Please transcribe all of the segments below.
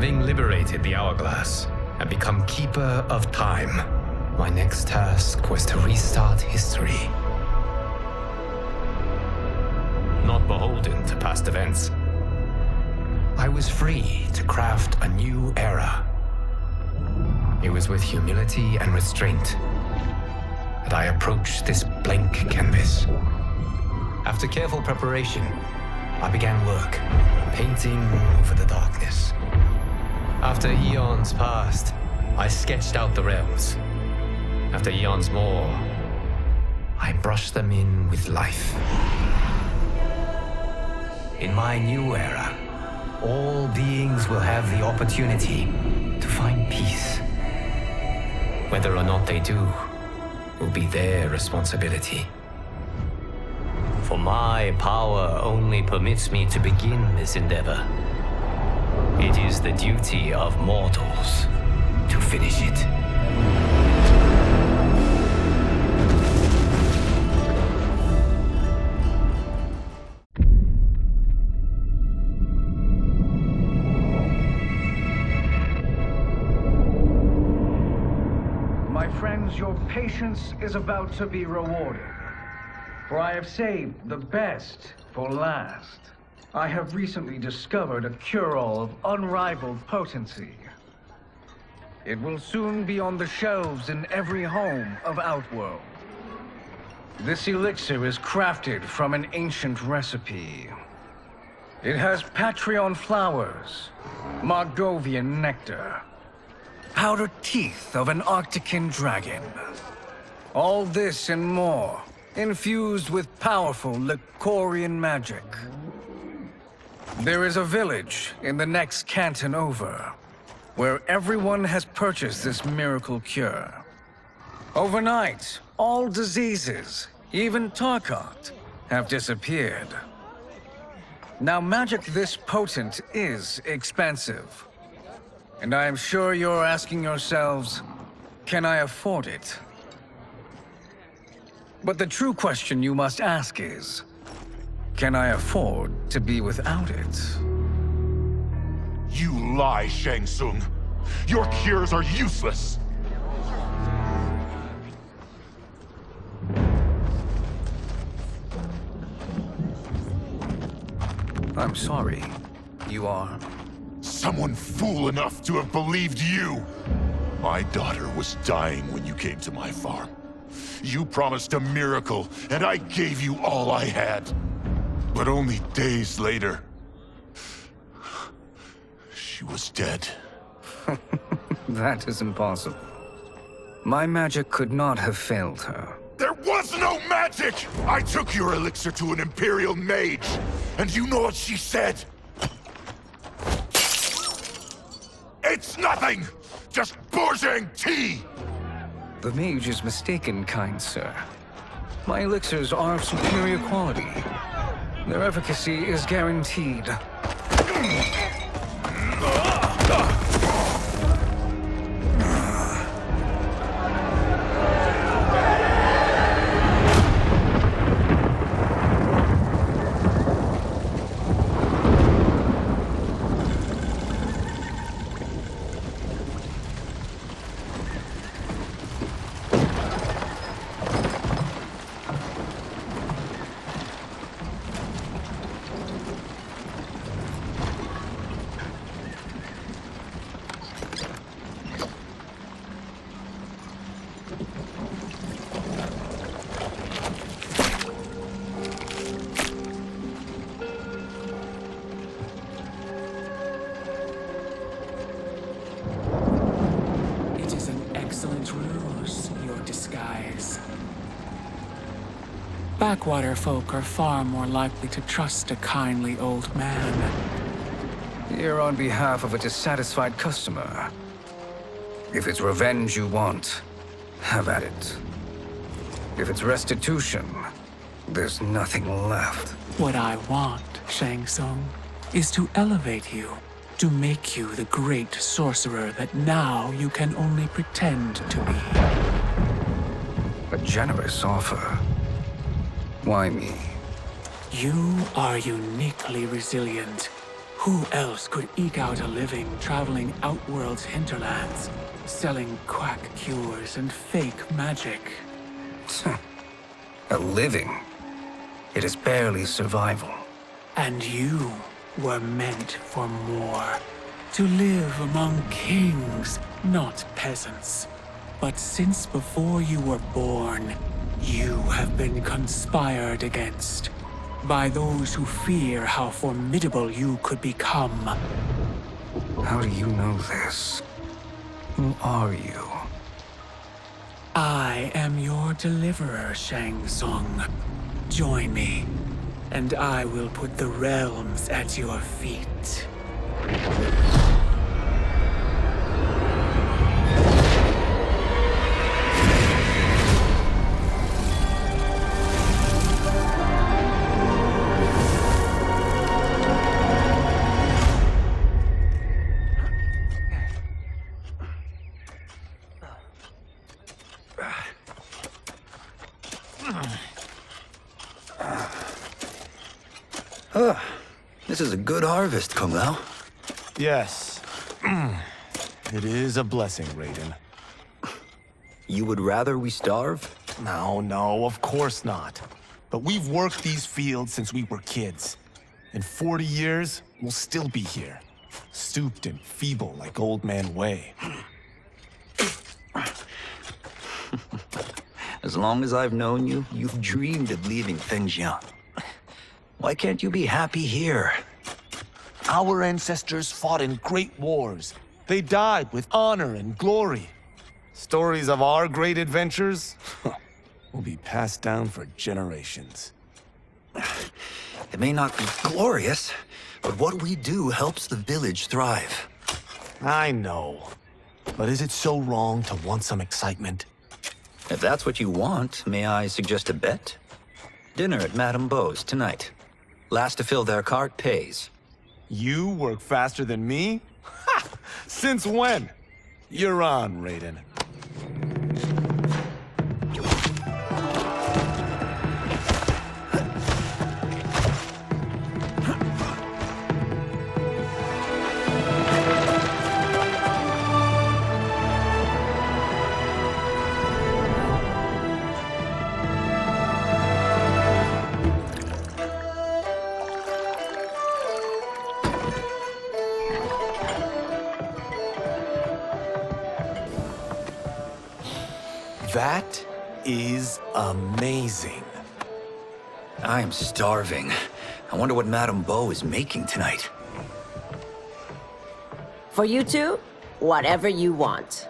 Having liberated the hourglass and become keeper of time, my next task was to restart history. Not beholden to past events, I was free to craft a new era. It was with humility and restraint that I approached this blank canvas. After careful preparation, I began work, painting over the darkness. After eons passed, I sketched out the realms. After eons more, I brushed them in with life. In my new era, all beings will have the opportunity to find peace. Whether or not they do will be their responsibility. For my power only permits me to begin this endeavor. It is the duty of mortals to finish it. My friends, your patience is about to be rewarded. For I have saved the best for last. I have recently discovered a cure-all of unrivaled potency. It will soon be on the shelves in every home of Outworld. This elixir is crafted from an ancient recipe. It has Patreon flowers, Margovian nectar, powdered teeth of an Arctican dragon. All this and more, infused with powerful Lycorian magic. There is a village in the next canton over, where everyone has purchased this miracle cure. Overnight, all diseases, even Tarkat, have disappeared. Now, magic this potent is expensive. And I am sure you're asking yourselves, can I afford it? But the true question you must ask is, can I afford to be without it? You lie, Shang Tsung. Your cures are useless. I'm sorry. You are? Someone fool enough to have believed you. My daughter was dying when you came to my farm. You promised a miracle, and I gave you all I had. But only days later, she was dead. That is impossible. My magic could not have failed her. There was no magic! I took your elixir to an Imperial mage, and you know what she said? It's nothing! Just Bourgeois tea! The mage is mistaken, kind sir. My elixirs are of superior quality. Their efficacy is guaranteed. Backwater folk are far more likely to trust a kindly old man. Here on behalf of a dissatisfied customer. If it's revenge you want, have at it. If it's restitution, there's nothing left. What I want, Shang Tsung, is to elevate you, to make you the great sorcerer that now you can only pretend to be. A generous offer. Why me? You are uniquely resilient. Who else could eke out a living traveling Outworld's hinterlands, selling quack cures and fake magic? A living? It is barely survival. And you were meant for more. To live among kings, not peasants. But since before you were born, you have been conspired against by those who fear how formidable you could become. How do you know this? Who are you? I am your deliverer, Shang Tsung. Join me, and I will put the realms at your feet. This is a good harvest, Kung Lao. Yes. It is a blessing, Raiden. You would rather we starve? No, of course not. But we've worked these fields since we were kids. In 40 years, we'll still be here. Stooped and feeble like Old Man Wei. As long as I've known you, you've dreamed of leaving Fengjiang. Why can't you be happy here? Our ancestors fought in great wars. They died with honor and glory. Stories of our great adventures will be passed down for generations. It may not be glorious, but what we do helps the village thrive. I know. But is it so wrong to want some excitement? If that's what you want, may I suggest a bet? Dinner at Madame Beau's tonight. Last to fill their cart pays. You work faster than me? Ha! Since when? You're on, Raiden. That is amazing. I am starving. I wonder what Madame Beau is making tonight. For you two, whatever you want.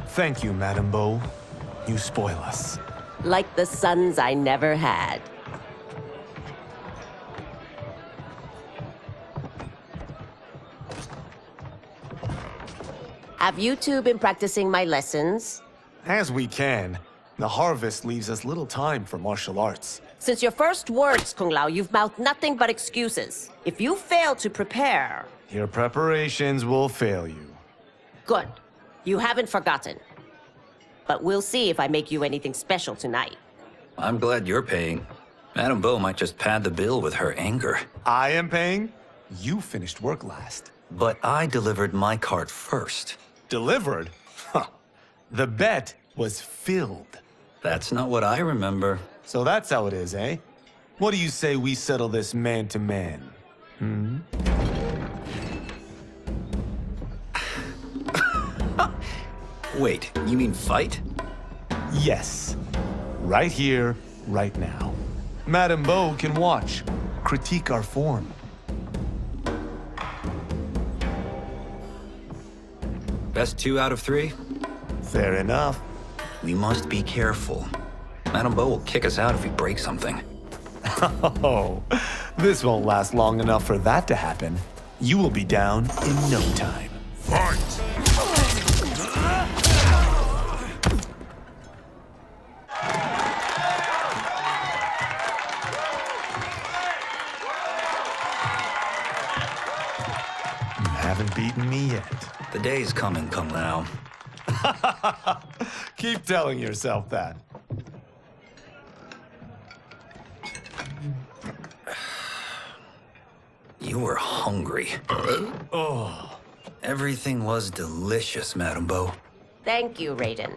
Thank you, Madame Beau. You spoil us. Like the sons I never had. Have you two been practicing my lessons? As we can. The harvest leaves us little time for martial arts. Since your first words, Kung Lao, you've mouthed nothing but excuses. If you fail to prepare... Your preparations will fail you. Good. You haven't forgotten. But we'll see if I make you anything special tonight. I'm glad you're paying. Madame Beau might just pad the bill with her anger. I am paying? You finished work last. But I delivered my cart first. Delivered? Huh. The bet was filled. That's not what I remember. So that's how it is, eh? What do you say we settle this man to man? Wait, you mean fight? Yes. Right here, right now. Madame Beau can watch, critique our form. Best 2 out of 3? Fair enough. We must be careful. Madame Beau will kick us out if we break something. Oh, this won't last long enough for that to happen. You will be down in no time. Fight! You haven't beaten me yet. The day's coming, Kung Lao. Keep telling yourself that. You were hungry. Oh. Everything was delicious, Madame Bo. Thank you, Raiden.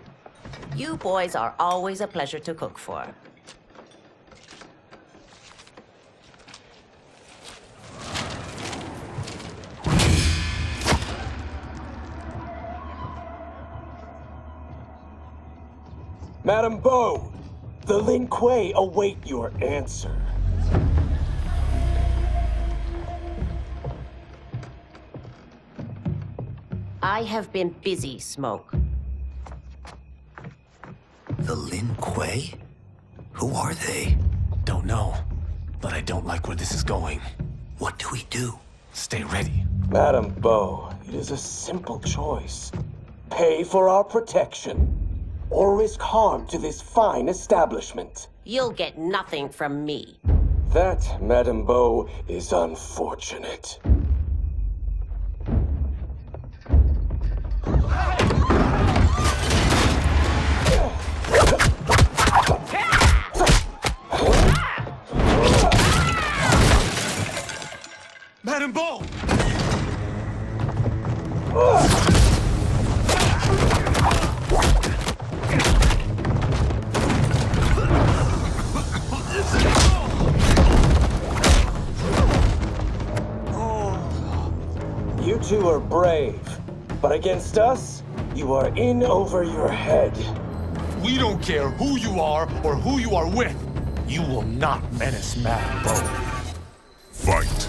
You boys are always a pleasure to cook for. Madame Bo, the Lin Kuei await your answer. I have been busy, Smoke. The Lin Kuei? Who are they? Don't know, but I don't like where this is going. What do we do? Stay ready. Madame Bo, it is a simple choice. Pay for our protection, or risk harm to this fine establishment. You'll get nothing from me. That, Madame Bo, is unfortunate. Madame Bo! You two are brave, but against us, you are in over your head. We don't care who you are or who you are with. You will not menace Madame Bo. Fight.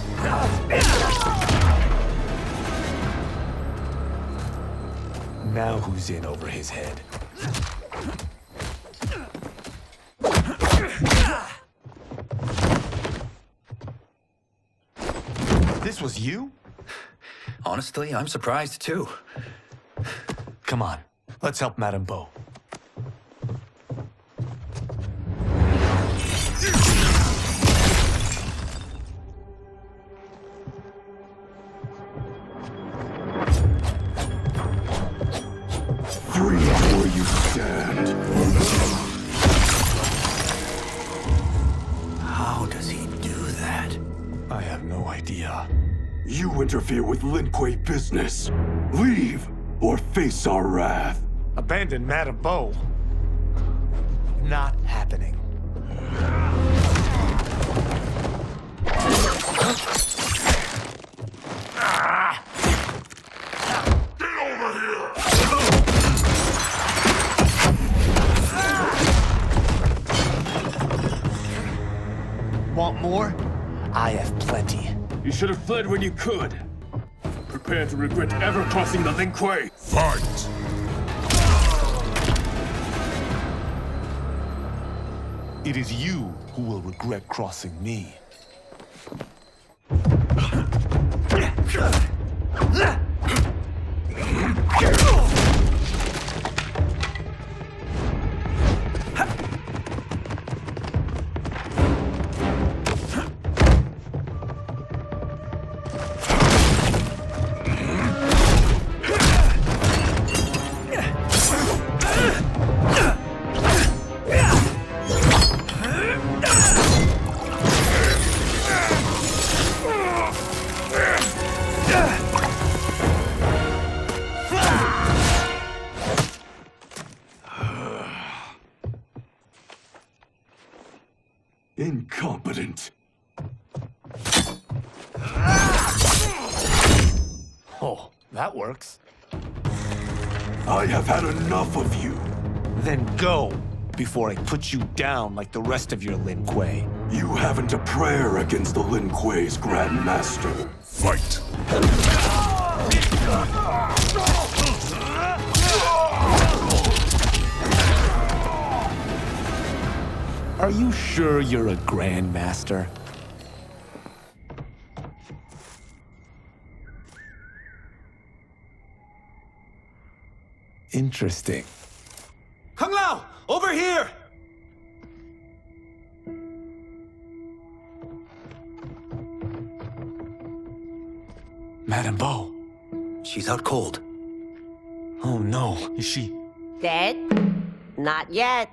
Now who's in over his head? This was you? Honestly, I'm surprised too. Come on, let's help Madame Bo. Free where you stand. How does he do that? I have no idea. You interfere with Lin Kuei business. Leave or face our wrath. Abandon Madame Bo. Not happening. Want more? I have plenty. You should have fled when you could. Prepare to regret ever crossing the Lin Kuei. Fight. It is you who will regret crossing me. Incompetent. Oh, that works. I have had enough of you. Then go, before I put you down like the rest of your Lin Kuei. You haven't a prayer against the Lin Kuei's Grand Master. Fight. Are you sure you're a Grandmaster? Interesting. Kung Lao! Over here! Madame Bo. She's out cold. Oh no, is she? Dead? Not yet.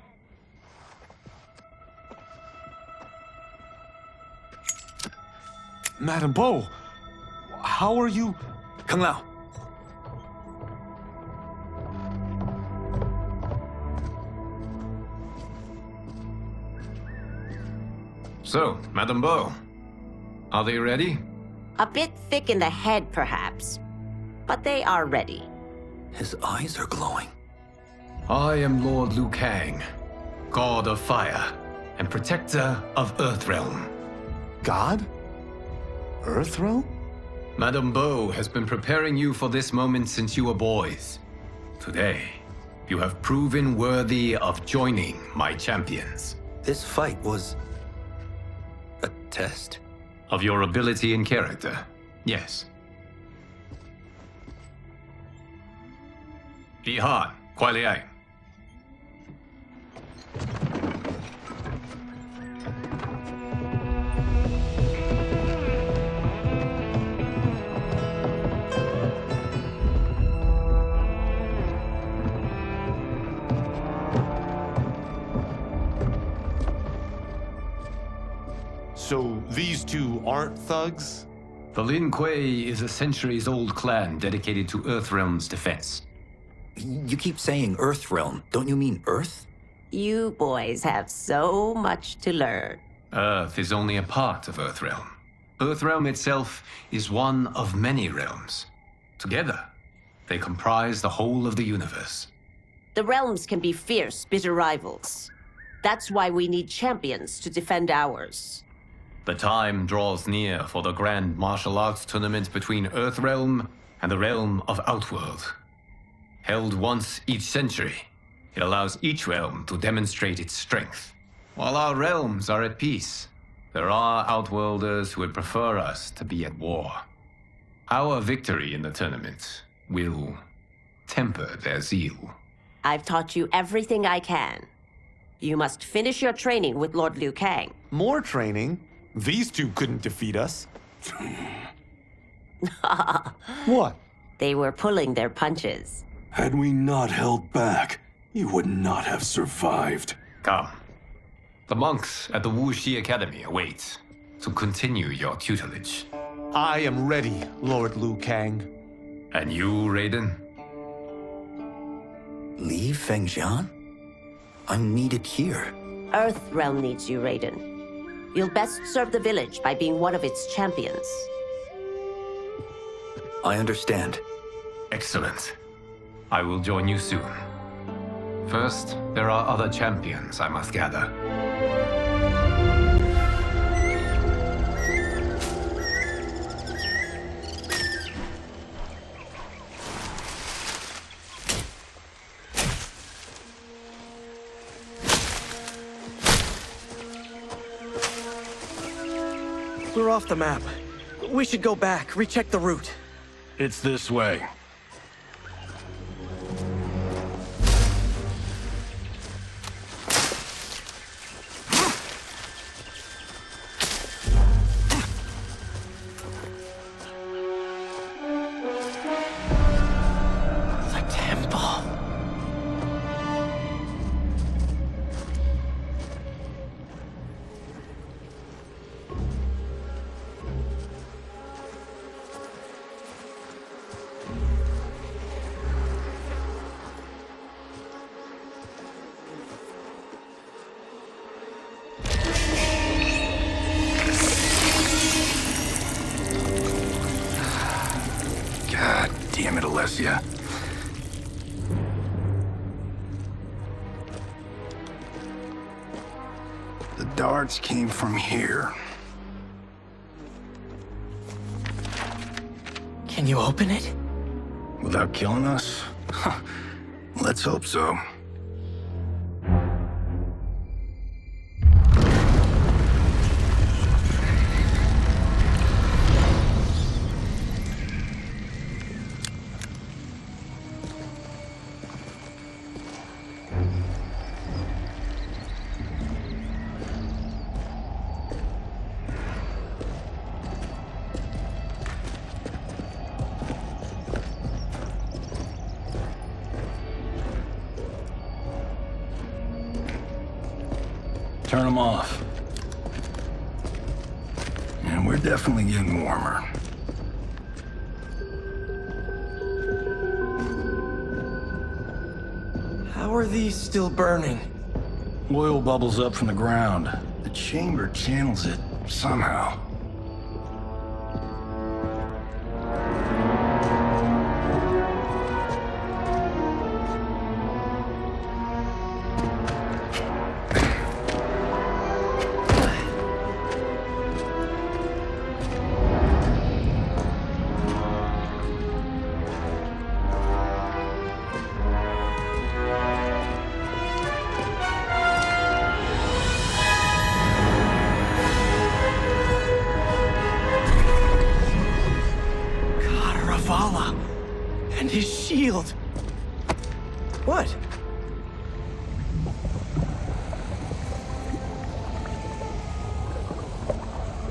Madame Bo, how are you? Kung Lao. So, Madame Bo, are they ready? A bit thick in the head, perhaps. But they are ready. His eyes are glowing. I am Lord Liu Kang, God of Fire and Protector of Earthrealm. God? Earthrealm? Madame Bo has been preparing you for this moment since you were boys. Today, you have proven worthy of joining my champions. This fight was a test? Of your ability and character, yes. Bihan, Kuai Liang. So these two aren't thugs? The Lin Kuei is a centuries-old clan dedicated to Earthrealm's defense. You keep saying Earthrealm. Don't you mean Earth? You boys have so much to learn. Earth is only a part of Earthrealm. Earthrealm itself is one of many realms. Together, they comprise the whole of the universe. The realms can be fierce, bitter rivals. That's why we need champions to defend ours. The time draws near for the grand martial arts tournament between Earthrealm and the realm of Outworld. Held once each century, it allows each realm to demonstrate its strength. While our realms are at peace, there are Outworlders who would prefer us to be at war. Our victory in the tournament will temper their zeal. I've taught you everything I can. You must finish your training with Lord Liu Kang. More training? These two couldn't defeat us. What? They were pulling their punches. Had we not held back, you would not have survived. Come. The monks at the Wuxi Academy await to continue your tutelage. I am ready, Lord Liu Kang. And you, Raiden? Li Fengjian? I'm needed here. Earthrealm needs you, Raiden. You'll best serve the village by being one of its champions. I understand. Excellent. I will join you soon. First, there are other champions I must gather. We're off the map. We should go back, recheck the route. It's this way. The temple. God damn it, Alessia. The darts came from here. Can you open it? Without killing us? Let's hope so. Turn them off. And we're definitely getting warmer. How are these still burning? Oil bubbles up from the ground. The chamber channels it somehow. And his shield. What?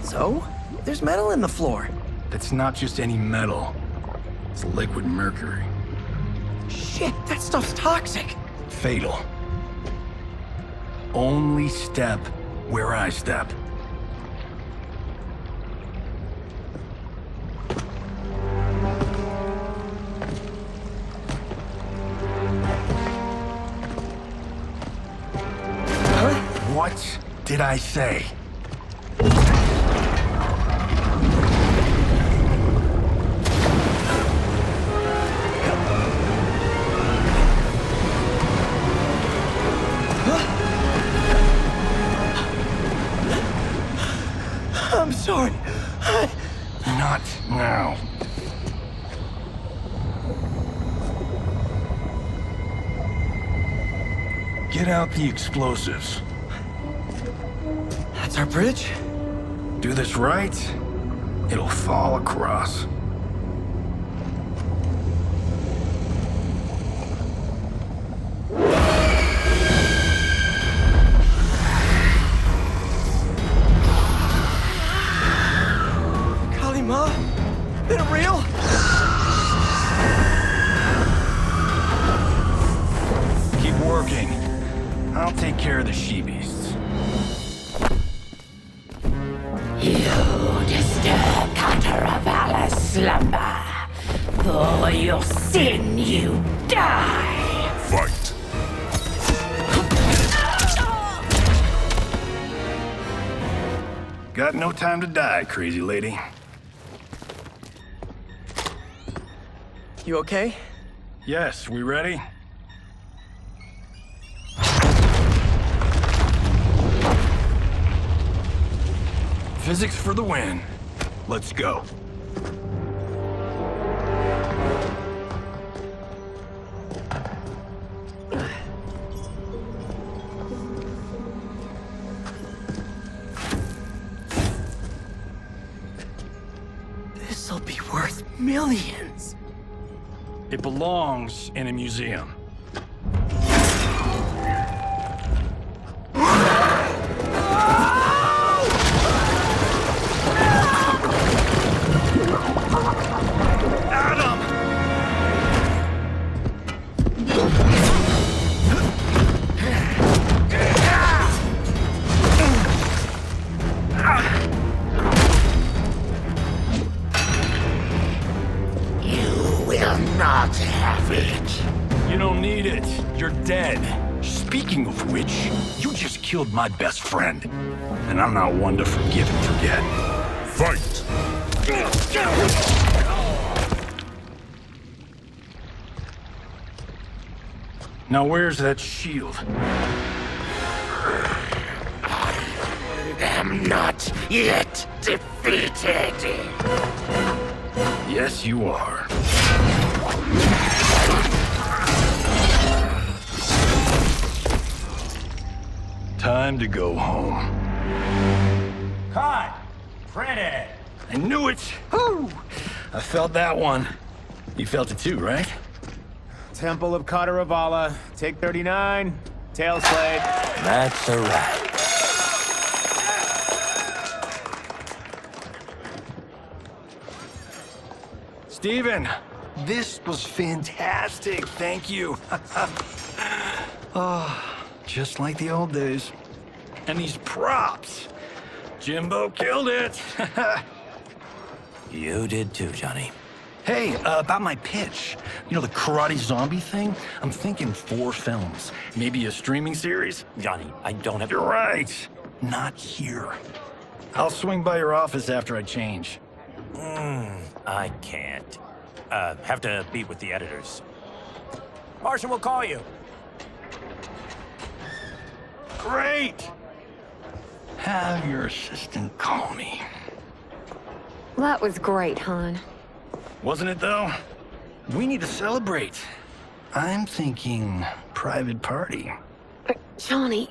So? There's metal in the floor. That's not just any metal. It's liquid mercury. Shit, that stuff's toxic. Fatal. Only step where I step. What did I say? I'm sorry. Not now. Get out the explosives. That's our bridge? Do this right, it'll fall across. Kalima? Is it real? Keep working. I'll take care of the she-beasts. You disturb Cataravalla's slumber. For your sin, you die. Fight. Got no time to die, crazy lady. You okay? Yes, we ready? Physics for the win. Let's go. This'll be worth millions. It belongs in a museum. Not have it. You don't need it. You're dead. Speaking of which, you just killed my best friend. And I'm not one to forgive and forget. Fight! Now where's that shield? I'm not yet defeated. Yes, you are. Time to go home. Cut! Print I knew it! Woo! I felt that one. You felt it too, right? Temple of Kataravala, take 39, tail slate. That's a wrap. Steven, this was fantastic. Thank you. Oh, just like the old days. And these props. Jimbo killed it. You did too, Johnny. Hey, about my pitch. You know, the karate zombie thing? I'm thinking 4 films. Maybe a streaming series? Johnny, I don't have... You're right. Not here. I'll swing by your office after I change. I can't. Have to meet with the editors. Martian will call you. Great! Have your assistant call me. That was great, hon. Wasn't it, though? We need to celebrate. I'm thinking private party. Johnny,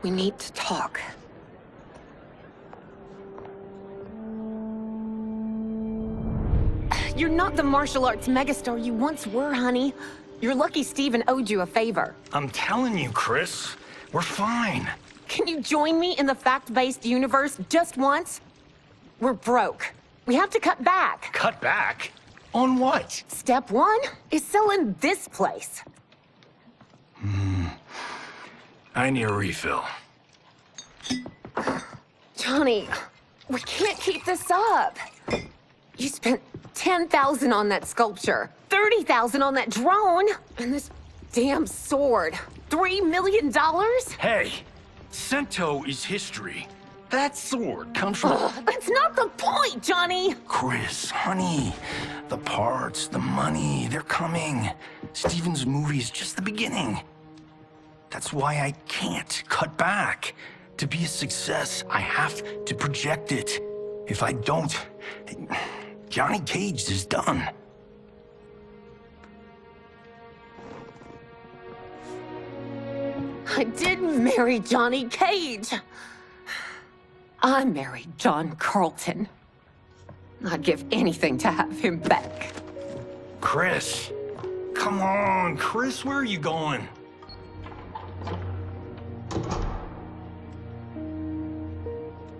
we need to talk. You're not the martial arts megastar you once were, honey. You're lucky Steven owed you a favor. I'm telling you, Chris. We're fine. Can you join me in the fact-based universe just once? We're broke. We have to cut back. Cut back? On what? Step 1 is selling this place. I need a refill. Johnny, we can't keep this up. You spent $10,000 on that sculpture, $30,000 on that drone, and this damn sword. $3 million? Hey, Sento is history. That sword comes from... That's not the point, Johnny! Chris, honey, the parts, the money, they're coming. Steven's movie is just the beginning. That's why I can't cut back. To be a success, I have to project it. If I don't, Johnny Cage is done. I didn't marry Johnny Cage. I married John Carlton. I'd give anything to have him back. Chris, come on, Chris, where are you going?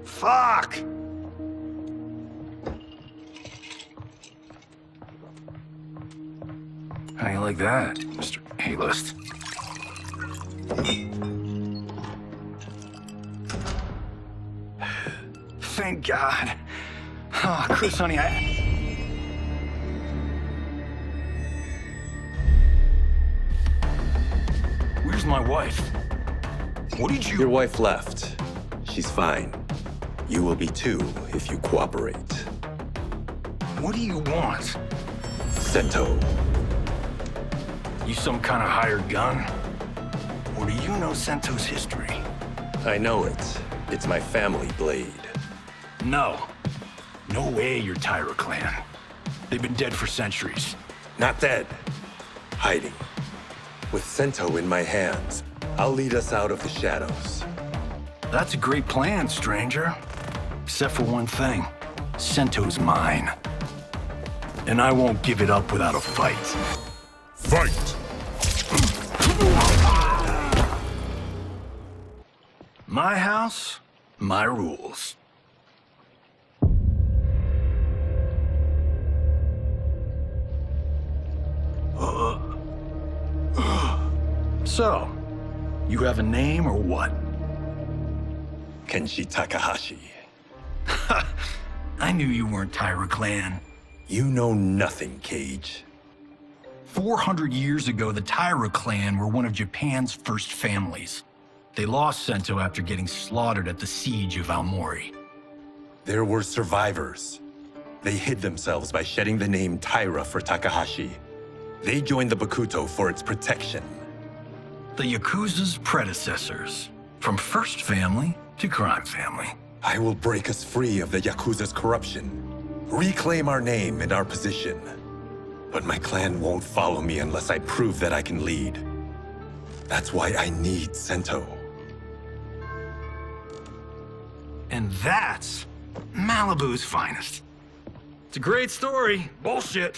Fuck! How you like that, Mr. A-list? Thank God. Oh, Chris, honey, Where's my wife? What did you... Your wife left. She's fine. You will be too if you cooperate. What do you want? Sento. You some kind of hired gun? Or do you know Sento's history? I know it. It's my family blade. No. No way you're Tyra clan. They've been dead for centuries. Not dead. Hiding. With Sento in my hands, I'll lead us out of the shadows. That's a great plan, stranger. Except for one thing. Sento's mine. And I won't give it up without a fight. Fight! My house, my rules. So, you have a name or what? Kenshi Takahashi. I knew you weren't Tyra clan. You know nothing, Cage. 400 years ago, the Tyra clan were one of Japan's first families. They lost Sento after getting slaughtered at the siege of Aomori. There were survivors. They hid themselves by shedding the name Tyra for Takahashi. They joined the Bakuto for its protection. The Yakuza's predecessors. From first family to crime family. I will break us free of the Yakuza's corruption. Reclaim our name and our position. But my clan won't follow me unless I prove that I can lead. That's why I need Sento. And that's Malibu's finest. It's a great story. Bullshit.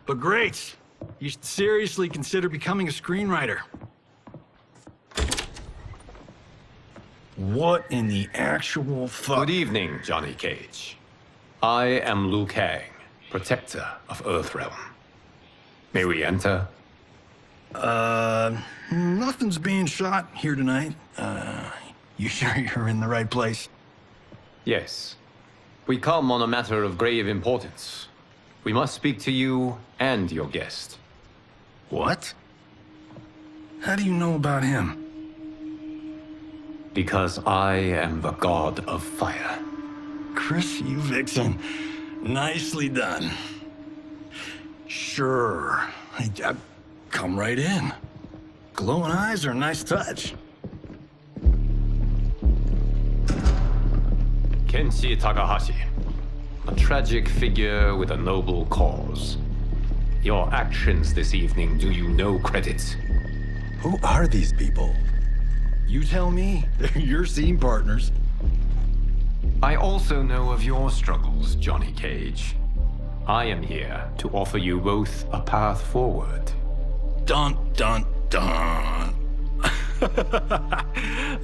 But great. You should seriously consider becoming a screenwriter. What in the actual fuck? Good evening, Johnny Cage. I am Liu Kang, protector of Earthrealm. May we enter? Nothing's being shot here tonight. You sure you're in the right place? Yes. We come on a matter of grave importance. We must speak to you and your guest. What? How do you know about him? Because I am the god of fire. Chris, you vixen. Nicely done. Sure. Come right in. Glowing eyes are a nice touch. Kenshi Takahashi. A tragic figure with a noble cause. Your actions this evening do you no credit. Who are these people? You tell me. They're your scene partners. I also know of your struggles, Johnny Cage. I am here to offer you both a path forward. Dun, dun, dun.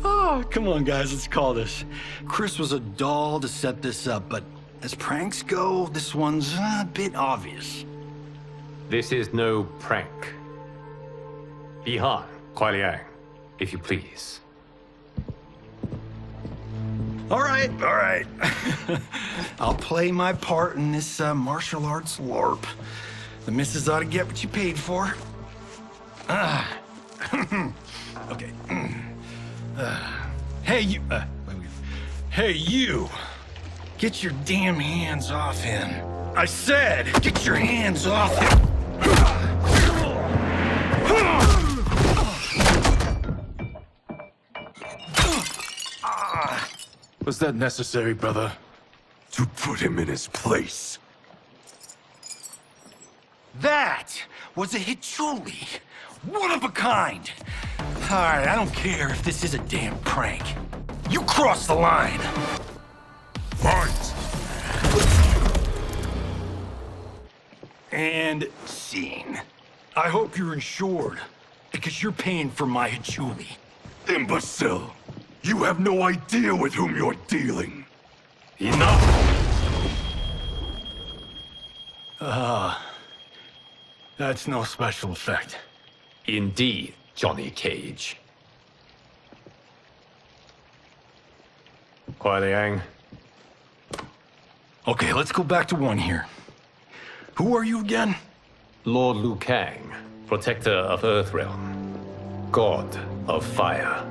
Oh, come on, guys, let's call this. Chris was a doll to set this up, but as pranks go, this one's a bit obvious. This is no prank. Bihan, Kuai Liang, if you please. All right. I'll play my part in this martial arts LARP. The missus ought to get what you paid for. Okay. Hey, you. Hey, you. Get your damn hands off him. I said, get your hands off him. Was that necessary, brother? To put him in his place. That was a Hichuli. One of a kind. All right, I don't care if this is a damn prank. You crossed the line. Fight! And scene. I hope you're insured, because you're paying for my Hichuli. Imbecile! You have no idea with whom you're dealing. Enough! That's no special effect. Indeed, Johnny Cage. Kuai Liang. Okay, let's go back to one here. Who are you again? Lord Liu Kang, protector of Earthrealm, god of fire.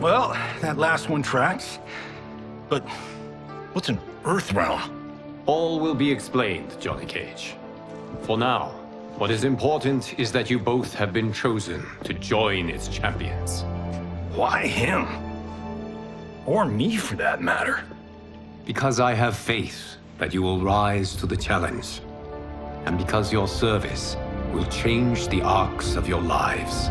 Well, that last one tracks. But what's an Earthrealm? All will be explained, Johnny Cage. For now, what is important is that you both have been chosen to join its champions. Why him? Or me, for that matter. Because I have faith that you will rise to the challenge. And because your service will change the arcs of your lives.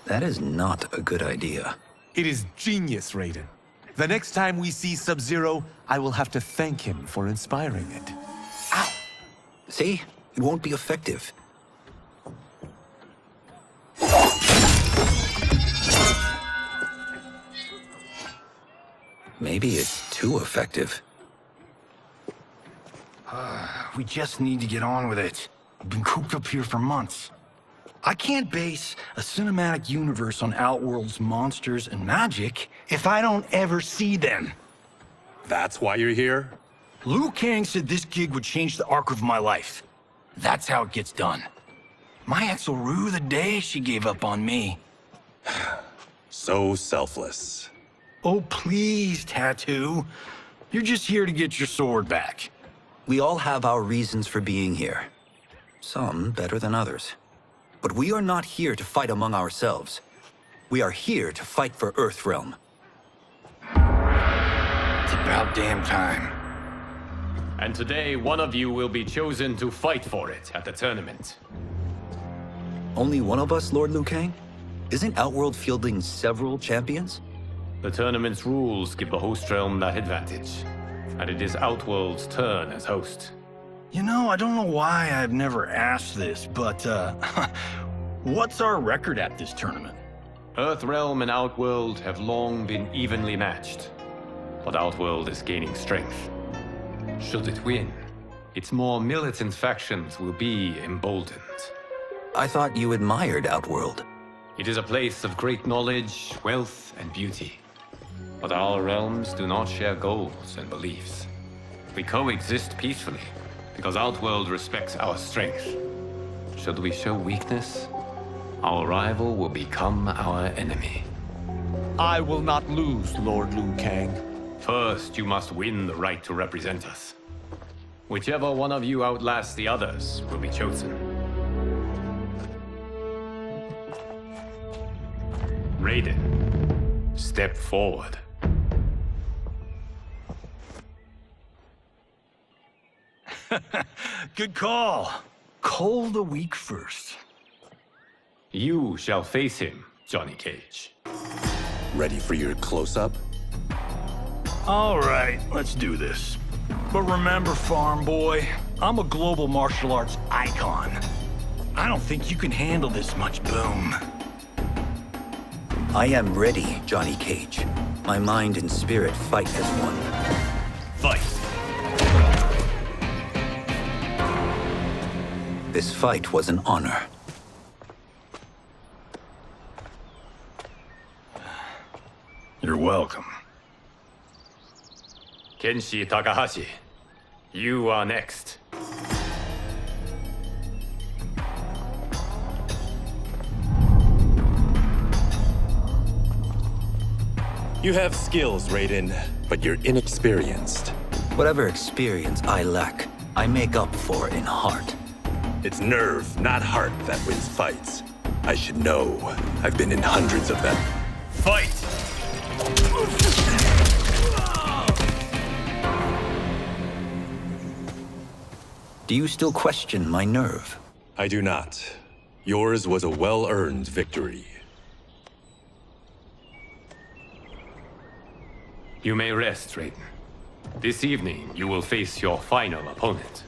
That is not a good idea. It is genius, Raiden. The next time we see Sub-Zero, I will have to thank him for inspiring it. Ow! See? It won't be effective. Maybe it's too effective. We just need to get on with it. We've been cooped up here for months. I can't base a cinematic universe on Outworld's monsters and magic if I don't ever see them. That's why you're here? Liu Kang said this gig would change the arc of my life. That's how it gets done. My ex will rue the day she gave up on me. So selfless. Oh, please, Tattoo. You're just here to get your sword back. We all have our reasons for being here. Some better than others. But we are not here to fight among ourselves. We are here to fight for Earthrealm. It's about damn time. And today, one of you will be chosen to fight for it at the tournament. Only one of us, Lord Liu Kang? Isn't Outworld fielding several champions? The tournament's rules give the host realm that advantage. And it is Outworld's turn as host. You know, I don't know why I've never asked this, but, what's our record at this tournament? Earthrealm and Outworld have long been evenly matched. But Outworld is gaining strength. Should it win, its more militant factions will be emboldened. I thought you admired Outworld. It is a place of great knowledge, wealth, and beauty. But our realms do not share goals and beliefs. We coexist peacefully, because Outworld respects our strength. Should we show weakness, our rival will become our enemy. I will not lose, Lord Liu Kang. First, you must win the right to represent us. Whichever one of you outlasts the others will be chosen. Raiden, step forward. Good call. Cole the weak first. You shall face him, Johnny Cage. Ready for your close-up? All right, let's do this. But remember, farm boy, I'm a global martial arts icon. I don't think you can handle this much boom. I am ready, Johnny Cage. My mind and spirit fight as one. Fight! This fight was an honor. You're welcome. Kenshi Takahashi, you are next. You have skills, Raiden, but you're inexperienced. Whatever experience I lack, I make up for in heart. It's nerve, not heart, that wins fights. I should know. I've been in hundreds of them. Fight! Do you still question my nerve? I do not. Yours was a well-earned victory. You may rest, Raiden. This evening, you will face your final opponent.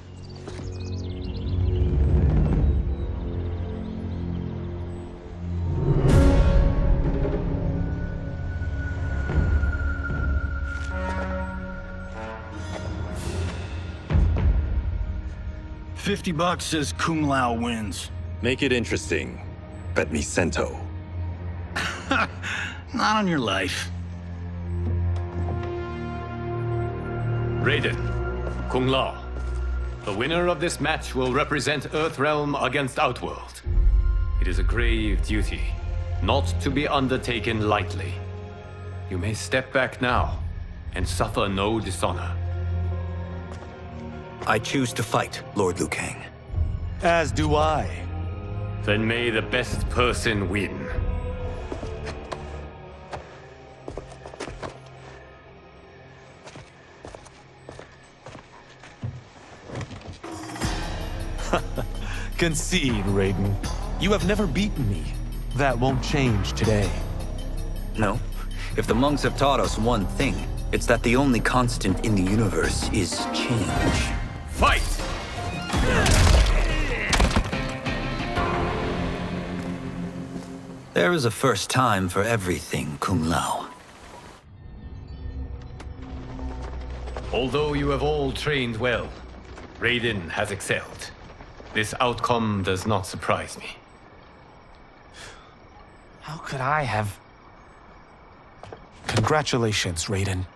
$50 says Kung Lao wins. Make it interesting. Bet me Cento. Not on your life. Raiden, Kung Lao. The winner of this match will represent Earthrealm against Outworld. It is a grave duty, not to be undertaken lightly. You may step back now and suffer no dishonor. I choose to fight, Lord Liu Kang. As do I. Then may the best person win. Concede, Raiden. You have never beaten me. That won't change today. No. If the monks have taught us one thing, it's that the only constant in the universe is change. Fight! There is a first time for everything, Kung Lao. Although you have all trained well, Raiden has excelled. This outcome does not surprise me. How could I have... Congratulations, Raiden.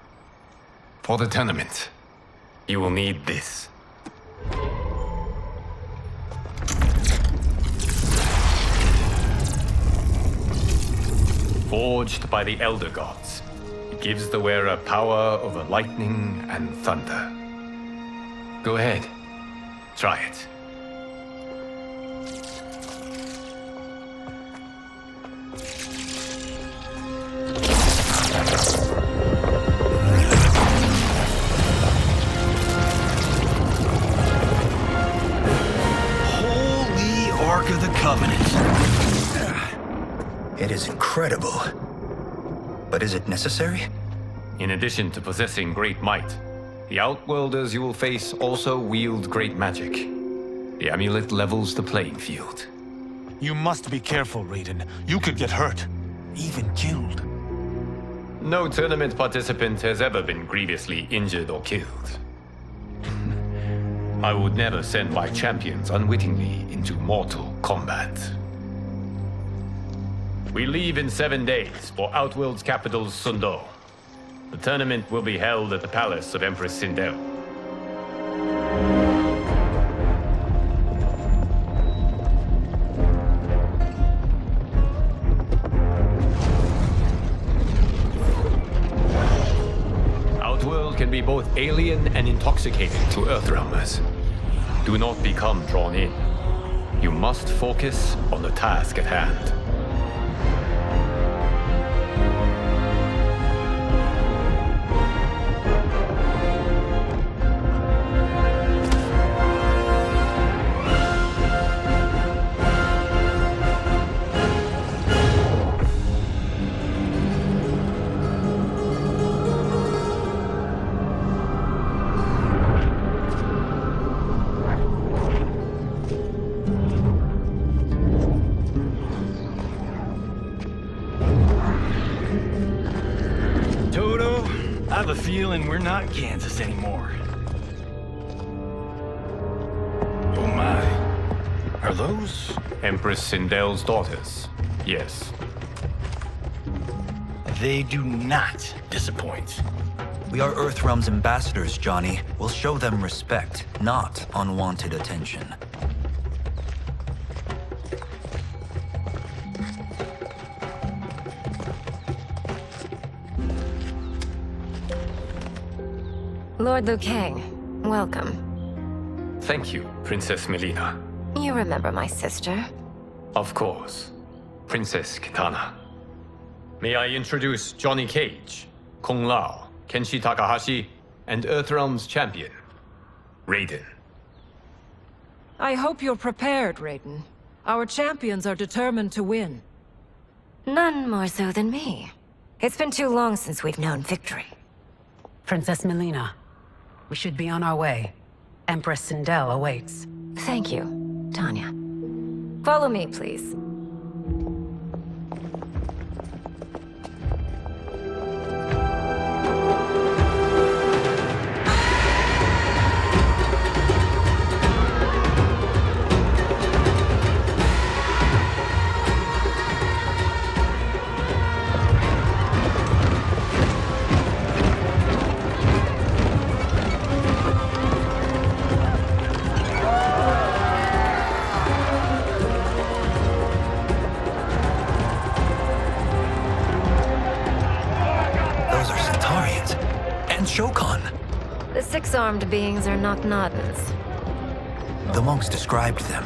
For the tournament, you will need this. Forged by the Elder Gods, it gives the wearer power over lightning and thunder. Go ahead, try it. It is incredible. But is it necessary? In addition to possessing great might, the Outworlders you will face also wield great magic. The amulet levels the playing field. You must be careful, Raiden. You could get hurt. Even killed. No tournament participant has ever been grievously injured or killed. I would never send my champions unwittingly into mortal combat. We leave in 7 days for Outworld's capital, Sundo. The tournament will be held at the palace of Empress Sindel. Outworld can be both alien and intoxicating to Earthrealmers. Do not become drawn in. You must focus on the task at hand. I have a feeling we're not Kansas anymore. Oh my. Are those? Empress Sindel's daughters, yes. They do not disappoint. We are Earthrealm's ambassadors, Johnny. We'll show them respect, not unwanted attention. Lord Liu Kang, welcome. Thank you, Princess Melina. You remember my sister? Of course. Princess Kitana. May I introduce Johnny Cage, Kung Lao, Kenshi Takahashi, and Earthrealm's champion, Raiden. I hope you're prepared, Raiden. Our champions are determined to win. None more so than me. It's been too long since we've known victory. Princess Melina, we should be on our way. Empress Sindel awaits. Thank you, Tanya. Follow me, please. The six-armed beings are not Nodens. The monks described them,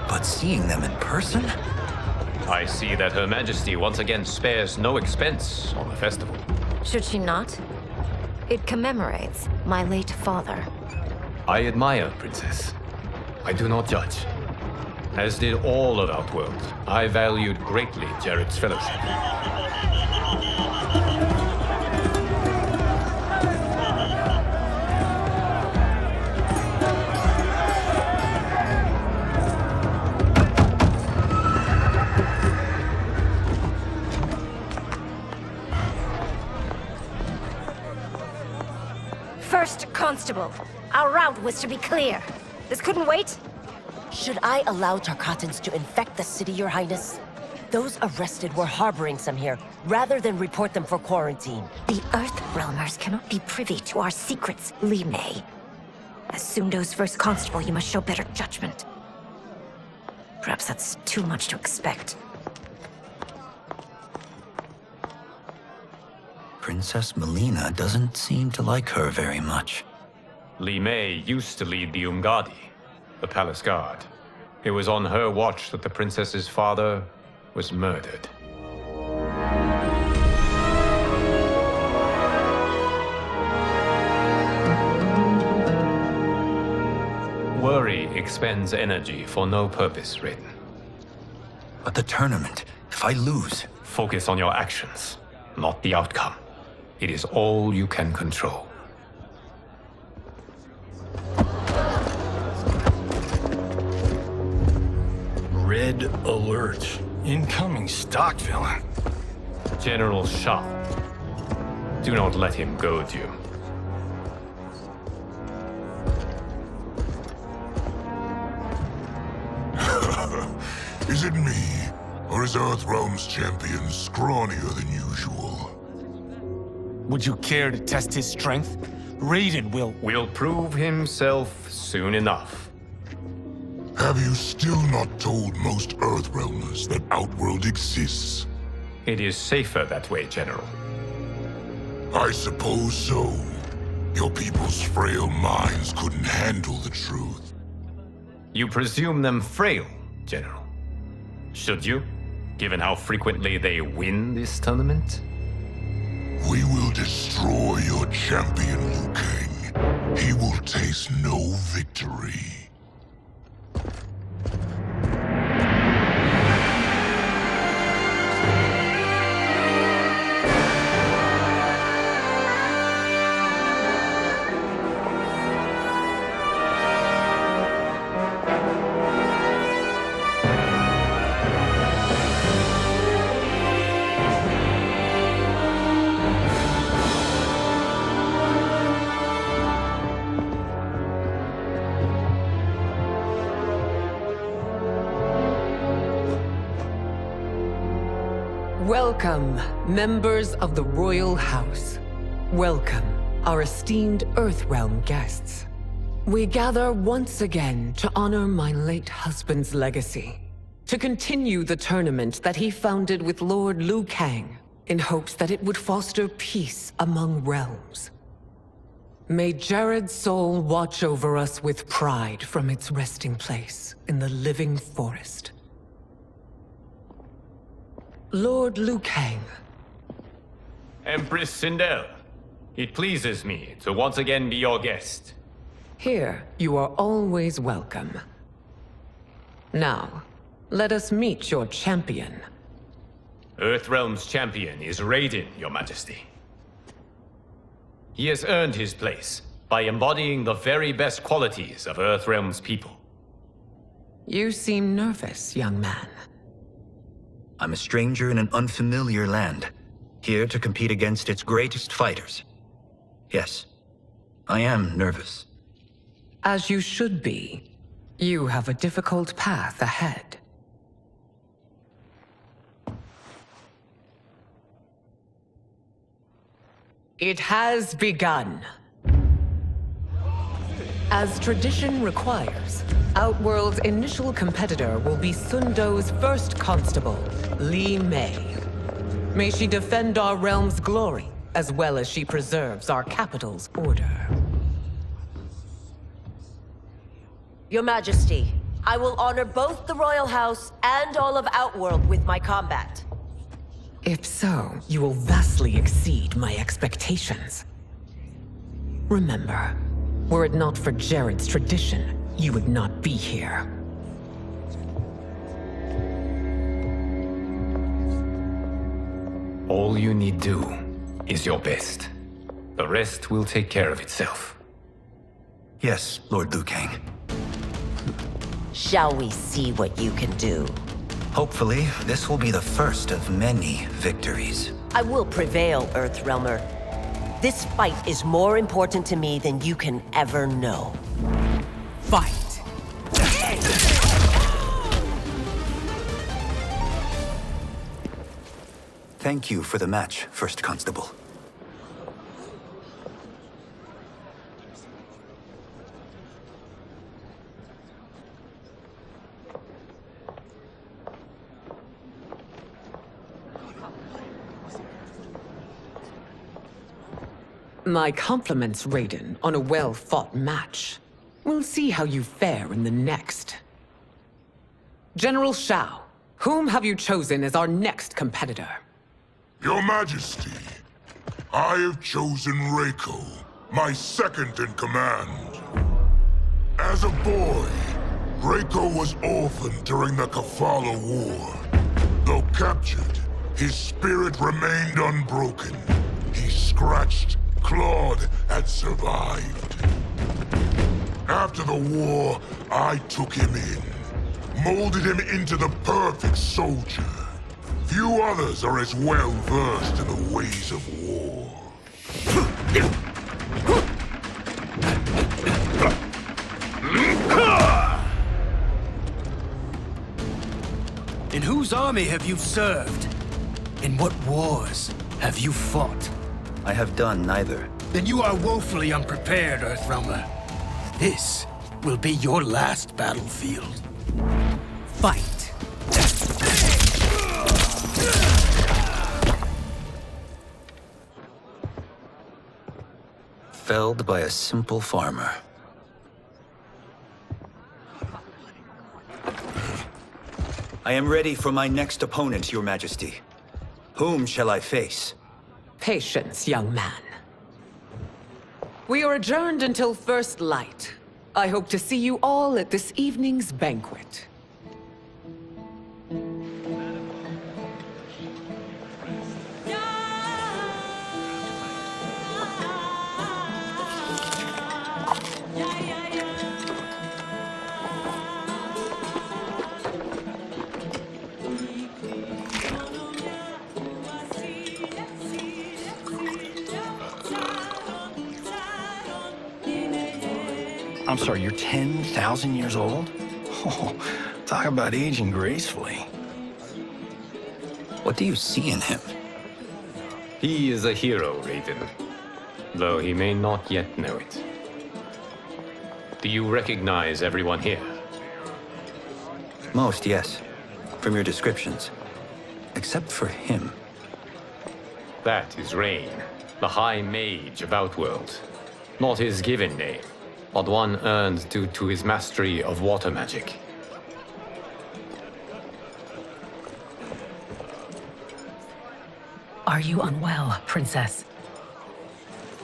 but seeing them in person? I see that Her Majesty once again spares no expense on the festival. Should she not? It commemorates my late father. I admire, Princess. I do not judge. As did all of Outworld, I valued greatly Jared's fellowship. First Constable, our route was to be clear. This couldn't wait? Should I allow Tarkatans to infect the city, Your Highness? Those arrested were harboring some here, rather than report them for quarantine. The Earthrealmers cannot be privy to our secrets, Li Mei. As Sundo's first constable, you must show better judgment. Perhaps that's too much to expect. Princess Melina doesn't seem to like her very much. Li Mei used to lead the Umgadi, the palace guard. It was on her watch that the princess's father was murdered. Worry expends energy for no purpose, Raiden. But the tournament, if I lose, Focus on your actions, not the outcome. It is all you can control. Red alert. Incoming stock villain. General Shao. Do not let him goad you. Is it me? Or is Earthrealm's champion scrawnier than usual? Would you care to test his strength? Raiden will prove himself soon enough. Have you still not told most Earthrealmers that Outworld exists? It is safer that way, General. I suppose so. Your people's frail minds couldn't handle the truth. You presume them frail, General. Should you, given how frequently they win this tournament? We will destroy your champion, Liu Kang. He will taste no victory. Welcome, members of the Royal House. Welcome, our esteemed Earthrealm guests. We gather once again to honor my late husband's legacy, to continue the tournament that he founded with Lord Liu Kang, in hopes that it would foster peace among realms. May Jared's soul watch over us with pride from its resting place in the living forest. Lord Liu Kang. Empress Sindel, it pleases me to once again be your guest. Here, you are always welcome. Now, let us meet your champion. Earthrealm's champion is Raiden, Your Majesty. He has earned his place by embodying the very best qualities of Earthrealm's people. You seem nervous, young man. I'm a stranger in an unfamiliar land, here to compete against its greatest fighters. Yes, I am nervous. As you should be. You have a difficult path ahead. It has begun. As tradition requires, Outworld's initial competitor will be Sundo's first constable, Li Mei. May she defend our realm's glory, as well as she preserves our capital's order. Your Majesty, I will honor both the Royal House and all of Outworld with my combat. If so, you will vastly exceed my expectations. Remember, were it not for Jared's tradition, you would not be here. All you need do is your best. The rest will take care of itself. Yes, Lord Liu Kang. Shall we see what you can do? Hopefully, this will be the first of many victories. I will prevail, Earthrealmer. This fight is more important to me than you can ever know. Fight! Thank you for the match, First Constable. My compliments, Raiden, on a well-fought match. We'll see how you fare in the next. General Shao, whom have you chosen as our next competitor? Your Majesty, I have chosen Reiko, my second in command. As a boy, Reiko was orphaned during the Kafala War. Though captured, His spirit remained unbroken. He scratched, clawed, and survived. After the war, I took him in, molded him into the perfect soldier. Few others are as well versed in the ways of war. In whose army have you served? In what wars have you fought? I have done neither. Then you are woefully unprepared, Earthrealmer. This will be your last battlefield. Fight! Felled by a simple farmer. I am ready for my next opponent, Your Majesty. Whom shall I face? Patience, young man. We are adjourned until first light. I hope to see you all at this evening's banquet. I'm sorry, you're 10,000 years old? Oh, talk about aging gracefully. What do you see in him? He is a hero, Raiden, though he may not yet know it. Do you recognize everyone here? Most, yes. From your descriptions. Except for him. That is Rain, the High Mage of Outworld. Not his given name, but one earned due to his mastery of water magic. Are you unwell, Princess?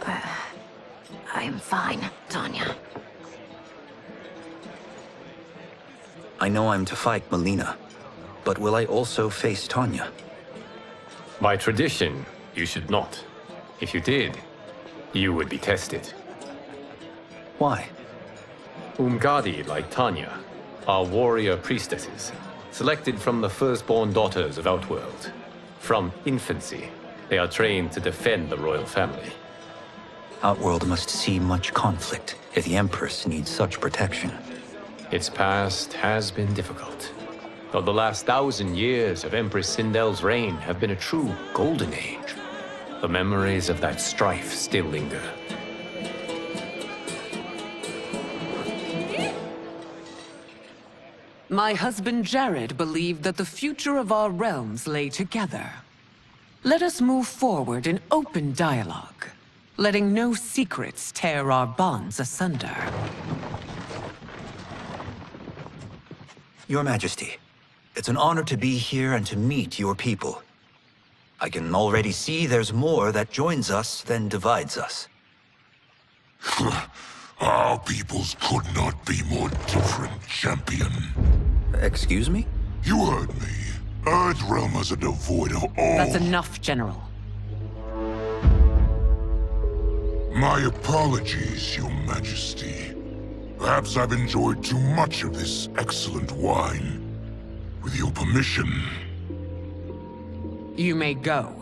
I am fine, Tanya. I know I'm to fight Melina, but will I also face Tanya? By tradition, you should not. If you did, you would be tested. Why? Umgadi, like Tanya, are warrior priestesses, selected from the firstborn daughters of Outworld. From infancy, they are trained to defend the royal family. Outworld must see much conflict if the Empress needs such protection. Its past has been difficult, though the last 1,000 years of Empress Sindel's reign have been a true golden age. The memories of that strife still linger. My husband Jared believed that the future of our realms lay together. Let us move forward in open dialogue, letting no secrets tear our bonds asunder. Your Majesty, it's an honor to be here and to meet your people. I can already see there's more that joins us than divides us. Our peoples could not be more different, champion. Excuse me? You heard me. Earthrealmers are devoid of all... That's enough, General. My apologies, Your Majesty. Perhaps I've enjoyed too much of this excellent wine. With your permission... You may go.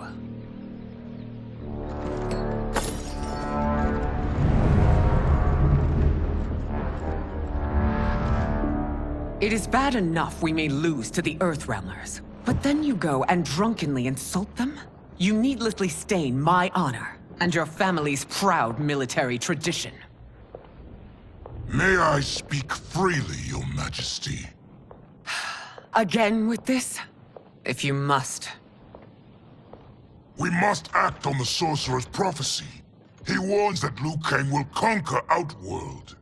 It is bad enough we may lose to the Earthrealmers, but then you go and drunkenly insult them? You needlessly stain my honor and your family's proud military tradition. May I speak freely, Your Majesty? Again with this? If you must. We must act on the Sorcerer's prophecy. He warns that Liu Kang will conquer Outworld.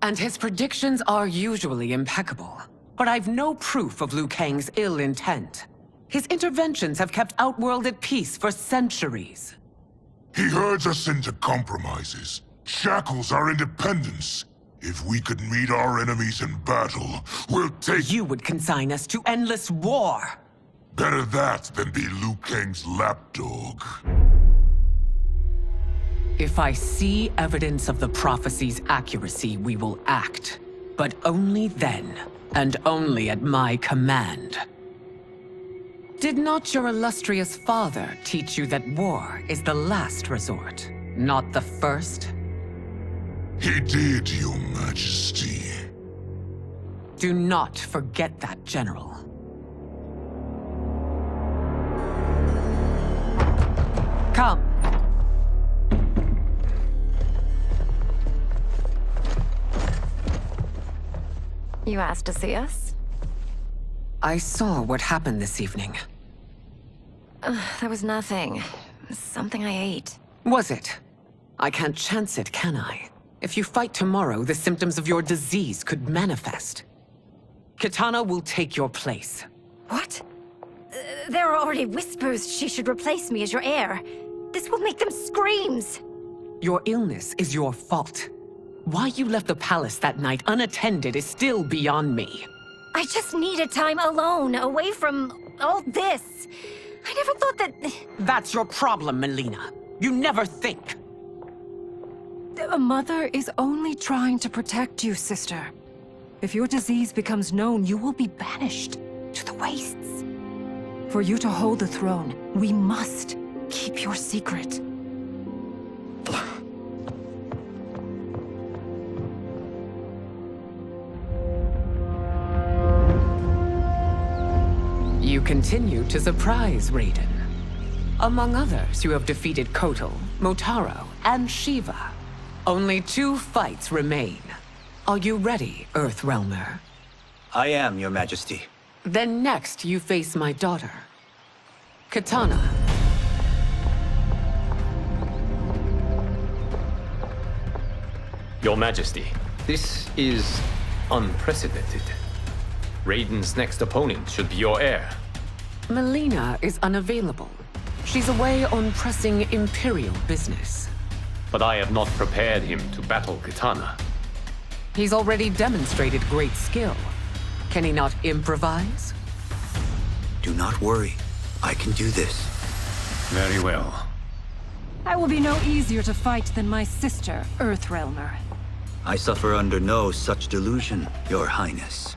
And his predictions are usually impeccable. But I've no proof of Liu Kang's ill intent. His interventions have kept Outworld at peace for centuries. He herds us into compromises, shackles our independence. If we could meet our enemies in battle, we'll take... You would consign us to endless war. Better that than be Liu Kang's lapdog. If I see evidence of the prophecy's accuracy, we will act. But only then, and only at my command. Did not your illustrious father teach you that war is the last resort, not the first? He did, Your Majesty. Do not forget that, General. Come. You asked to see us? I saw what happened this evening. There was nothing. Something I ate. Was it? I can't chance it, can I? If you fight tomorrow, the symptoms of your disease could manifest. Kitana will take your place. What? There are already whispers she should replace me as your heir. This will make them screams! Your illness is your fault. Why you left the palace that night unattended is still beyond me. I just needed time alone, away from all this. I never thought that... That's your problem, Melina. You never think. A mother is only trying to protect you, sister. If your disease becomes known, you will be banished to the wastes. For you to hold the throne, we must keep your secret. You continue to surprise Raiden. Among others, you have defeated Kotal, Motaro, and Shiva. Only 2 fights remain. Are you ready, Earthrealmer? I am, Your Majesty. Then next, you face my daughter, Kitana. Your Majesty, this is unprecedented. Raiden's next opponent should be your heir. Melina is unavailable. She's away on pressing Imperial business. But I have not prepared him to battle Kitana. He's already demonstrated great skill. Can he not improvise? Do not worry. I can do this. Very well. I will be no easier to fight than my sister, Earthrealmer. I suffer under no such delusion, Your Highness.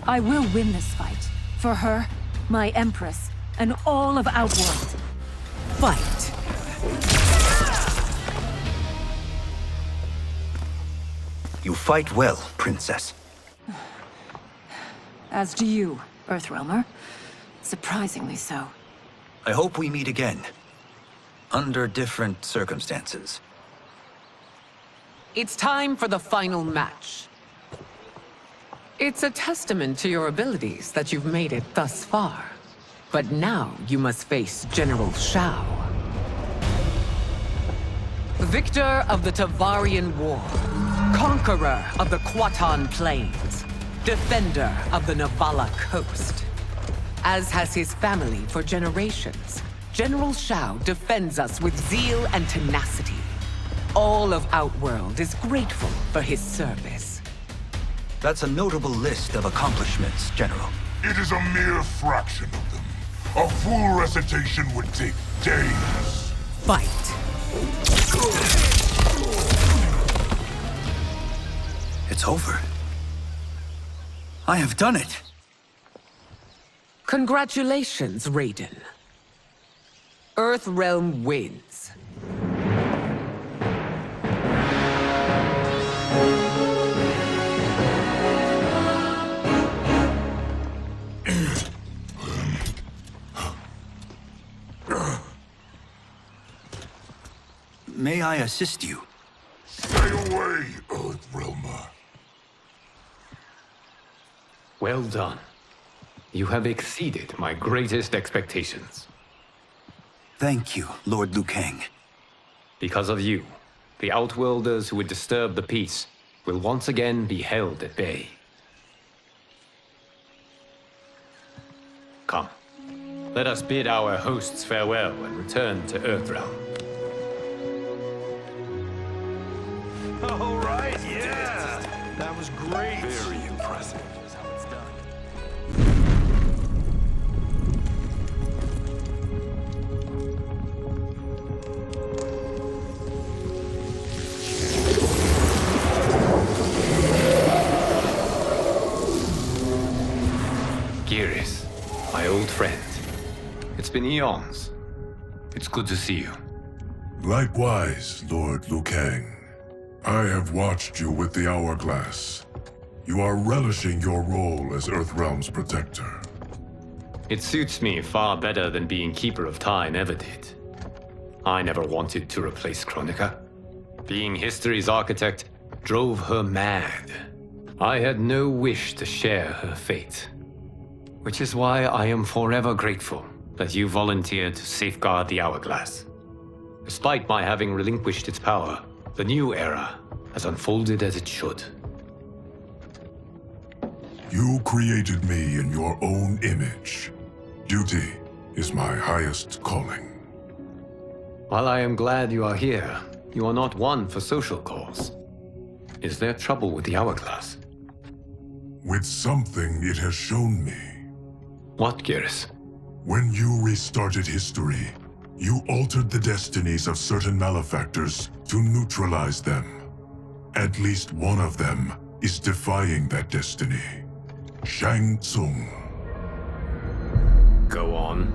I will win this fight. For her, my Empress, and all of Outworld. Fight! You fight well, Princess. As do you, Earthrealmer. Surprisingly so. I hope we meet again. Under different circumstances. It's time for the final match. It's a testament to your abilities that you've made it thus far. But now you must face General Shao. Victor of the Tavarian War. Conqueror of the Kwatan Plains. Defender of the Navala Coast. As has his family for generations, General Shao defends us with zeal and tenacity. All of Outworld is grateful for his service. That's a notable list of accomplishments, General. It is a mere fraction of them. A full recitation would take days. Fight! It's over. I have done it. Congratulations, Raiden. Earthrealm wins. May I assist you? Stay away, Earthrealmer. Well done. You have exceeded my greatest expectations. Thank you, Lord Liu Kang. Because of you, the Outworlders who would disturb the peace will once again be held at bay. Come, let us bid our hosts farewell and return to Earthrealm. All right, yeah! That was great! Very impressive. been eons. It's good to see you. Likewise, Lord Liu Kang. I have watched you with the Hourglass. You are relishing your role as Earthrealm's protector. It suits me far better than being Keeper of Time ever did. I never wanted to replace Chronica. Being history's architect drove her mad. I had no wish to share her fate. Which is why I am forever grateful that you volunteered to safeguard the Hourglass. Despite my having relinquished its power, the new era has unfolded as it should. You created me in your own image. Duty is my highest calling. While I am glad you are here, you are not one for social calls. Is there trouble with the Hourglass? With something it has shown me. What, Geras? When you restarted history, you altered the destinies of certain malefactors to neutralize them. At least one of them is defying that destiny. Shang Tsung. Go on.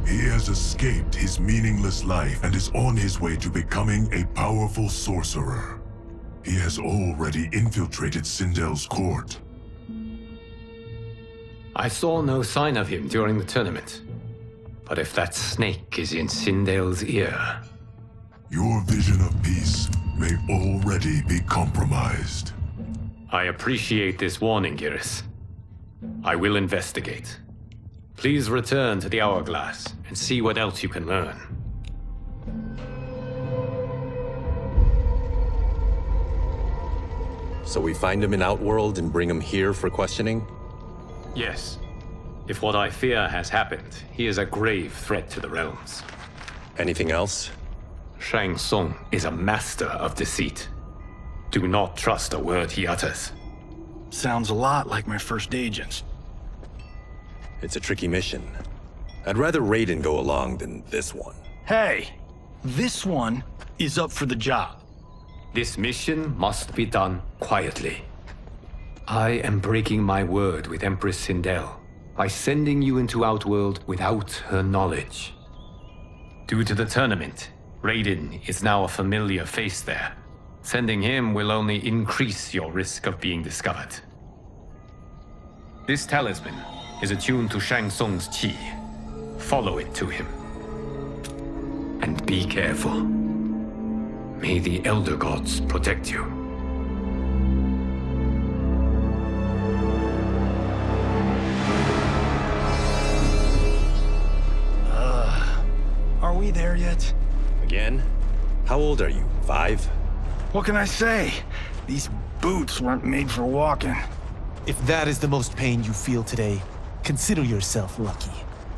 He has escaped his meaningless life and is on his way to becoming a powerful sorcerer. He has already infiltrated Sindel's court. I saw no sign of him during the tournament. But if that snake is in Sindel's ear... Your vision of peace may already be compromised. I appreciate this warning, Geras. I will investigate. Please return to the Hourglass and see what else you can learn. So we find him in Outworld and bring him here for questioning? Yes. If what I fear has happened, he is a grave threat to the realms. Anything else? Shang Tsung is a master of deceit. Do not trust a word he utters. Sounds a lot like my first agents. It's a tricky mission. I'd rather Raiden go along than this one. Hey, this one is up for the job. This mission must be done quietly. I am breaking my word with Empress Sindel by sending you into Outworld without her knowledge. Due to the tournament, Raiden is now a familiar face there. Sending him will only increase your risk of being discovered. This talisman is attuned to Shang Tsung's chi. Follow it to him. And be careful. May the Elder Gods protect you. Are we there yet? Again? How old are you? 5? What can I say? These boots weren't made for walking. If that is the most pain you feel today, consider yourself lucky.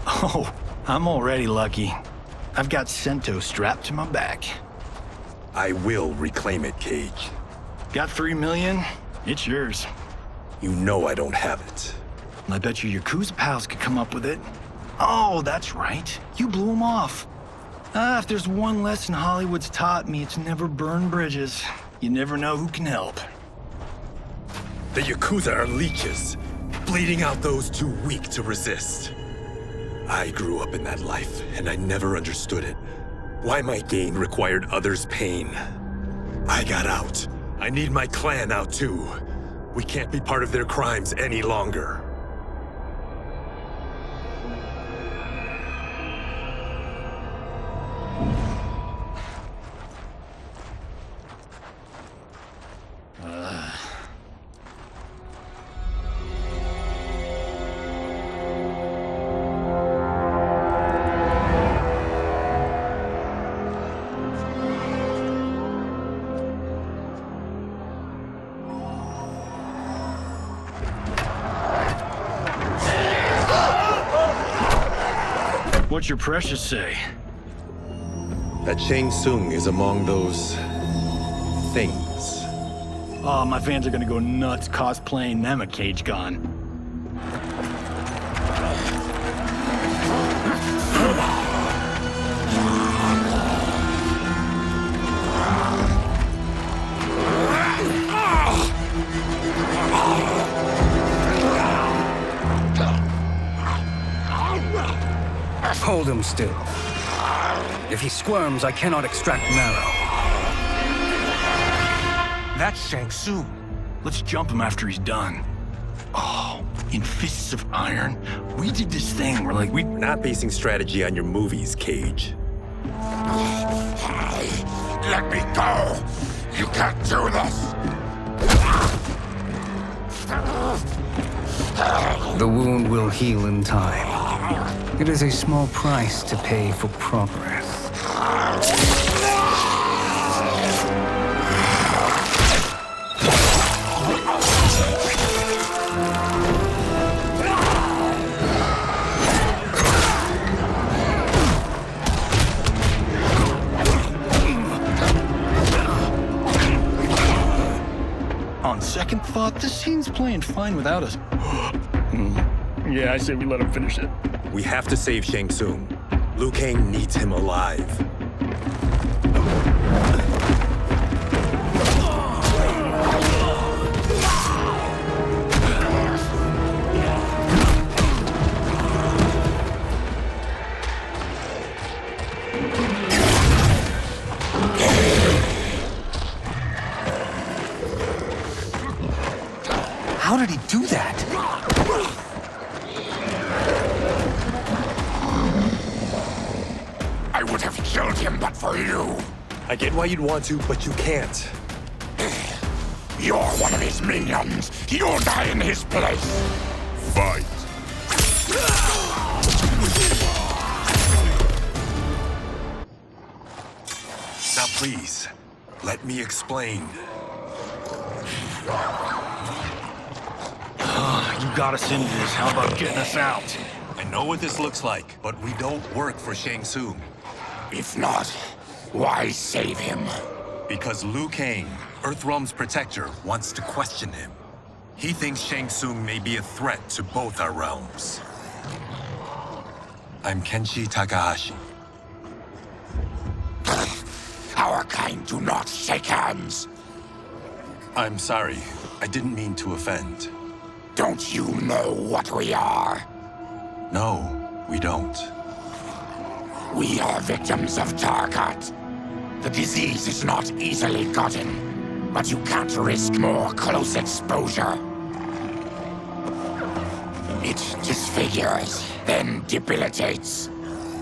Oh, I'm already lucky. I've got Sento strapped to my back. I will reclaim it, Cage. Got 3 million? It's yours. You know I don't have it. I bet your Yakuza pals could come up with it. Oh, that's right. You blew them off. If there's one lesson Hollywood's taught me, it's never burn bridges. You never know who can help. The Yakuza are leeches, bleeding out those too weak to resist. I grew up in that life, and I never understood it. Why my gain required others' pain. I got out. I need my clan out too. We can't be part of their crimes any longer. What's your precious say? That Shang Tsung is among those... things. Oh, my fans are gonna go nuts cosplaying them a Cage Gun. him still. If he squirms, I cannot extract marrow. That's Shang Tsung. Let's jump him after he's done. Oh, in Fists of Iron, we did this thing where, like, We're not basing strategy on your movies, Cage. Let me go! You can't do this! The wound will heal in time. It is a small price to pay for progress. On second thought, this scene's playing fine without us. Yeah, I say we let him finish it. We have to save Shang Tsung. Liu Kang needs him alive. How did he do that? I would have killed him but for you. I get why you'd want to, but you can't. You're one of his minions. You'll die in his place. Fight. Now please, let me explain. You got us into this. How about getting us out? I know what this looks like, but we don't work for Shang Tsung. If not, why save him? Because Liu Kang, Earthrealm's protector, wants to question him. He thinks Shang Tsung may be a threat to both our realms. I'm Kenshi Takahashi. Our kind do not shake hands. I'm sorry. I didn't mean to offend. Don't you know what we are? No, we don't. We are victims of Tarkat. The disease is not easily gotten, but you can't risk more close exposure. It disfigures, then debilitates.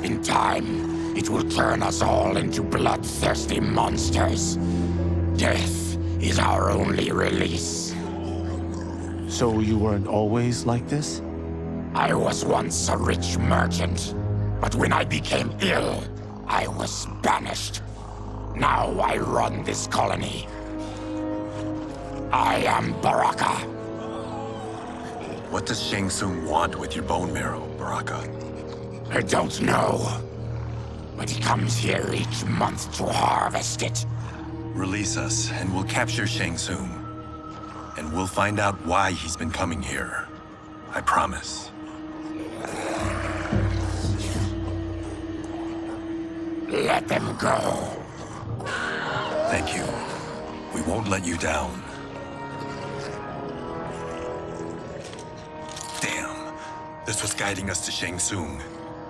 In time, it will turn us all into bloodthirsty monsters. Death is our only release. So you weren't always like this? I was once a rich merchant, but when I became ill, I was banished. Now I run this colony. I am Baraka. What does Shang Tsung want with your bone marrow, Baraka? I don't know, but he comes here each month to harvest it. Release us, and we'll capture Shang Tsung. And we'll find out why he's been coming here. I promise. Let them go. Thank you. We won't let you down. Damn. This was guiding us to Shang Tsung.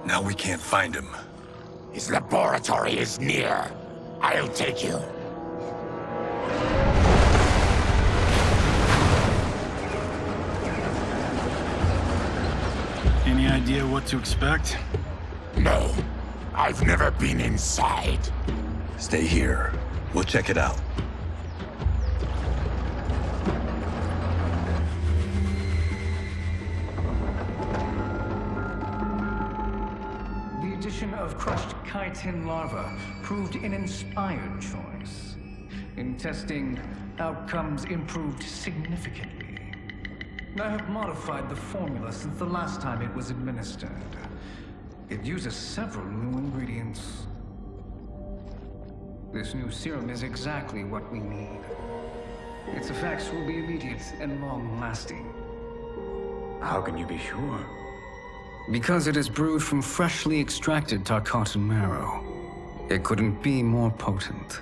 Now we can't find him. His laboratory is near. I'll take you. Any idea what to expect? No. I've never been inside. Stay here. We'll check it out. The addition of crushed chitin larva proved an inspired choice. In testing, outcomes improved significantly. I have modified the formula since the last time it was administered. It uses several new ingredients. This new serum is exactly what we need. Its effects will be immediate and long-lasting. How can you be sure? Because it is brewed from freshly extracted Tarkatan marrow. It couldn't be more potent.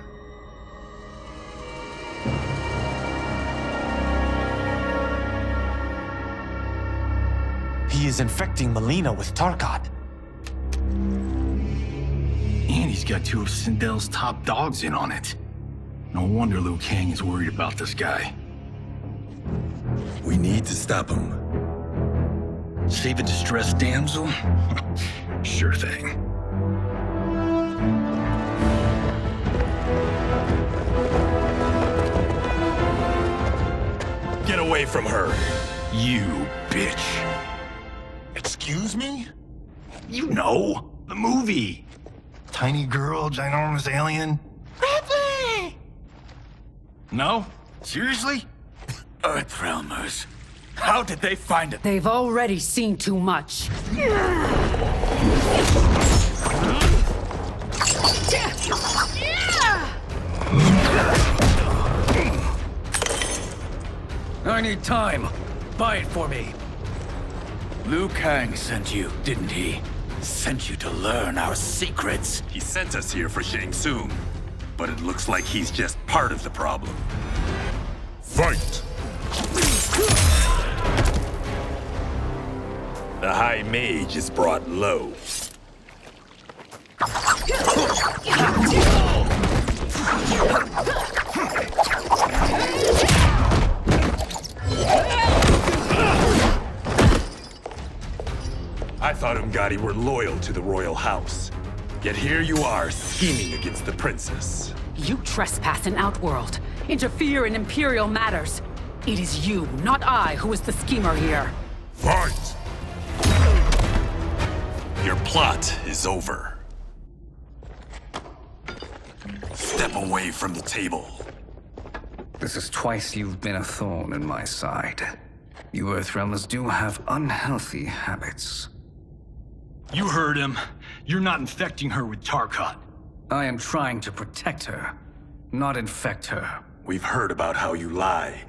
He is infecting Melina with Tarkat. got two of Sindel's top dogs in on it. No wonder Liu Kang is worried about this guy. We need to stop him. Save a distressed damsel? Sure thing. Get away from her! You bitch. Excuse me? You know, the movie. Tiny girl, ginormous alien. Ripley! No? Seriously? Earthrealmers. How did they find it? They've already seen too much. I need time. Buy it for me. Liu Kang sent you, didn't he? Sent you to learn our secrets. He sent us here for Shang Tsung, but it looks like he's just part of the problem. Fight! The High Mage is brought low. I thought Umgadi were loyal to the royal house. Yet here you are, scheming against the princess. You trespass in Outworld, interfere in Imperial matters. It is you, not I, who is the schemer here. Fight! Your plot is over. Step away from the table. This is twice you've been a thorn in my side. You Earthrealmers do have unhealthy habits. You heard him. You're not infecting her with Tarkat. I am trying to protect her, not infect her. We've heard about how you lie.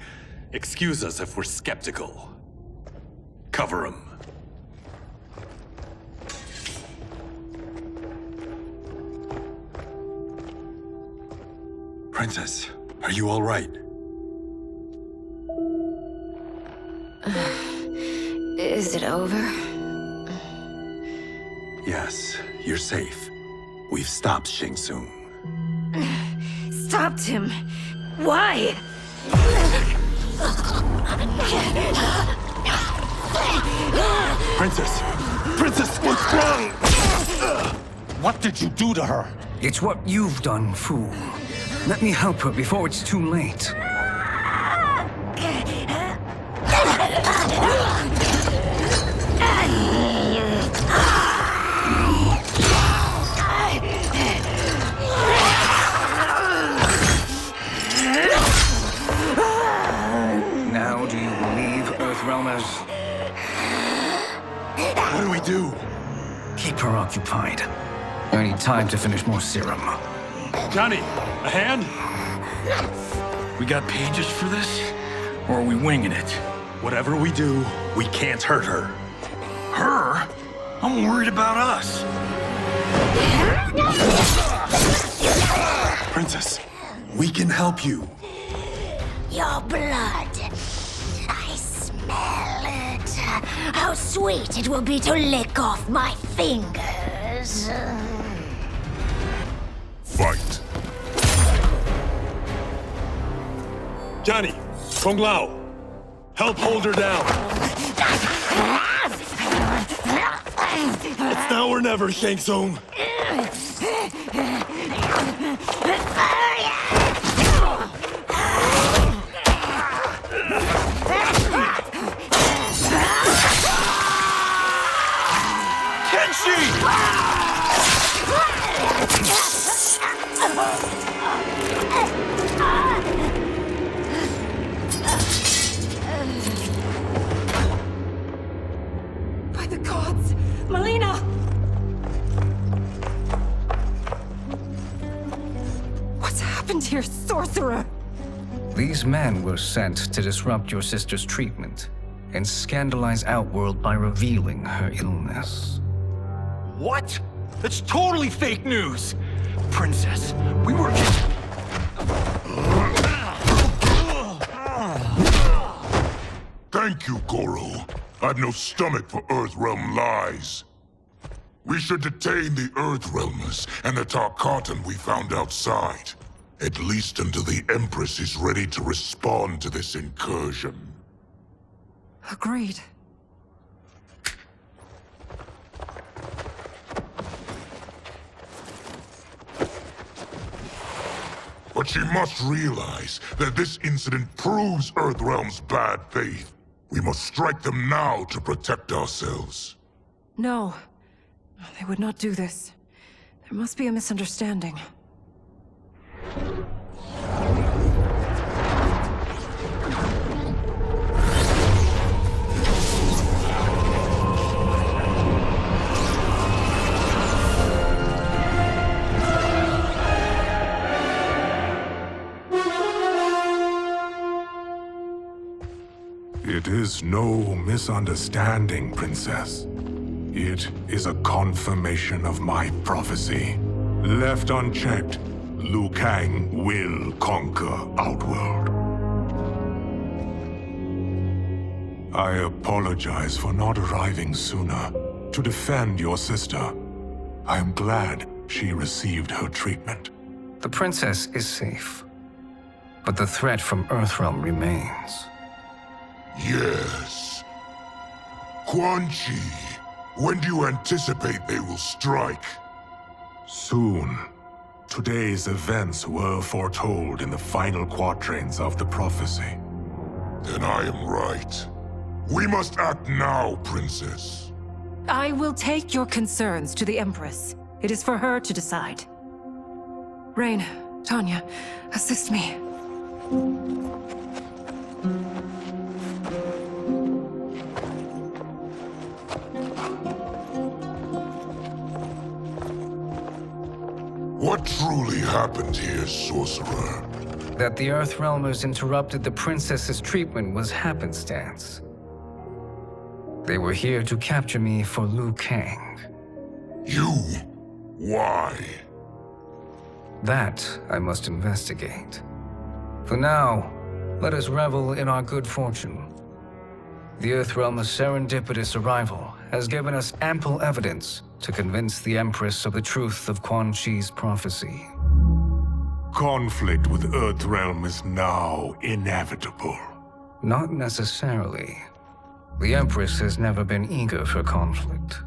Excuse us if we're skeptical. Cover him. Princess, are you all right? Is it over? Yes, you're safe. We've stopped Shang Tsung. Stopped him? Why? Princess! Princess, what's wrong? What did you do to her? It's what you've done, fool. Let me help her before it's too late. Now do you believe, Earthrealmers? What do we do? Keep her occupied. I need time to finish more serum. Johnny, a hand? We got pages for this? Or are we winging it? Whatever we do, we can't hurt her. Her? I'm worried about us. Princess, we can help you. Your blood. I smell it. How sweet it will be to lick off my fingers. Fight! Johnny, Kung Lao, help hold her down. It's now or never, Shang Tsung. By the gods! Melina! What's happened here, sorcerer? These men were sent to disrupt your sister's treatment and scandalize Outworld by revealing her illness. What? That's totally fake news! Princess, we were... Thank you, Goro. I've no stomach for Earthrealm lies. We should detain the Earthrealmers and the Tarkatan we found outside. At least until the Empress is ready to respond to this incursion. Agreed. But she must realize that this incident proves Earthrealm's bad faith. We must strike them now to protect ourselves. No. They would not do this. There must be a misunderstanding. It is no misunderstanding, Princess. It is a confirmation of my prophecy. Left unchecked, Liu Kang will conquer Outworld. I apologize for not arriving sooner to defend your sister. I am glad she received her treatment. The princess is safe, but the threat from Earthrealm remains. Yes. Quan Chi, when do you anticipate they will strike? Soon. Today's events were foretold in the final quatrains of the prophecy. Then I am right. We must act now, Princess. I will take your concerns to the Empress. It is for her to decide. Rain, Tanya, assist me. What truly happened here, Sorcerer? That the Earthrealmers interrupted the princess's treatment was happenstance. They were here to capture me for Liu Kang. You? Why? That I must investigate. For now, let us revel in our good fortune. The Earthrealm's serendipitous arrival has given us ample evidence to convince the Empress of the truth of Quan Chi's prophecy. Conflict with Earthrealm is now inevitable. Not necessarily. The Empress has never been eager for conflict.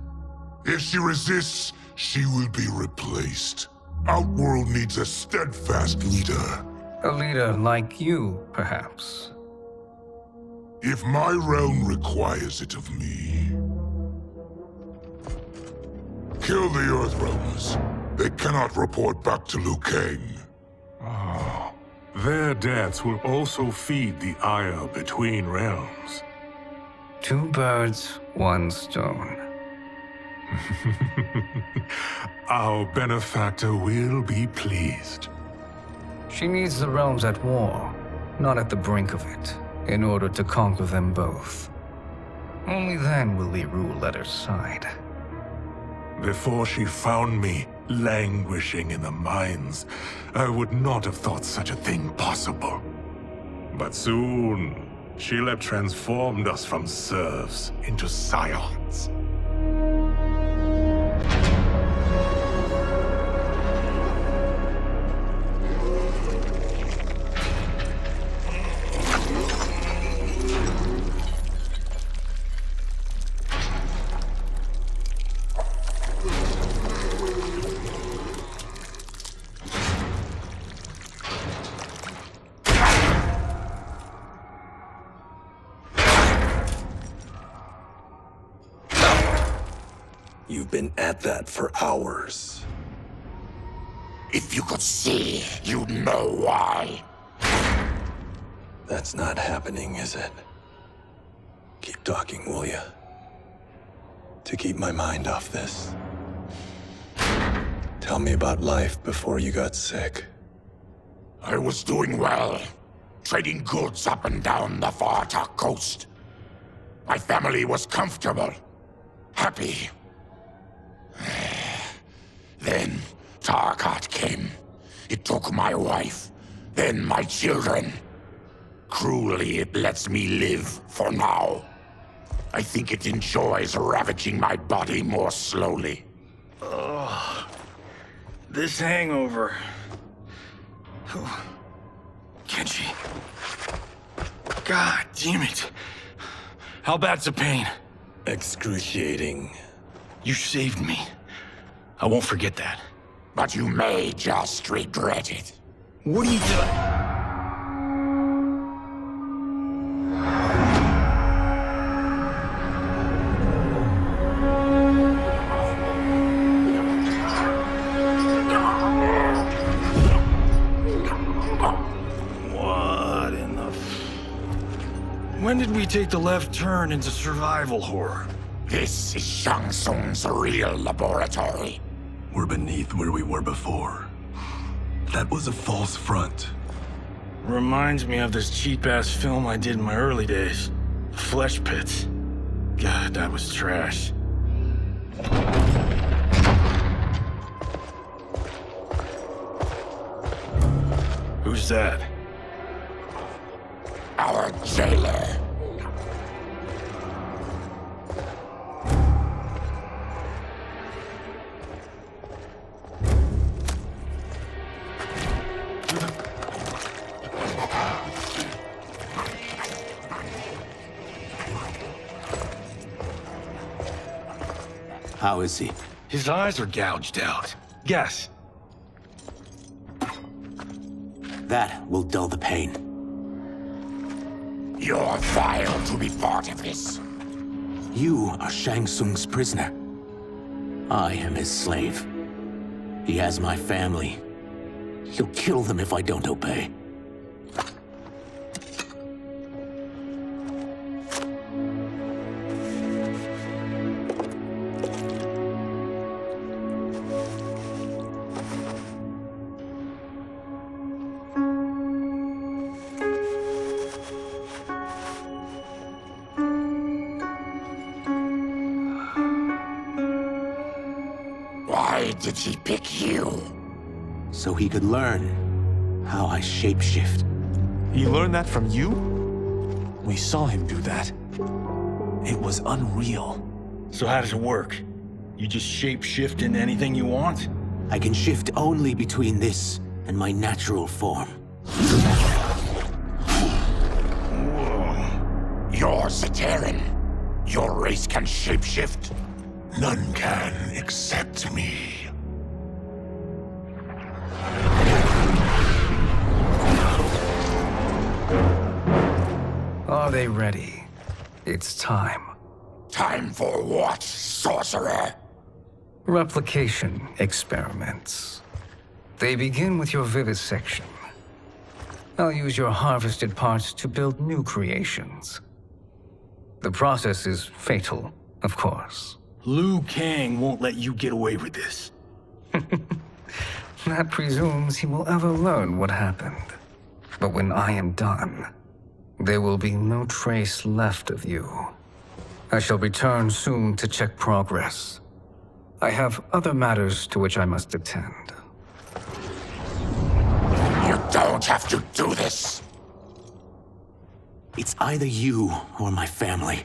If she resists, she will be replaced. Outworld needs a steadfast leader. A leader like you, perhaps. If my realm requires it of me. Kill the Earthrealmers. They cannot report back to Liu Kang. Their deaths will also feed the ire between realms. Two birds, one stone. Our benefactor will be pleased. She needs the realms at war, not at the brink of it, in order to conquer them both. Only then will we rule at her side. Before she found me languishing in the mines, I would not have thought such a thing possible. But soon, she'll have transformed us from serfs into scions. You've been at that for hours. If you could see, you'd know why. That's not happening, is it? Keep talking, will ya? To keep my mind off this. Tell me about life before you got sick. I was doing well, trading goods up and down the Varta coast. My family was comfortable, happy. Then Tarkat came. It took my wife, then my children. Cruelly, it lets me live for now. I think it enjoys ravaging my body more slowly. This hangover. Oh. Kenji. God damn it. How bad's the pain? Excruciating. You saved me. I won't forget that. But you may just regret it. What are you doing? What in the... When did we take the left turn into survival horror? This is Shang Tsung's real laboratory. We're beneath where we were before. That was a false front. Reminds me of this cheap-ass film I did in my early days. Flesh Pits. God, that was trash. Who's that? Our jailer. How is he? His eyes are gouged out. Guess. That will dull the pain. You're vile to be part of this. You are Shang Tsung's prisoner. I am his slave. He has my family. He'll kill them if I don't obey. Why did he pick you? So he could learn how I shapeshift. He learned that from you? We saw him do that. It was unreal. So how does it work? You just shape-shift into anything you want? I can shift only between this and my natural form. You're Zaterran. Your race can shapeshift. None can except me. Are they ready? It's time. Time for what, sorcerer? Replication experiments. They begin with your vivisection. I'll use your harvested parts to build new creations. The process is fatal, of course. Liu Kang won't let you get away with this. That presumes he will ever learn what happened. But when I am done, there will be no trace left of you. I shall return soon to check progress. I have other matters to which I must attend. You don't have to do this. It's either you or my family.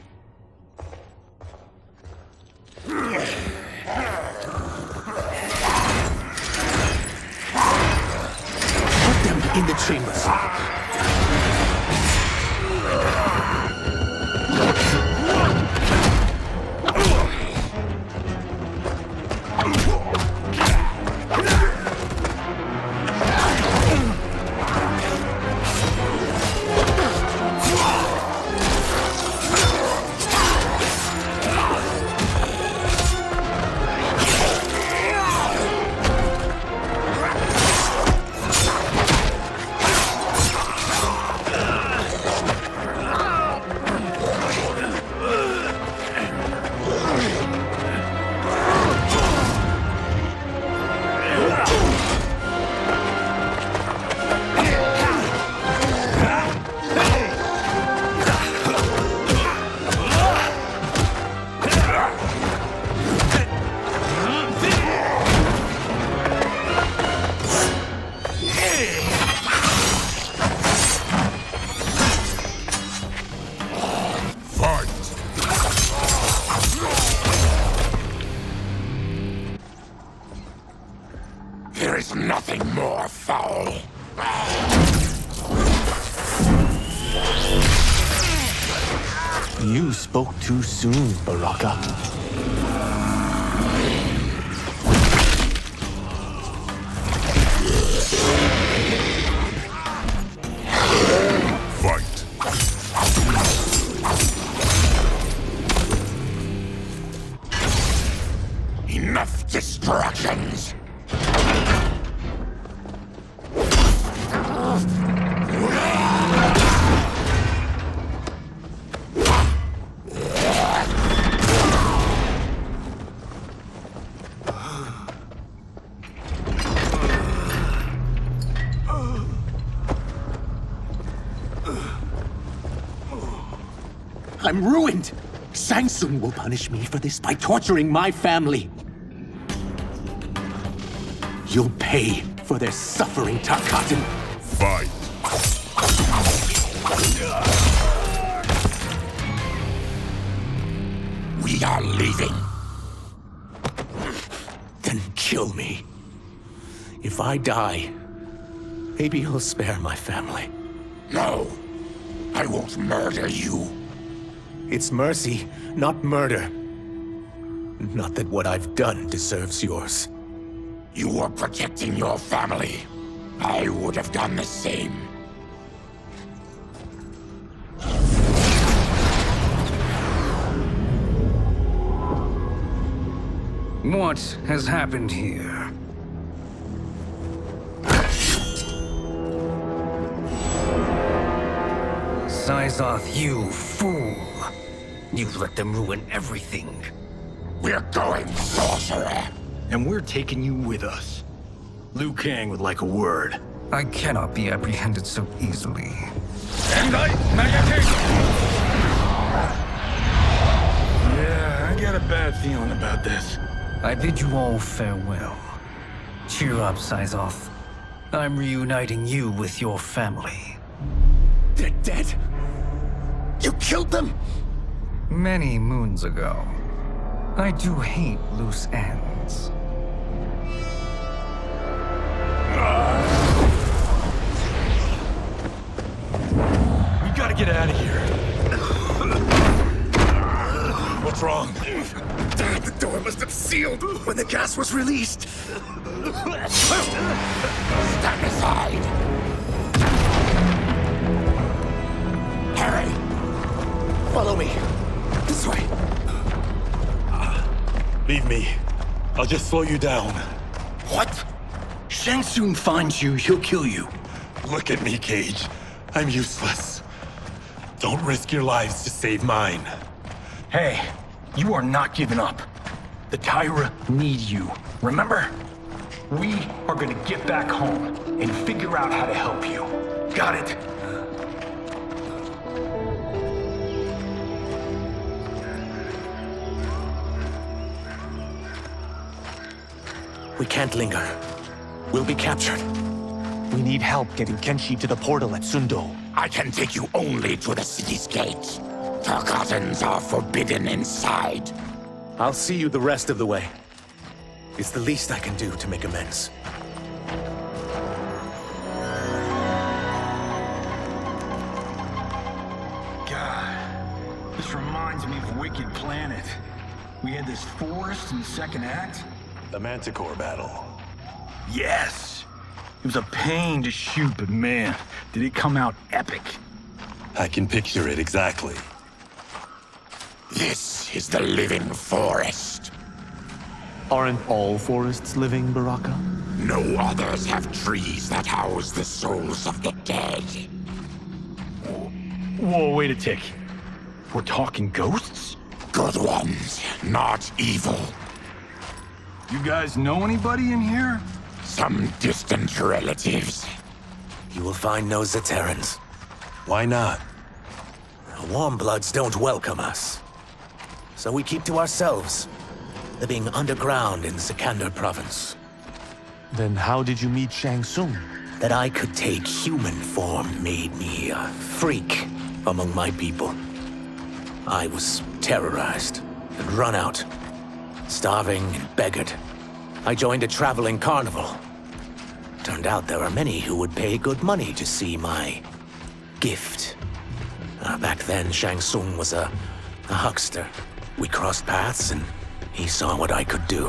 Put them in the chambers. all. You spoke too soon, Baraka. Fight. Enough distractions. I'm ruined! Shang Tsung will punish me for this by torturing my family. You'll pay for their suffering, Tarkatan. Fight. We are leaving. Then kill me. If I die, maybe you'll spare my family. No, I won't murder you. It's mercy, not murder. Not that what I've done deserves yours. You were protecting your family. I would have done the same. What has happened here? Syzoth, you fool! You let them ruin everything. We're going, sorcerer. And we're taking you with us. Liu Kang would like a word. I cannot be apprehended so easily. Yeah, I got a bad feeling about this. I bid you all farewell. Cheer up, Syzoth. I'm reuniting you with your family. They're dead? You killed them? Many moons ago. I do hate loose ends. We gotta get out of here. What's wrong? The door must have sealed when the gas was released. Stand aside. Harry! Follow me. This way. Leave me. I'll just slow you down. What? Shang Tsung finds you, he'll kill you. Look at me, Cage. I'm useless. Don't risk your lives to save mine. Hey, you are not giving up. The Tyra need you, remember? We are gonna get back home and figure out how to help you. Got it? We can't linger. We'll be captured. We need help getting Kenshi to the portal at Sundo. I can take you only to the city's gate. Tarkatans are forbidden inside. I'll see you the rest of the way. It's the least I can do to make amends. God, this reminds me of Wicked Planet. We had this forest in the second act. The Manticore battle. Yes! It was a pain to shoot, but man, did it come out epic. I can picture it exactly. This is the living forest. Aren't all forests living, Baraka? No others have trees that house the souls of the dead. Whoa, wait a tick. We're talking ghosts? Good ones, not evil. You guys know anybody in here? Some distant relatives. You will find no Zaterrans. Why not? The Warmbloods don't welcome us. So we keep to ourselves, living underground in Sikander province. Then how did you meet Shang Tsung? That I could take human form made me a freak among my people. I was terrorized and run out, starving and beggared. I joined a traveling carnival. Turned out there were many who would pay good money to see my gift. Back then, Shang Tsung was a huckster. We crossed paths and he saw what I could do.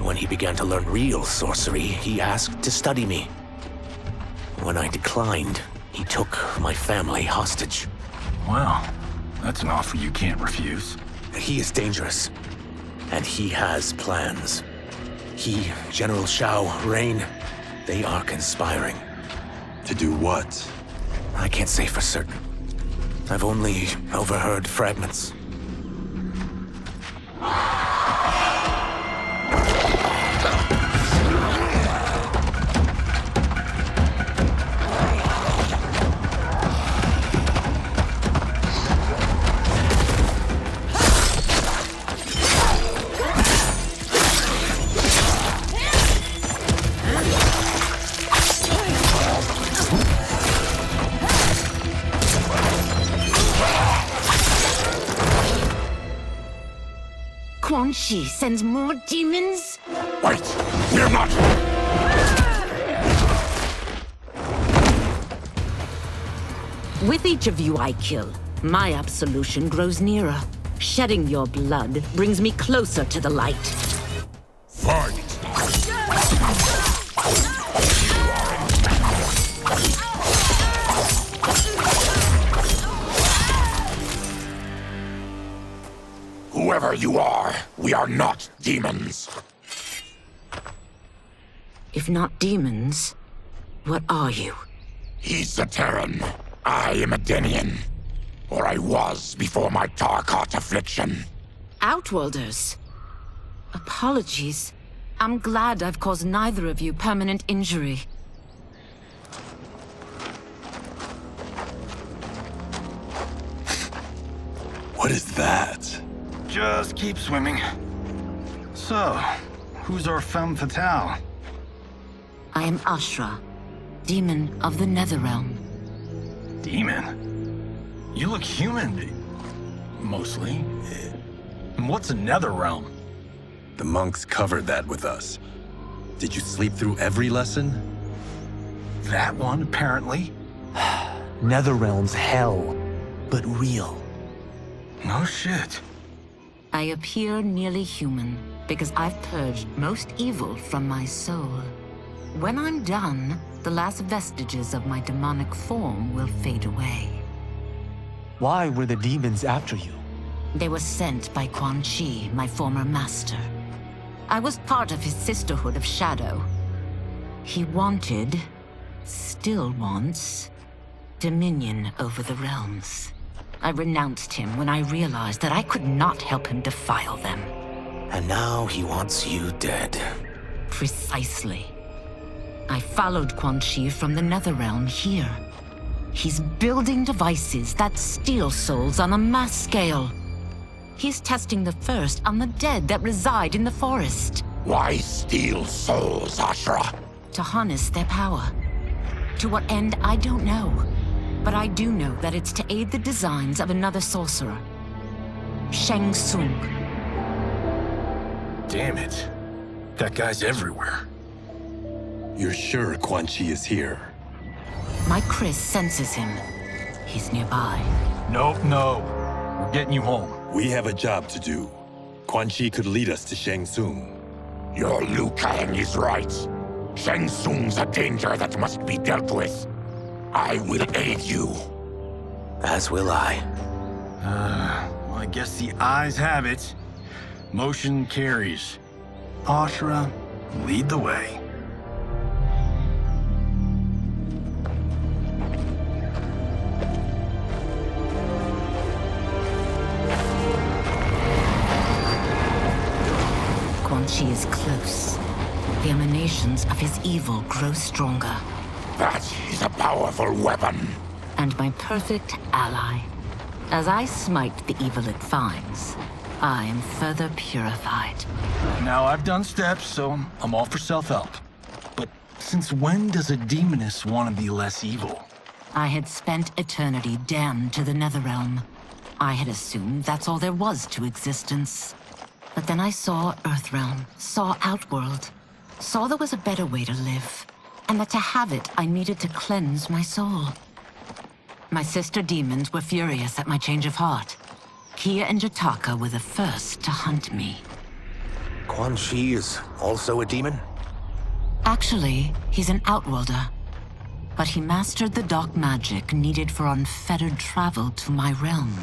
When he began to learn real sorcery, he asked to study me. When I declined, he took my family hostage. Well, that's an offer you can't refuse. He is dangerous, and he has plans. He, General Shao, Rain, they are conspiring. To do what? I can't say for certain. I've only overheard fragments. Quan Chi sends more demons? Wait! We're not! With each of you I kill, my absolution grows nearer. Shedding your blood brings me closer to the light. Fight! Whoever you are, we are not demons. If not demons, what are you? He's a Terran. I am a Denian. Or I was before my Tarkat affliction. Outworlders. Apologies. I'm glad I've caused neither of you permanent injury. What is that? Just keep swimming. So, who's our femme fatale? I am Ashra, demon of the Netherrealm. Demon? You look human, mostly. And what's a Netherrealm? The monks covered that with us. Did you sleep through every lesson? That one, apparently. Netherrealm's hell, but real. No shit. I appear nearly human because I've purged most evil from my soul. When I'm done, the last vestiges of my demonic form will fade away. Why were the demons after you? They were sent by Quan Chi, my former master. I was part of his Sisterhood of Shadow. He wanted, still wants, dominion over the realms. I renounced him when I realized that I could not help him defile them. And now he wants you dead. Precisely. I followed Quan Chi from the Netherrealm here. He's building devices that steal souls on a mass scale. He's testing the first on the dead that reside in the forest. Why steal souls, Ashra? To harness their power. To what end, I don't know. But I do know that it's to aid the designs of another sorcerer. Shang Tsung. Damn it. That guy's everywhere. You're sure Quan Chi is here? My Chris senses him. He's nearby. Nope, no. We're getting you home. We have a job to do. Quan Chi could lead us to Shang Tsung. Your Liu Kang is right. Shang Tsung's a danger that must be dealt with. I will aid you. As will I. Well, I guess the eyes have it. Motion carries. Ashra, lead the way. Quan Chi is close. The emanations of his evil grow stronger. That is a powerful weapon. And my perfect ally. As I smite the evil it finds, I am further purified. Now, I've done steps, so I'm all for self-help. But since when does a demoness want to be less evil? I had spent eternity damned to the Netherrealm. I had assumed that's all there was to existence. But then I saw Earthrealm, saw Outworld. Saw there was a better way to live, and that to have it, I needed to cleanse my soul. My sister demons were furious at my change of heart. Kia and Jataka were the first to hunt me. Quan Chi is also a demon? Actually, he's an outworlder. But he mastered the dark magic needed for unfettered travel to my realm.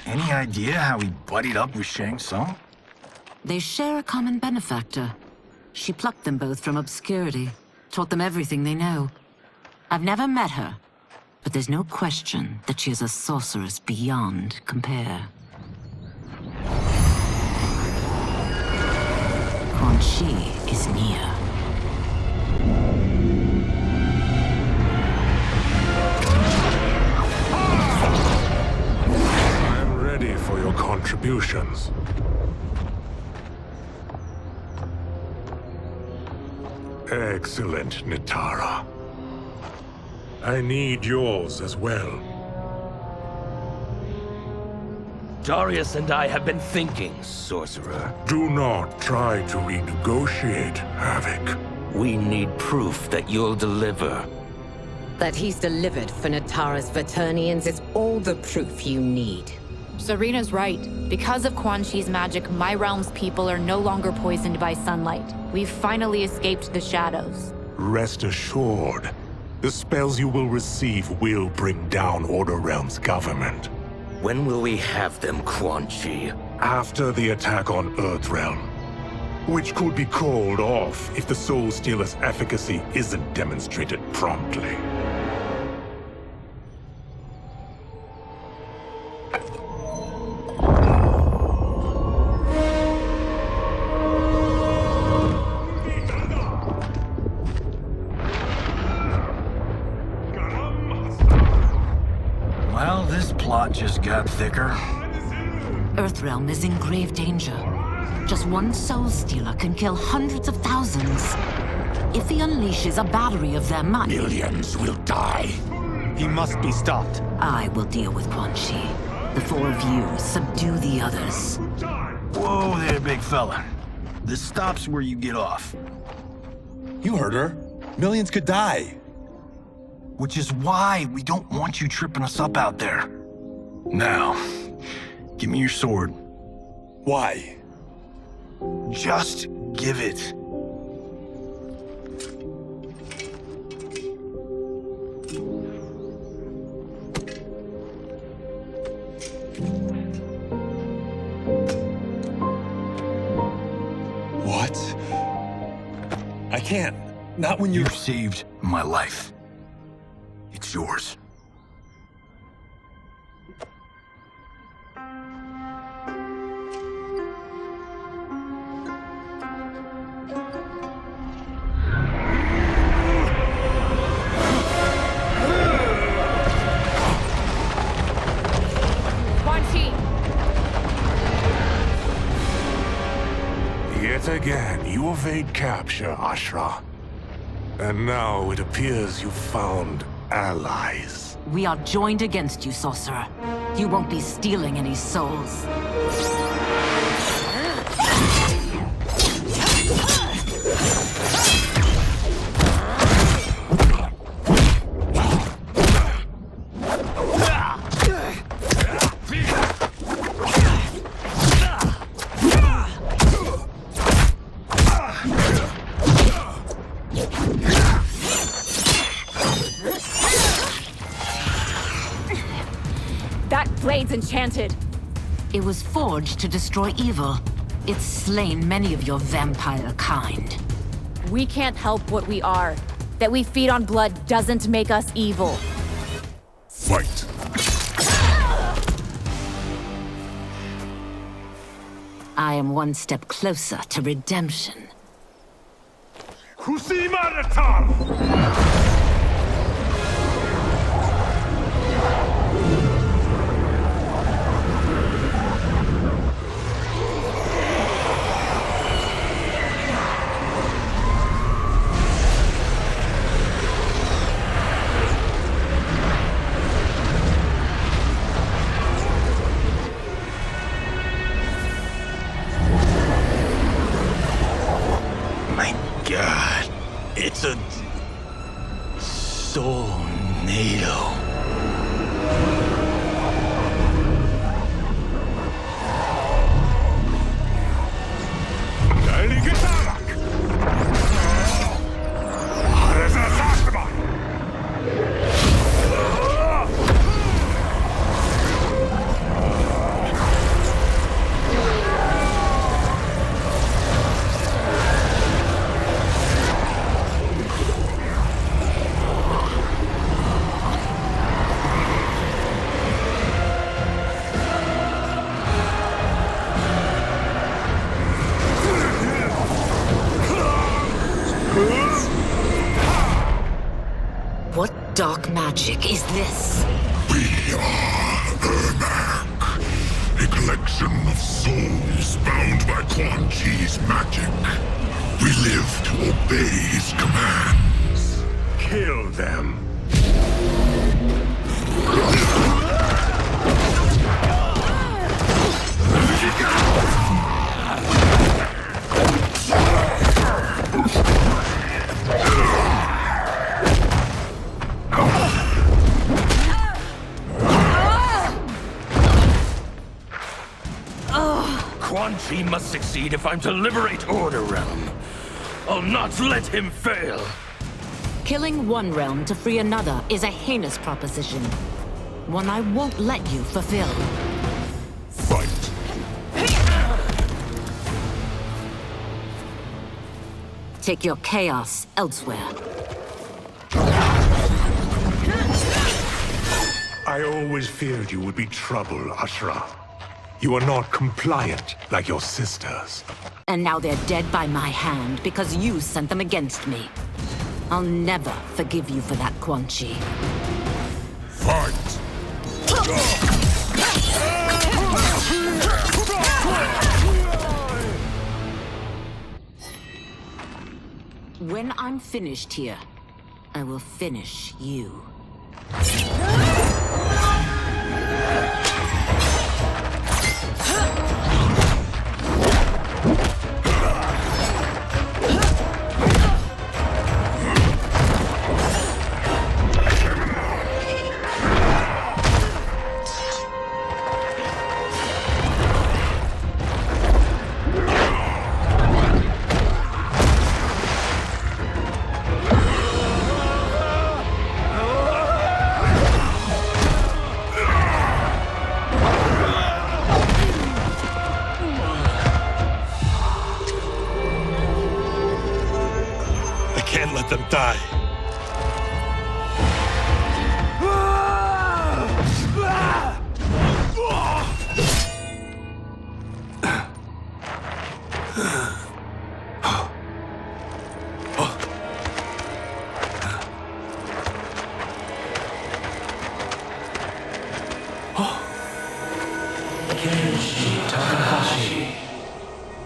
Any idea how he buddied up with Shang Tsung? They share a common benefactor. She plucked them both from obscurity, taught them everything they know. I've never met her, but there's no question that she is a sorceress beyond compare. Quan Chi is near. I'm ready for your contributions. Excellent, Nitara. I need yours as well. Darius and I have been thinking, Sorcerer. Do not try to renegotiate, Havoc. We need proof that you'll deliver. That he's delivered for Natara's Vaternians is all the proof you need. Serena's right. Because of Quan Chi's magic, my realm's people are no longer poisoned by sunlight. We've finally escaped the shadows. Rest assured, the spells you will receive will bring down Order Realm's government. When will we have them, Quan Chi? After the attack on Earthrealm, which could be called off if the Soul Stealer's efficacy isn't demonstrated promptly. Well, this plot just got thicker. Earthrealm is in grave danger. Just one Soul Stealer can kill hundreds of thousands. If he unleashes a battery of them, Millions will die. He must be stopped. I will deal with Quan Chi. The four of you subdue the others. Whoa there, big fella. This stops where you get off. You heard her. Millions could die. Which is why we don't want you tripping us up out there. Now, give me your sword. Why? Just give it. What? I can't. Not when you've saved my life. It's yours. Quan Chi! Yet again, you evade capture, Ashra. And now it appears you've found allies. We are joined against you, Sorcerer. You won't be stealing any souls. Blade's enchanted. It was forged to destroy evil. It's slain many of your vampire kind. We can't help what we are. That we feed on blood doesn't make us evil. Fight. I am one step closer to redemption. potent soul needle. What dark magic is this? We are Ermac, a collection of souls bound by Quan Chi's magic. We live to obey his commands. Kill them. Quan Chi must succeed if I'm to liberate Order Realm. I'll not let him fail. Killing one realm to free another is a heinous proposition. One I won't let you fulfill. Fight. Take your chaos elsewhere. I always feared you would be trouble, Ashra. You are not compliant like your sisters. And now they're dead by my hand because you sent them against me. I'll never forgive you for that, Quan Chi. Fight! When I'm finished here, I will finish you. Can't let them die.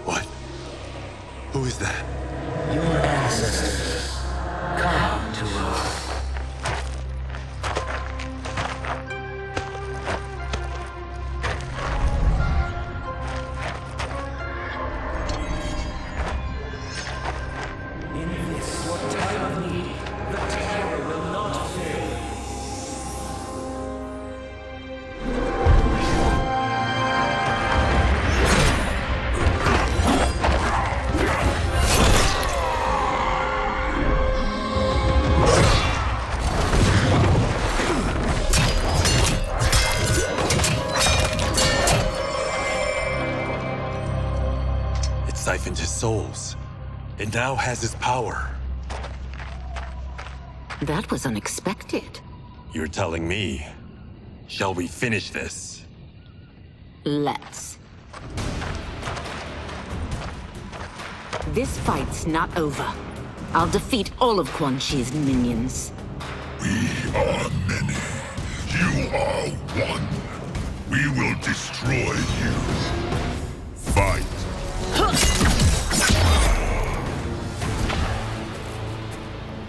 What? Who is that? Your ancestors. Come to us. In this, your time of need, the terror will not fail. Siphoned his souls. It now has his power. That was unexpected. You're telling me. Shall we finish this? Let's. This fight's not over. I'll defeat all of Quan Chi's minions. We are many. You are one. We will destroy you. Fight.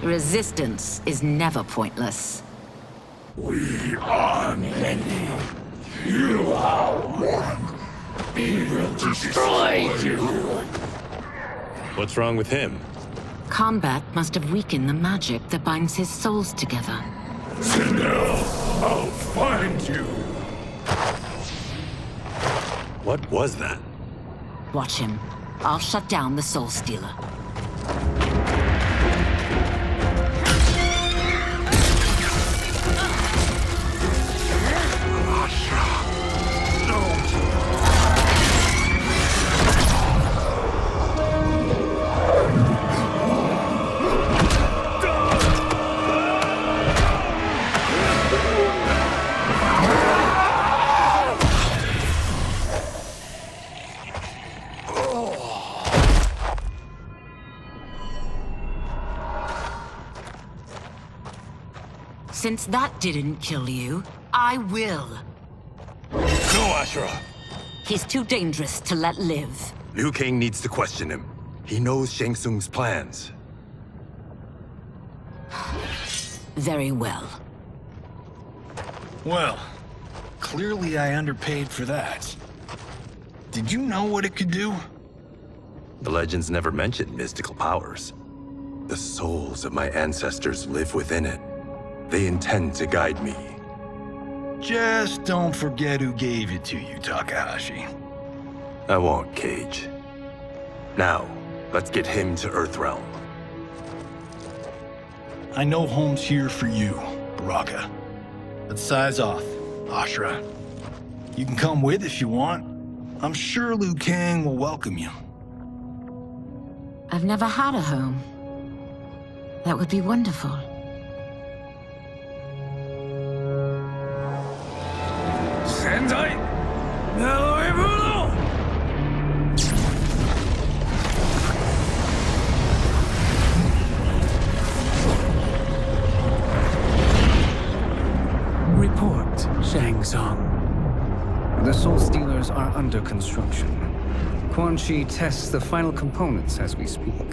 Resistance is never pointless. We are many. You are one. We will destroy you. What's wrong with him? combat must have weakened the magic that binds his souls together. Sindel, I'll find you! What was that? Watch him. I'll shut down the Soul Stealer. Since that didn't kill you, I will. No, Yashiro! He's too dangerous to let live. Liu Kang needs to question him. He knows Shang Tsung's plans. Very well. Well, clearly I underpaid for that. Did you know what it could do? The legends never mentioned mystical powers. The souls of my ancestors live within it. They intend to guide me. Just don't forget who gave it to you, Takahashi. I won't, Cage. Now, let's get him to Earthrealm. I know home's here for you, Baraka. But size off, Ashura. You can come with if you want. I'm sure Liu Kang will welcome you. I've never had a home. That would be wonderful. Sendai! Report, Shang Tsung. The Soul Stealers are under construction. Quan Chi tests the final components as we speak.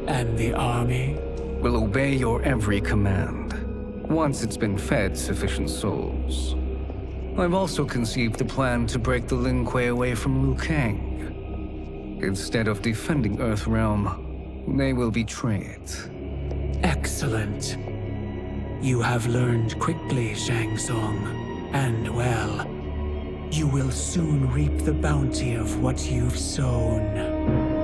And the army? Will obey your every command, once it's been fed sufficient souls. I've also conceived the plan to break the Lin Kuei away from Liu Kang. Instead of defending Earthrealm, they will betray it. Excellent. You have learned quickly, Shang Tsung. And well, you will soon reap the bounty of what you've sown.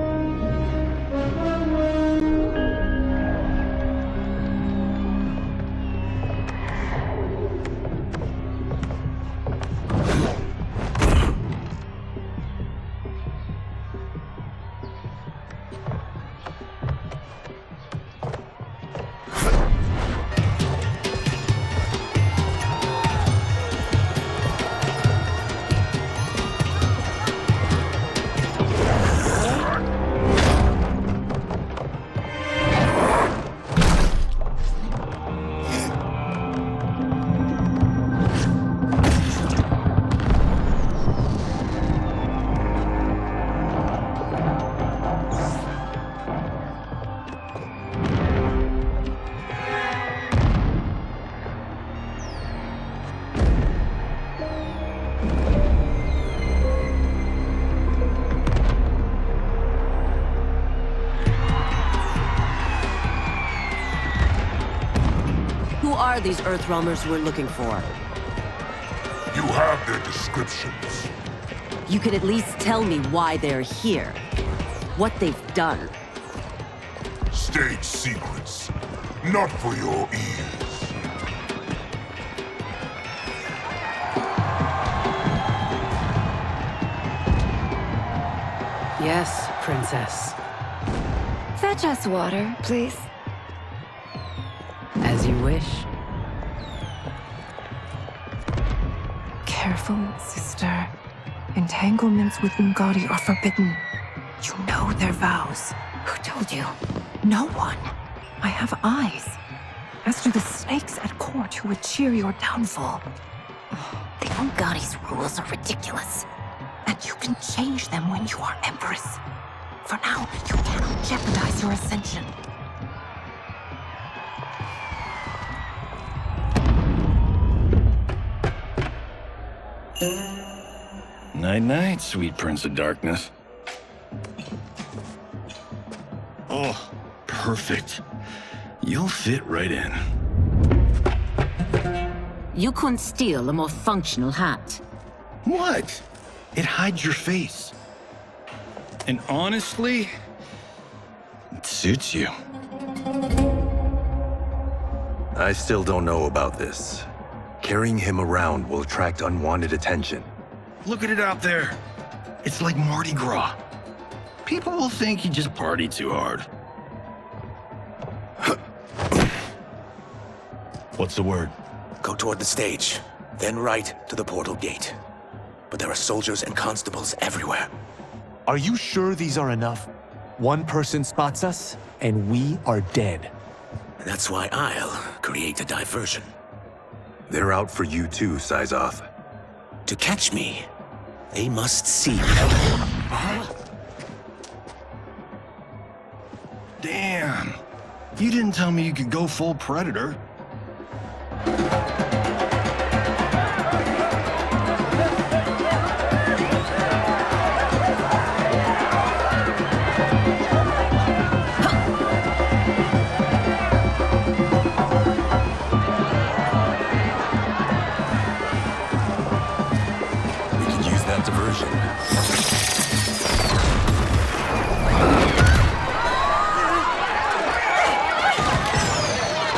Who are these Earthrealmers we're looking for? You have their descriptions. You could at least tell me why they're here. What they've done. State secrets. Not for your ears. Yes, Princess. Fetch us water, please. As you wish. Careful, sister. Entanglements with Ungadi are forbidden. You know their vows. Who told you? No one. I have eyes. As do the snakes at court who would cheer your downfall. The Ungadi's rules are ridiculous. And you can change them when you are Empress. For now, you cannot jeopardize your ascension. Night-night, sweet Prince of Darkness. Oh, perfect. You'll fit right in. You couldn't steal a more functional hat. What? It hides your face. And honestly, it suits you. I still don't know about this. Carrying him around will attract unwanted attention. Look at it out there. It's like Mardi Gras. People will think you just party too hard. What's the word? Go toward the stage, then right to the portal gate. But there are soldiers and constables everywhere. Are you sure these are enough? One person spots us, and we are dead. And that's why I'll create a diversion. They're out for you too, Syzoth. To catch me, they must see me. Damn. You didn't tell me you could go full Predator.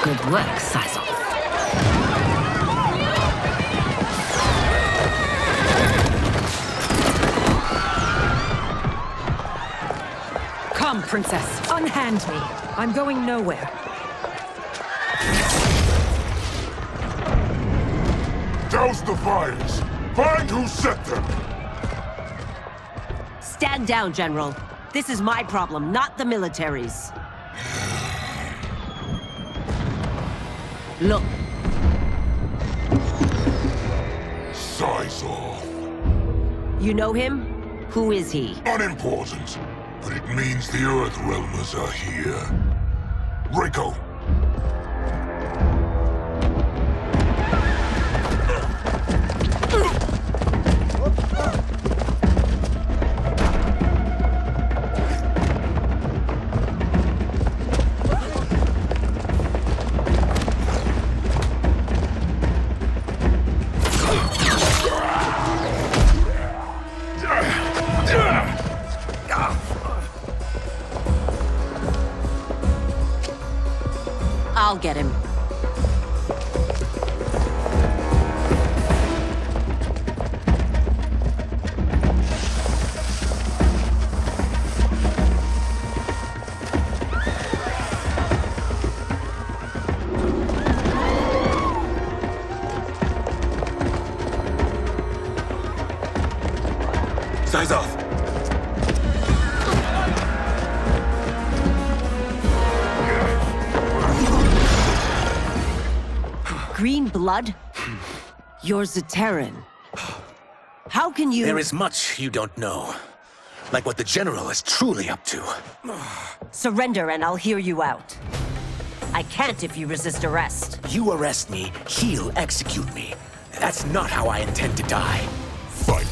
Good work, Syzoth. Come, Princess. Unhand me. I'm going nowhere. Douse the fires! Find who set them! Stand down, General. This is my problem, not the military's. Look. Syzoth. You know him? Who is he? Unimportant, but it means the Earthrealmers are here. Reiko! I'll get him. Syzoth! Green blood? You're Zaterran. How can you— There is much you don't know. Like what the General is truly up to. Surrender and I'll hear you out. I can't if you resist arrest. You arrest me, he'll execute me. That's not how I intend to die. Fight.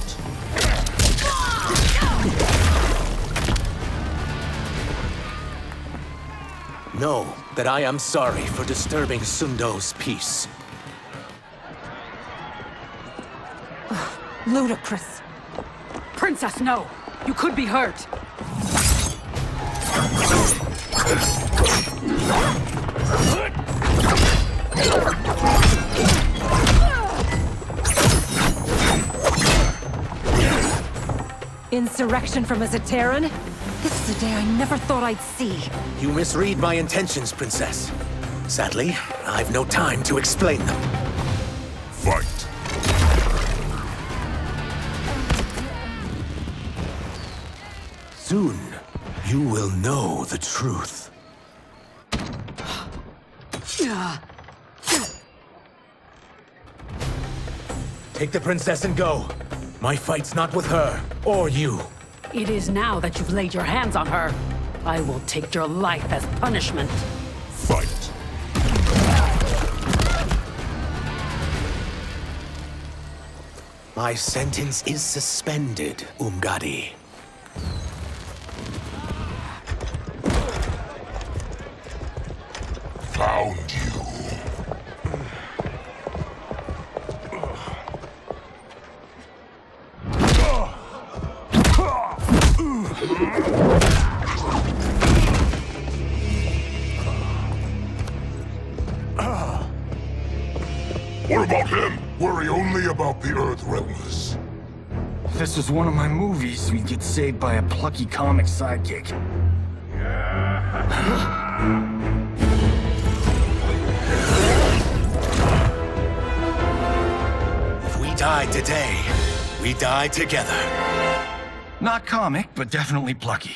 Know that I am sorry for disturbing Sundo's peace. Ludicrous. Princess, no! You could be hurt! Insurrection from a Zaterran? This is a day I never thought I'd see. You misread my intentions, Princess. Sadly, I've no time to explain them. Fight. Soon, you will know the truth. Take the princess and go. My fight's not with her, or you. It is now that you've laid your hands on her. I will take your life as punishment. Fight. My sentence is suspended, Umgadi. What about him? Worry only about the Earthrealmers. If this was one of my movies, we'd get saved by a plucky comic sidekick. If we die today, we die together. Not comic, but definitely plucky.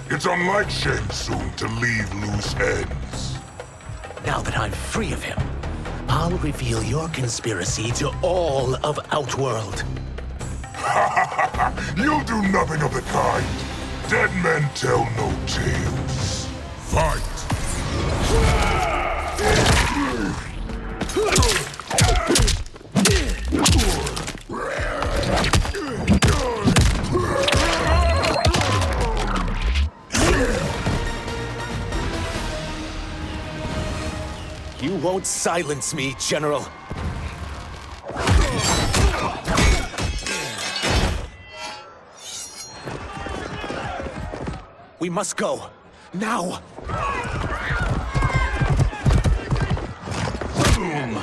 It's unlike Shang Tsung to leave loose ends. Now that I'm free of him, I'll reveal your conspiracy to all of Outworld. You'll do nothing of the kind. Dead men tell no tales. Fight! You won't silence me, General. We must go. Now! Boom!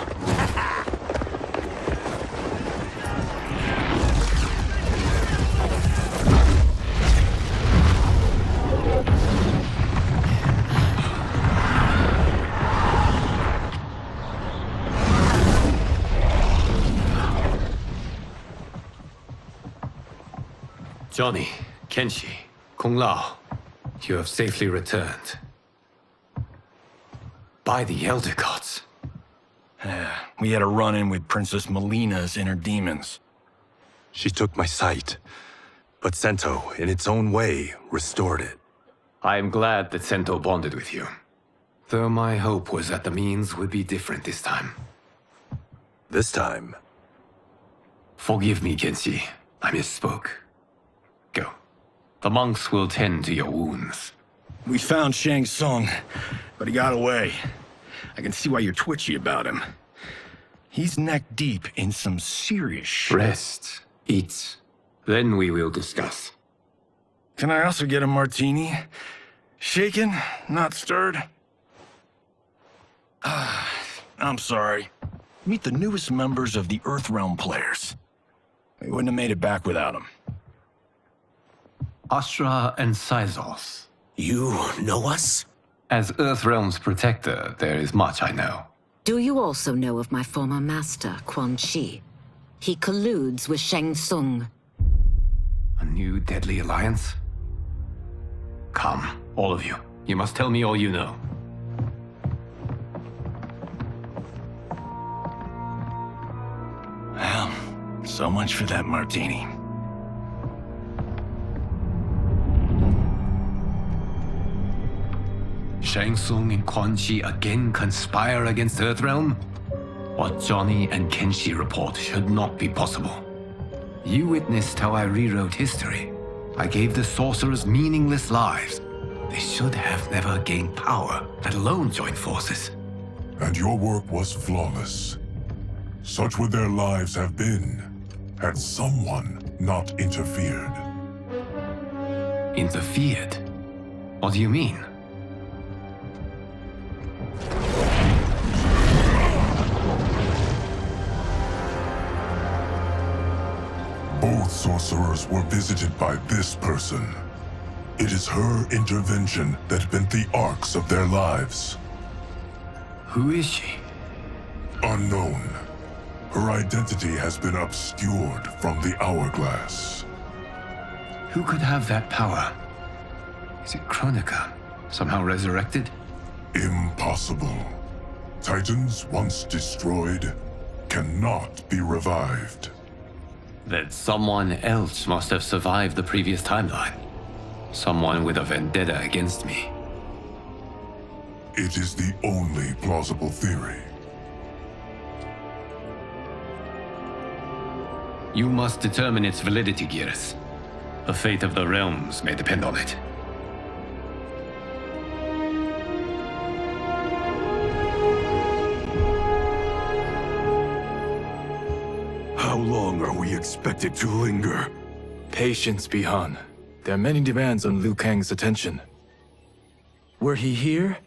Johnny, Kenshi, Kung Lao, you have safely returned. By the Elder Gods. We had a run-in with Princess Melina's inner demons. She took my sight, but Sento, in its own way, restored it. I am glad that Sento bonded with you. Though my hope was that the means would be different this time. This time? Forgive me, Kenshi. I misspoke. Go. The monks will tend to your wounds. We found Shang Tsung, but he got away. I can see why you're twitchy about him. He's neck deep in some serious shit. Rest. Eat. Then we will discuss. Can I also get a martini? Shaken, not stirred? I'm sorry. Meet the newest members of the Earthrealm players. We wouldn't have made it back without them. Astra and Sizos. You know us? As Earthrealm's protector, there is much I know. Do you also know of my former master, Quan Chi? He colludes with Shang Tsung. A new deadly alliance? Come, all of you. You must tell me all you know. Well, so much for that martini. Shang Tsung and Quan Chi again conspire against Earthrealm? What Johnny and Kenshi report should not be possible. You witnessed how I rewrote history. I gave the sorcerers meaningless lives. They should have never gained power, let alone join forces. And your work was flawless. Such would their lives have been, had someone not interfered. Interfered? What do you mean? Both sorcerers were visited by this person. It is her intervention that bent the arcs of their lives. Who is she? Unknown. Her identity has been obscured from the hourglass. Who could have that power? Is it Kronika? Somehow resurrected? Impossible. Titans once destroyed cannot be revived. Then someone else must have survived the previous timeline. Someone with a vendetta against me. It is the only plausible theory. You must determine its validity, Geras. The fate of the realms may depend on it. long are we expected to linger? Patience, Bihan. There are many demands on Liu Kang's attention. Were he here,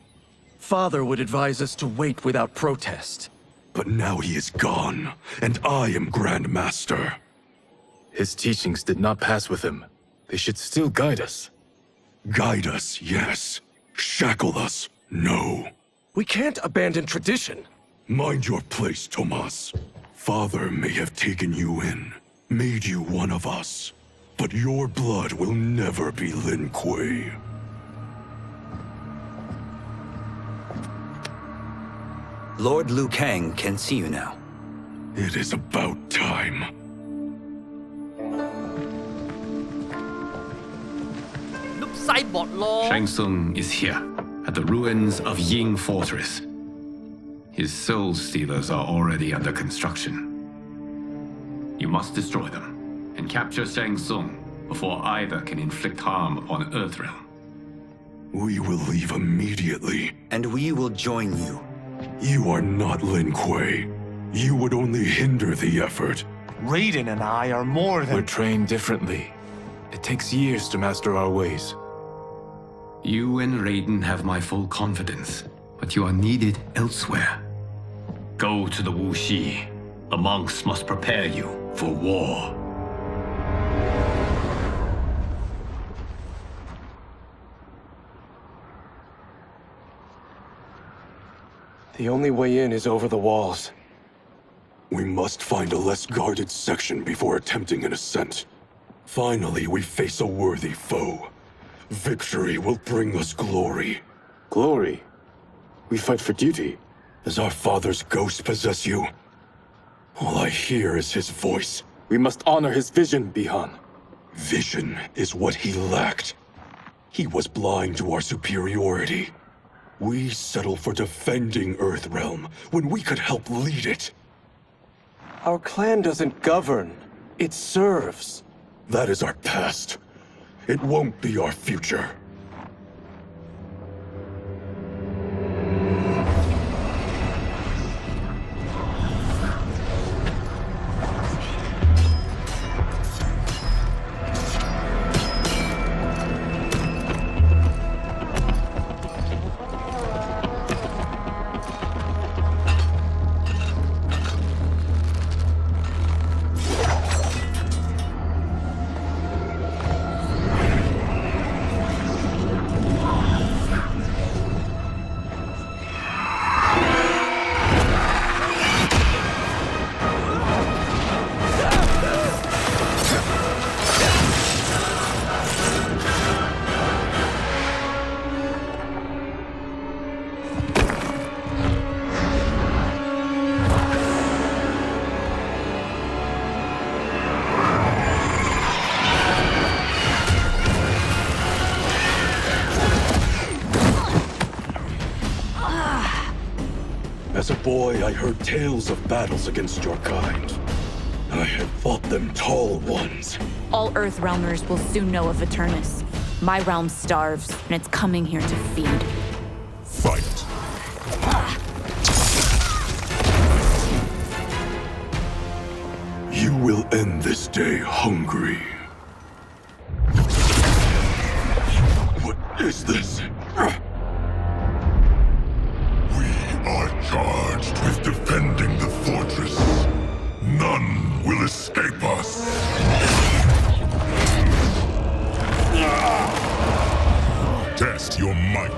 Father would advise us to wait without protest. But now he is gone, and I am Grand Master. His teachings did not pass with him. They should still guide us. Guide us, yes. Shackle us, no. We can't abandon tradition. Mind your place, Tomas. Father may have taken you in, made you one of us. But your blood will never be Lin Kuei. Lord Liu Kang can see you now. It is about time. Shang Tsung is here, at the ruins of Ying Fortress. His soul stealers are already under construction. You must destroy them, and capture Shang Tsung before either can inflict harm upon Earthrealm. We will leave immediately. And we will join you. You are not Lin Kuei. You would only hinder the effort. Raiden and I are more than... We're trained differently. It takes years to master our ways. You and Raiden have my full confidence, but you are needed elsewhere. Go to the Wuxi. The monks must prepare you for war. The only way in is over the walls. We must find a less guarded section before attempting an ascent. Finally, we face a worthy foe. Victory will bring us glory. Glory? We fight for duty. Does our father's ghost possess you? All I hear is his voice. We must honor his vision, Bihan. Vision is what he lacked. He was blind to our superiority. We settle for defending Earthrealm when we could help lead it. Our clan doesn't govern. It serves. That is our past. It won't be our future. As a boy, I heard tales of battles against your kind. I had fought them tall ones. All Earthrealmers will soon know of Eternus. My realm starves, and it's coming here to feed. Fight! You will end this day hungry. What is this? We are charged with defending the fortress. None will escape us. Test your might.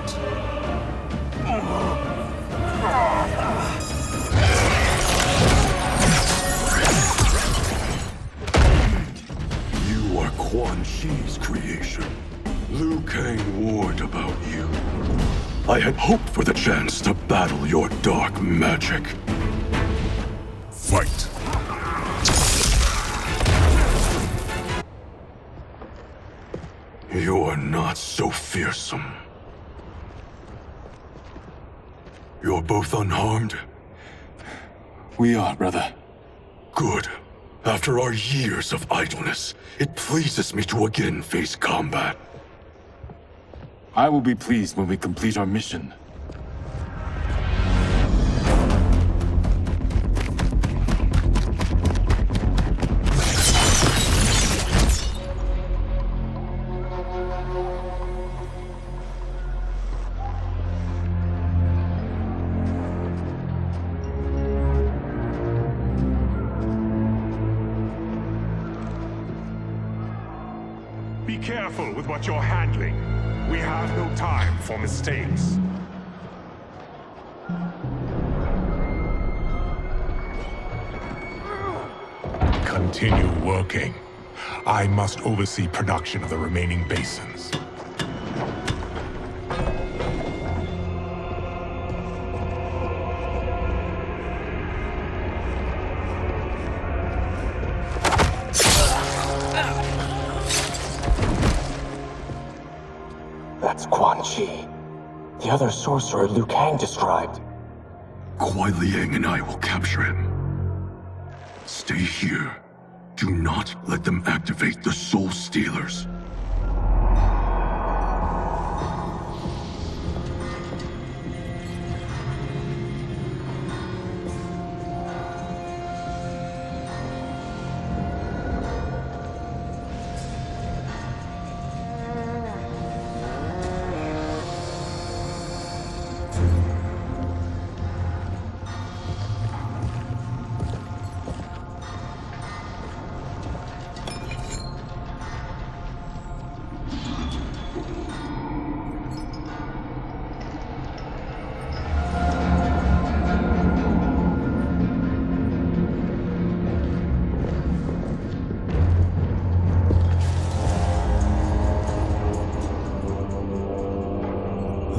You are Quan Chi's creation. Liu Kang warned about you. I had hoped for the chance to battle your dark magic. Fight! You are not so fearsome. You're both unharmed? We are, brother. Good. After our years of idleness, it pleases me to again face combat. I will be pleased when we complete our mission. careful with what you're handling. We have no time for mistakes. Continue working. I must oversee production of the remaining basins. That's Quan Chi, the other sorcerer Liu Kang described. Kuai Liang and I will capture him. Stay here. Do not let them activate the Soul Stealers.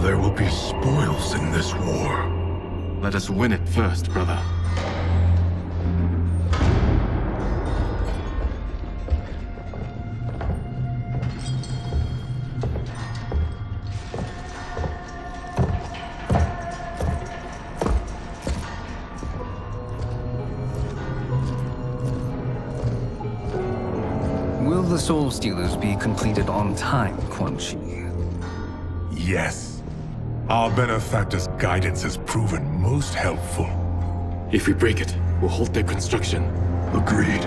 There will be spoils in this war. Let us win it first, brother. Will the Soul Stealers be completed on time, Quan Chi? Yes. Our benefactor's guidance has proven most helpful. If we break it, we'll halt their construction. Agreed.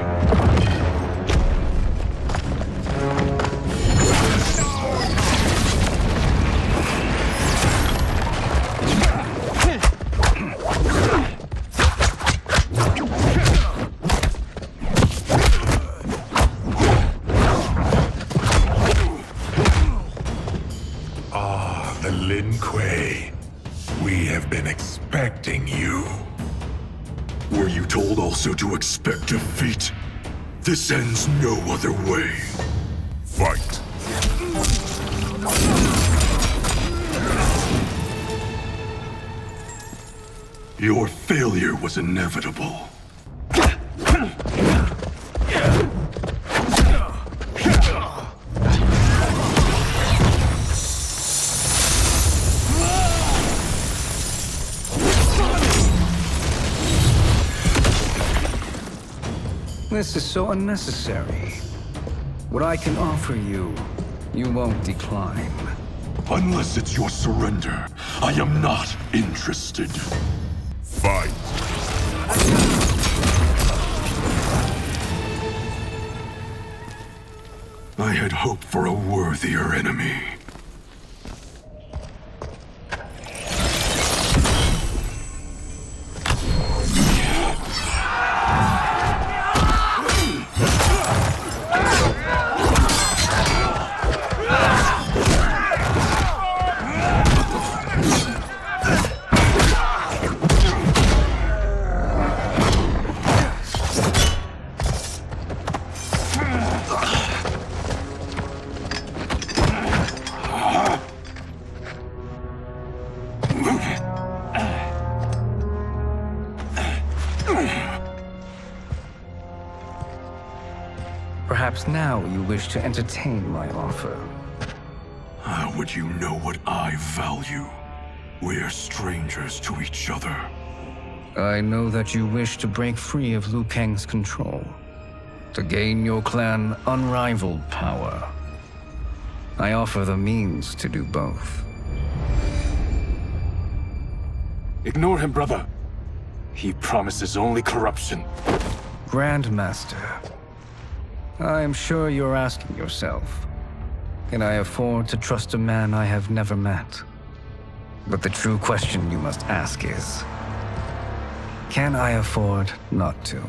Lin Kuei, we have been expecting you. Were you told also to expect defeat? This ends no other way. Fight. Your failure was inevitable. This is so unnecessary. What I can offer you, you won't decline. Unless it's your surrender, I am not interested. Fight. I had hoped for a worthier enemy. Perhaps now you wish to entertain my offer. How would you know what I value? We're strangers to each other. I know that you wish to break free of Liu Kang's control, to gain your clan unrivaled power. I offer the means to do both. Ignore him, brother. He promises only corruption. Grandmaster, I am sure you're asking yourself, can I afford to trust a man I have never met? But the true question you must ask is, can I afford not to?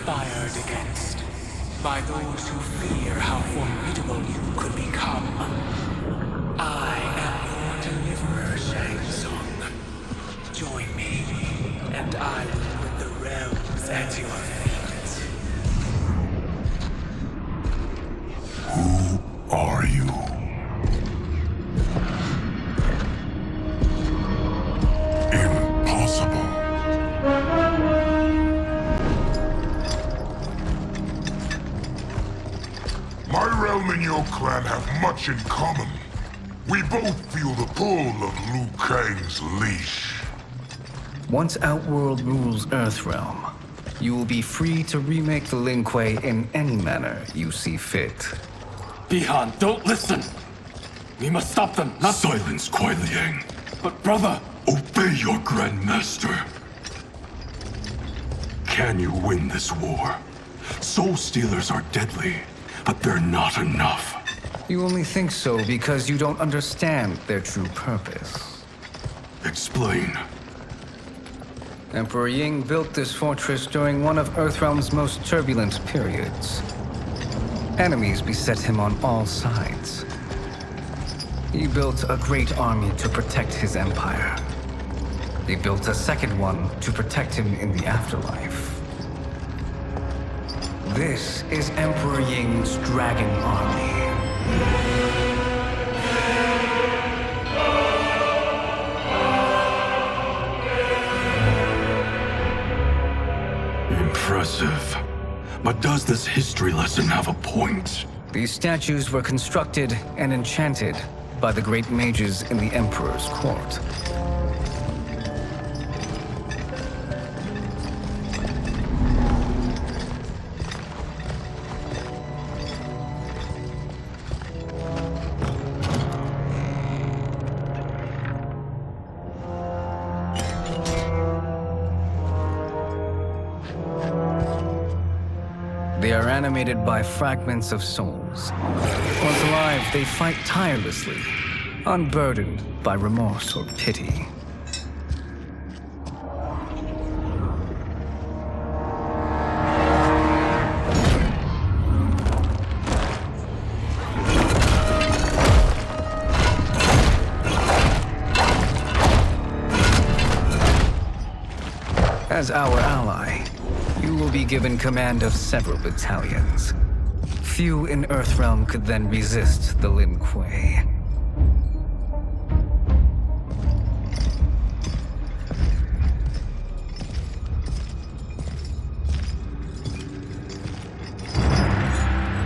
conspired against by those who fear how formidable you could become. I am your deliverer, Shang Tsung. Join me, and I will put the realms at your feet. Who are you? Impossible. My realm and your clan have much in common. We both feel the pull of Liu Kang's leash. Once Outworld rules Earthrealm, you will be free to remake the Lin Kuei in any manner you see fit. Bihan, don't listen! We must stop them, not— Silence, Kuai Liang. But brother— Obey your Grandmaster. Can you win this war? Soul Stealers are deadly, but they're not enough. You only think so because you don't understand their true purpose. Explain. Emperor Ying built this fortress during one of Earthrealm's most turbulent periods. Enemies beset him on all sides. He built a great army to protect his empire. He built a second one to protect him in the afterlife. This is Emperor Ying's Dragon Army. Impressive. But does this history lesson have a point? These statues were constructed and enchanted by the great mages in the Emperor's court. They are animated by fragments of souls. Once alive, they fight tirelessly, unburdened by remorse or pity. As our ally, you will be given command of several battalions. Few in Earthrealm could then resist the Lin Kuei.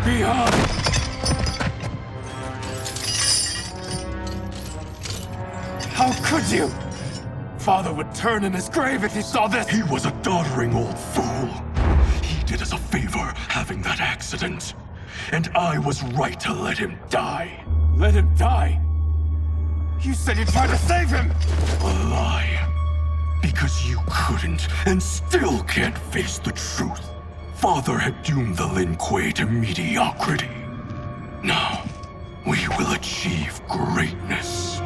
Bihan! How could you? Father would turn in his grave if he saw this! He was a doddering old fool. He did us a favor having that accident. And I was right to let him die. Let him die? You said you tried to save him! A lie. Because you couldn't and still can't face the truth. Father had doomed the Lin Kuei to mediocrity. Now, we will achieve greatness.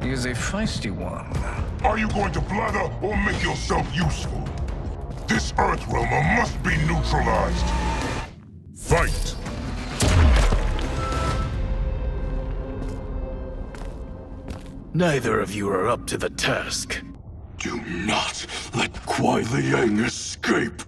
He is a feisty one. Are you going to blather or make yourself useful? This Earthrealmer must be neutralized. Fight! Neither of you are up to the task. Do not let Kuai Liang escape.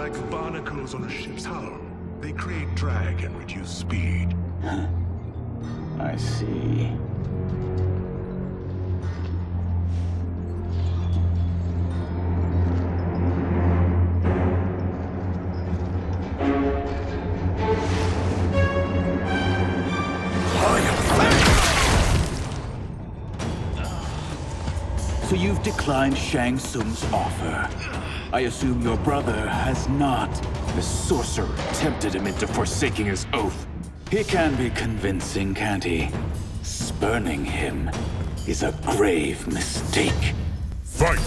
like barnacles on a ship's hull. They create drag and reduce speed. I see. So you've declined Shang Tsung's offer. I assume your brother has not. The sorcerer tempted him into forsaking his oath. He can be convincing, can't he? Spurning him is a grave mistake. Fight!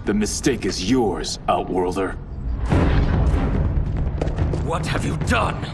The mistake is yours, Outworlder. What have you done?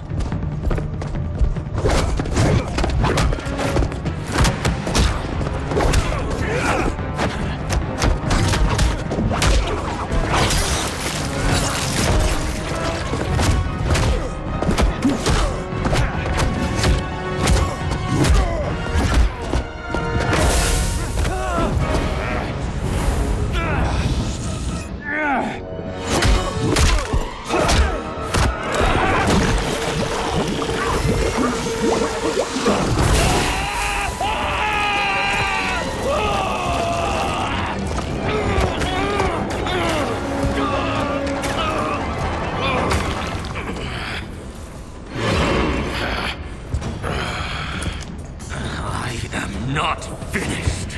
Not finished.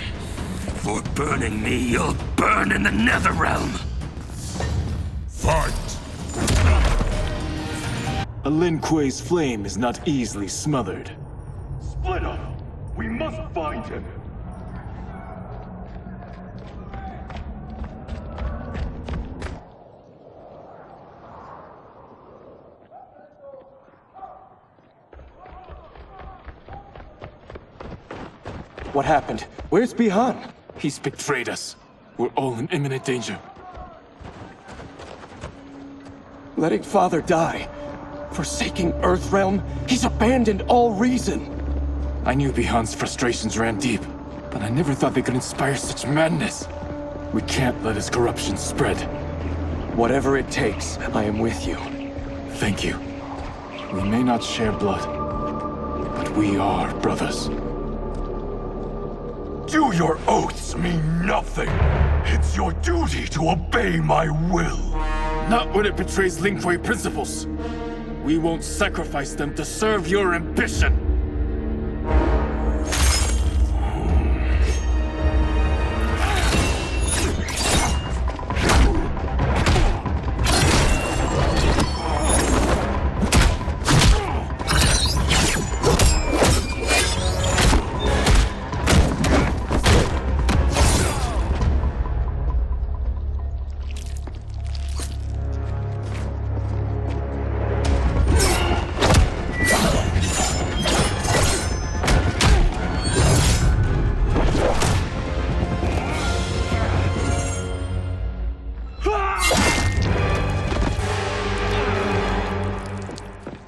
For burning me, you'll burn in the Netherrealm. Fight! A Lin Kuei's flame is not easily smothered. Split up! We must find him! What happened? Where's Bihan? He's betrayed us. We're all in imminent danger. Letting Father die. Forsaking Earthrealm. He's abandoned all reason. I knew Bihan's frustrations ran deep, but I never thought they could inspire such madness. We can't let his corruption spread. Whatever it takes, I am with you. Thank you. We may not share blood, but we are brothers. Do your oaths mean nothing? It's your duty to obey my will. Not when it betrays Lin Kuei principles. We won't sacrifice them to serve your ambition.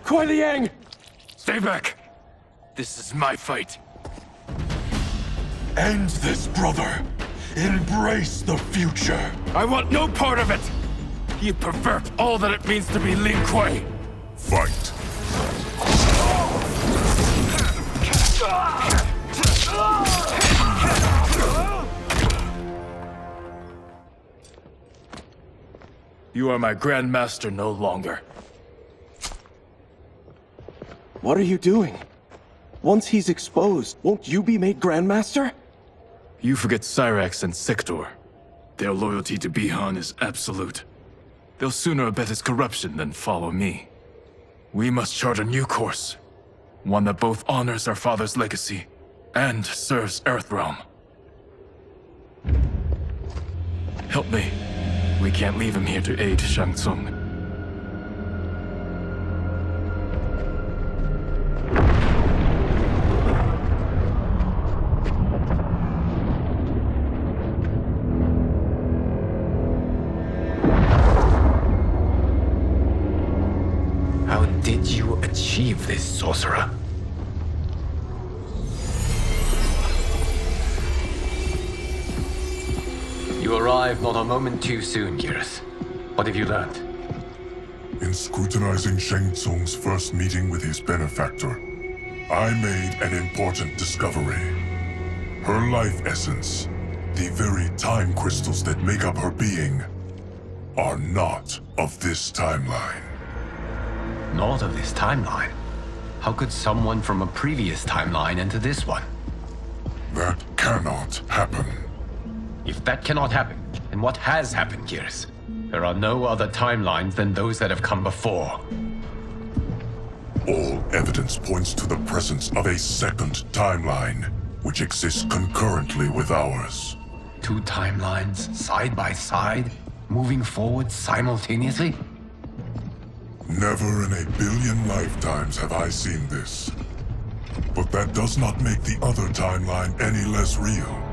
Kuei Liang! Stay back! This is my fight. End this, brother. Embrace the future. I want no part of it! You pervert all that it means to be Lin Kuei! Fight! You are my Grand Master no longer. What are you doing? Once he's exposed, won't you be made Grandmaster? You forget Cyrax and Sector. Their loyalty to Bihan is absolute. They'll sooner abet his corruption than follow me. We must chart a new course. One that both honors our father's legacy and serves Earthrealm. Help me. We can't leave him here to aid Shang Tsung. How did you achieve this, sorcerer? You arrived not a moment too soon, Geras. What have you learned? In scrutinizing Shang Tsung's first meeting with his benefactor, I made an important discovery. Her life essence, the very time crystals that make up her being, are not of this timeline. Not of this timeline? How could someone from a previous timeline enter this one? That cannot happen. If that cannot happen, then what has happened, Geras? There are no other timelines than those that have come before. All evidence points to the presence of a second timeline, which exists concurrently with ours. Two timelines, side by side, moving forward simultaneously? Never in a billion lifetimes have I seen this. But that does not make the other timeline any less real.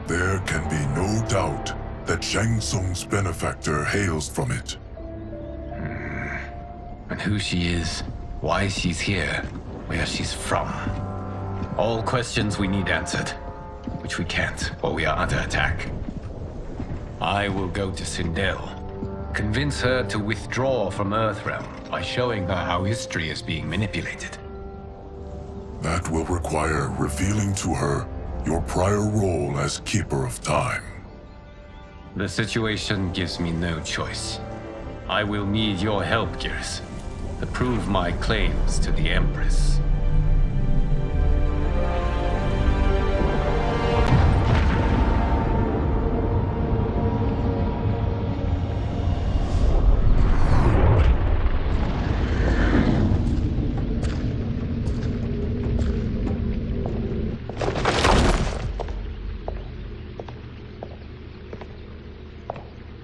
There can be no doubt that Shang Tsung's benefactor hails from it. And who she is, why she's here, where she's from. All questions we need answered, which we can't while we are under attack. I will go to Sindel, convince her to withdraw from Earthrealm by showing her how history is being manipulated. That will require revealing to her your prior role as Keeper of Time. The situation gives me no choice. I will need your help, Geras, to prove my claims to the Empress.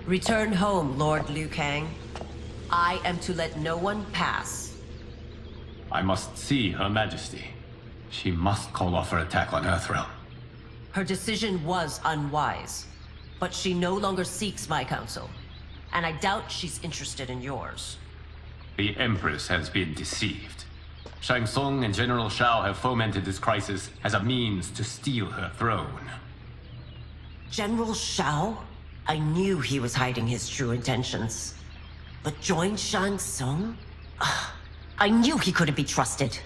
Return home, Lord Liu Kang. I am to let no one pass. I must see Her Majesty. She must call off her attack on Earthrealm. Her decision was unwise, but she no longer seeks my counsel, and I doubt she's interested in yours. The Empress has been deceived. Shang Tsung and General Shao have fomented this crisis as a means to steal her throne. General Shao? I knew he was hiding his true intentions. But join Shang Tsung? I knew he couldn't be trusted.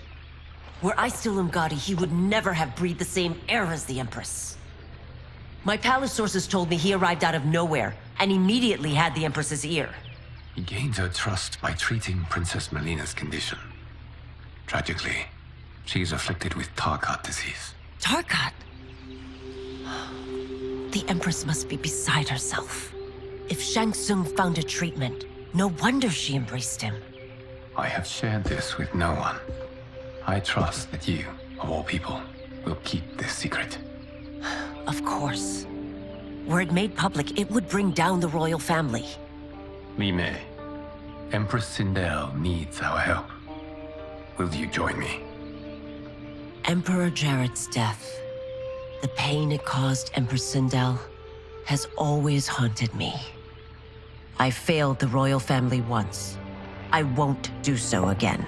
Were I still Umgadi, he would never have breathed the same air as the Empress. My palace sources told me he arrived out of nowhere, and immediately had the Empress's ear. He gained her trust by treating Princess Melina's condition. Tragically, she is afflicted with Tarkat disease. Tarkat? The Empress must be beside herself. If Shang Tsung found a treatment, no wonder she embraced him. I have shared this with no one. I trust that you, of all people, will keep this secret. Of course. Were it made public, it would bring down the royal family. Li Mei, Empress Sindel needs our help. Will you join me? Emperor Jarrett's death, the pain it caused Empress Sindel, has always haunted me. I failed the royal family once. I won't do so again.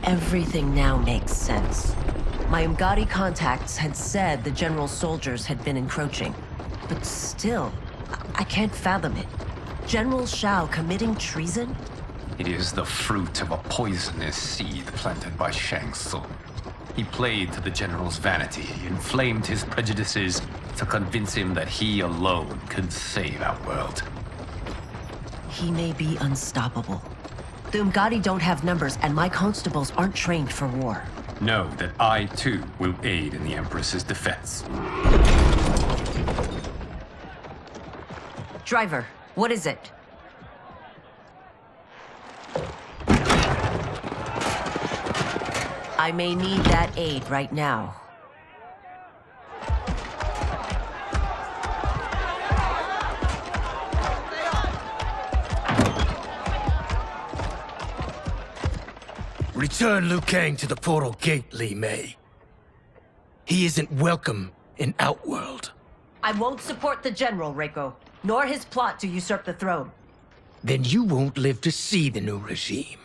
Everything now makes sense. My Umgadi contacts had said the general's soldiers had been encroaching. But still, I can't fathom it. General Shao committing treason? It is the fruit of a poisonous seed planted by Shang Tsung. He played to the general's vanity, inflamed his prejudices to convince him that he alone could save our world. He may be unstoppable. The Umgadi don't have numbers, and my constables aren't trained for war. Know that I, too, will aid in the Empress's defense. Driver, what is it? I may need that aid right now. Return Liu Kang to the portal gate, Li Mei. He isn't welcome in Outworld. I won't support the general, Reiko, nor his plot to usurp the throne. then you won't live to see the new regime.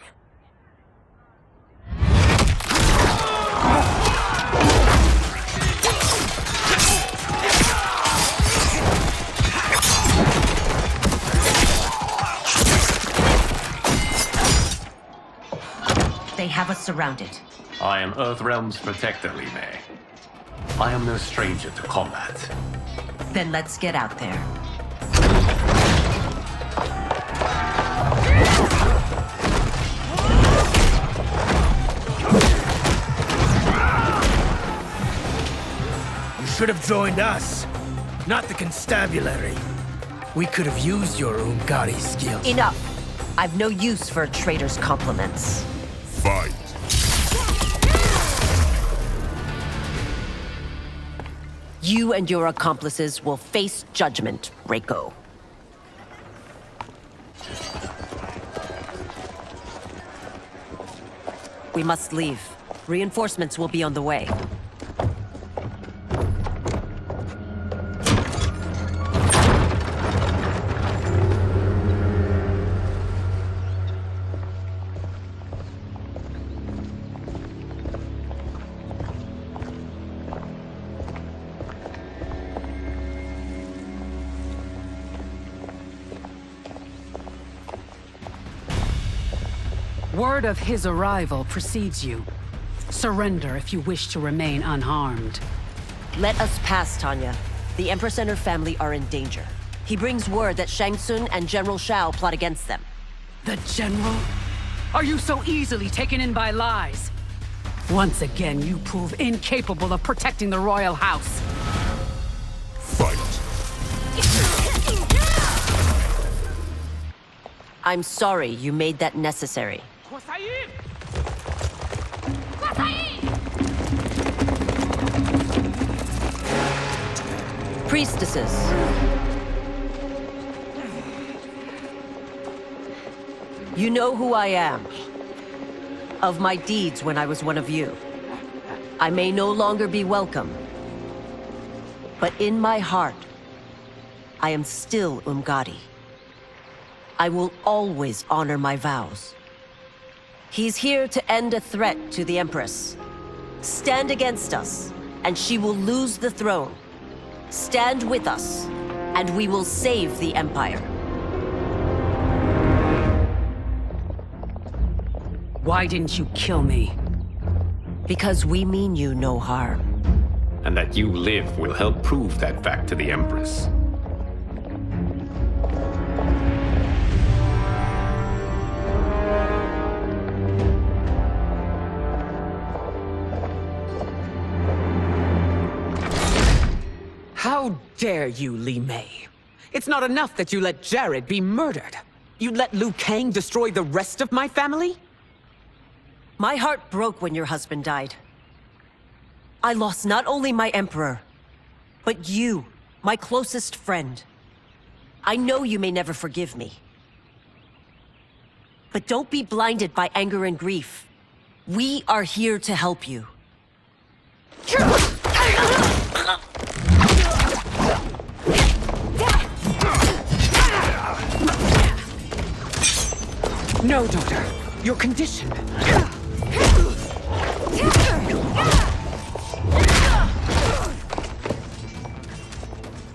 They have us surrounded. I am Earthrealm's protector, Li Mei. I am no stranger to combat. Then let's get out there. You should have joined us, not the constabulary. We could have used your Umgari skills. Enough! I've no use for a traitor's compliments. Fight! You and your accomplices will face judgment, Reiko. We must leave. Reinforcements will be on the way. Word of his arrival precedes you. Surrender if you wish to remain unharmed. Let us pass, Tanya. The Empress and her family are in danger. He brings word that Shang Tsung and General Shao plot against them. The General? Are you so easily taken in by lies? Once again, you prove incapable of protecting the royal house. Fight! I'm sorry you made that necessary. Priestesses. You know who I am. Of my deeds when I was one of you. I may no longer be welcome. But in my heart, I am still Umgadi. I will always honor my vows. He's here to end a threat to the Empress. Stand against us, and she will lose the throne. Stand with us, and we will save the Empire. Why didn't you kill me? Because we mean you no harm. And that you live will help prove that fact to the Empress. How dare you, Li Mei? It's not enough that you let Jared be murdered. You'd let Liu Kang destroy the rest of my family? My heart broke when your husband died. I lost not only my emperor, but you, my closest friend. I know you may never forgive me. But don't be blinded by anger and grief. We are here to help you. No, daughter. Your condition.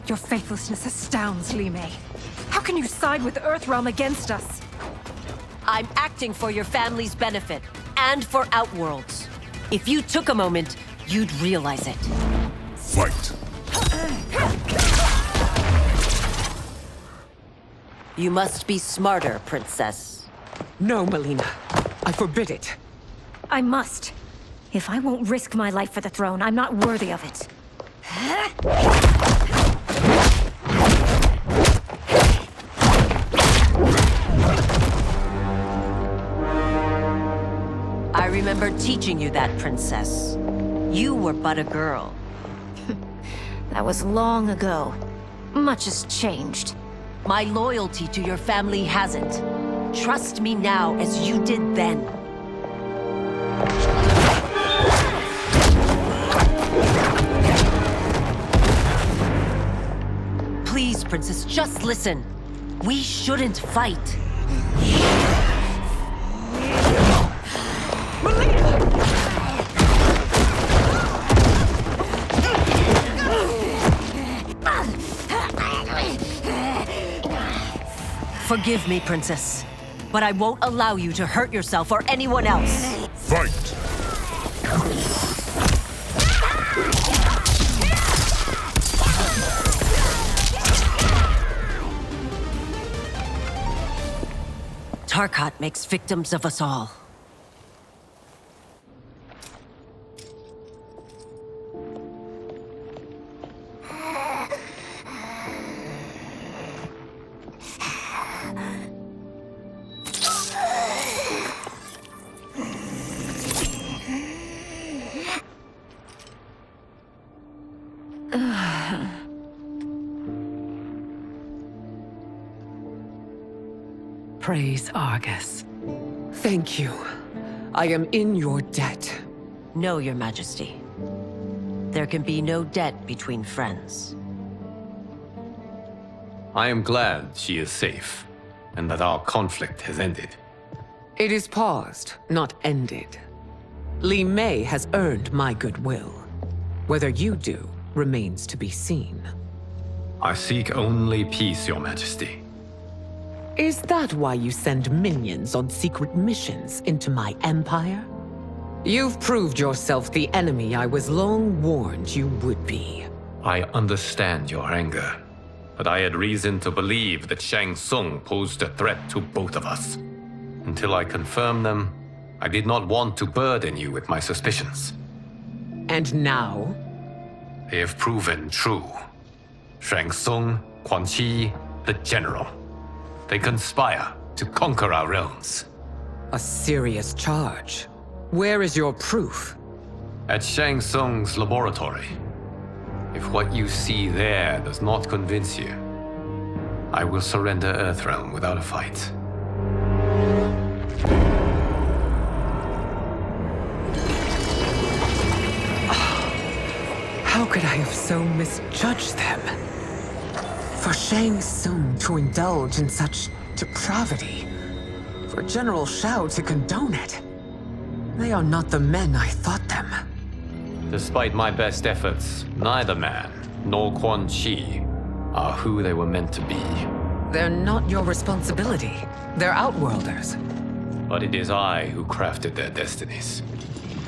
Your faithlessness astounds, Li Mei. How can you side with Earthrealm against us? I'm acting for your family's benefit, and for Outworld's. If you took a moment, you'd realize it. Fight! You must be smarter, Princess. No, Melina. I forbid it. I must. If I won't risk my life for the throne, I'm not worthy of it. I remember teaching you that, Princess. You were but a girl. That was long ago. Much has changed. My loyalty to your family hasn't. Trust me now as you did then. Please, Princess, just listen. We shouldn't fight. Forgive me, Princess, but I won't allow you to hurt yourself or anyone else. Fight! Tarkat makes victims of us all. Praise Argus. Thank you. I am in your debt. No, Your Majesty. There can be no debt between friends. I am glad she is safe, and that our conflict has ended. It is paused, not ended. Li Mei has earned my goodwill. Whether you do remains to be seen. I seek only peace, Your Majesty. Is that why you send minions on secret missions into my empire? You've proved yourself the enemy I was long warned you would be. I understand your anger, but I had reason to believe that Shang Tsung posed a threat to both of us. Until I confirmed them, I did not want to burden you with my suspicions. And now? They have proven true. Shang Tsung, Quan Chi, the General. They conspire to conquer our realms. A serious charge. Where is your proof? At Shang Tsung's laboratory. If what you see there does not convince you, I will surrender Earthrealm without a fight. How could I have so misjudged them? For Shang Tsung to indulge in such depravity, for General Shao to condone it, they are not the men I thought them. Despite my best efforts, neither man nor Quan Chi are who they were meant to be. They're not your responsibility. They're Outworlders. But it is I who crafted their destinies,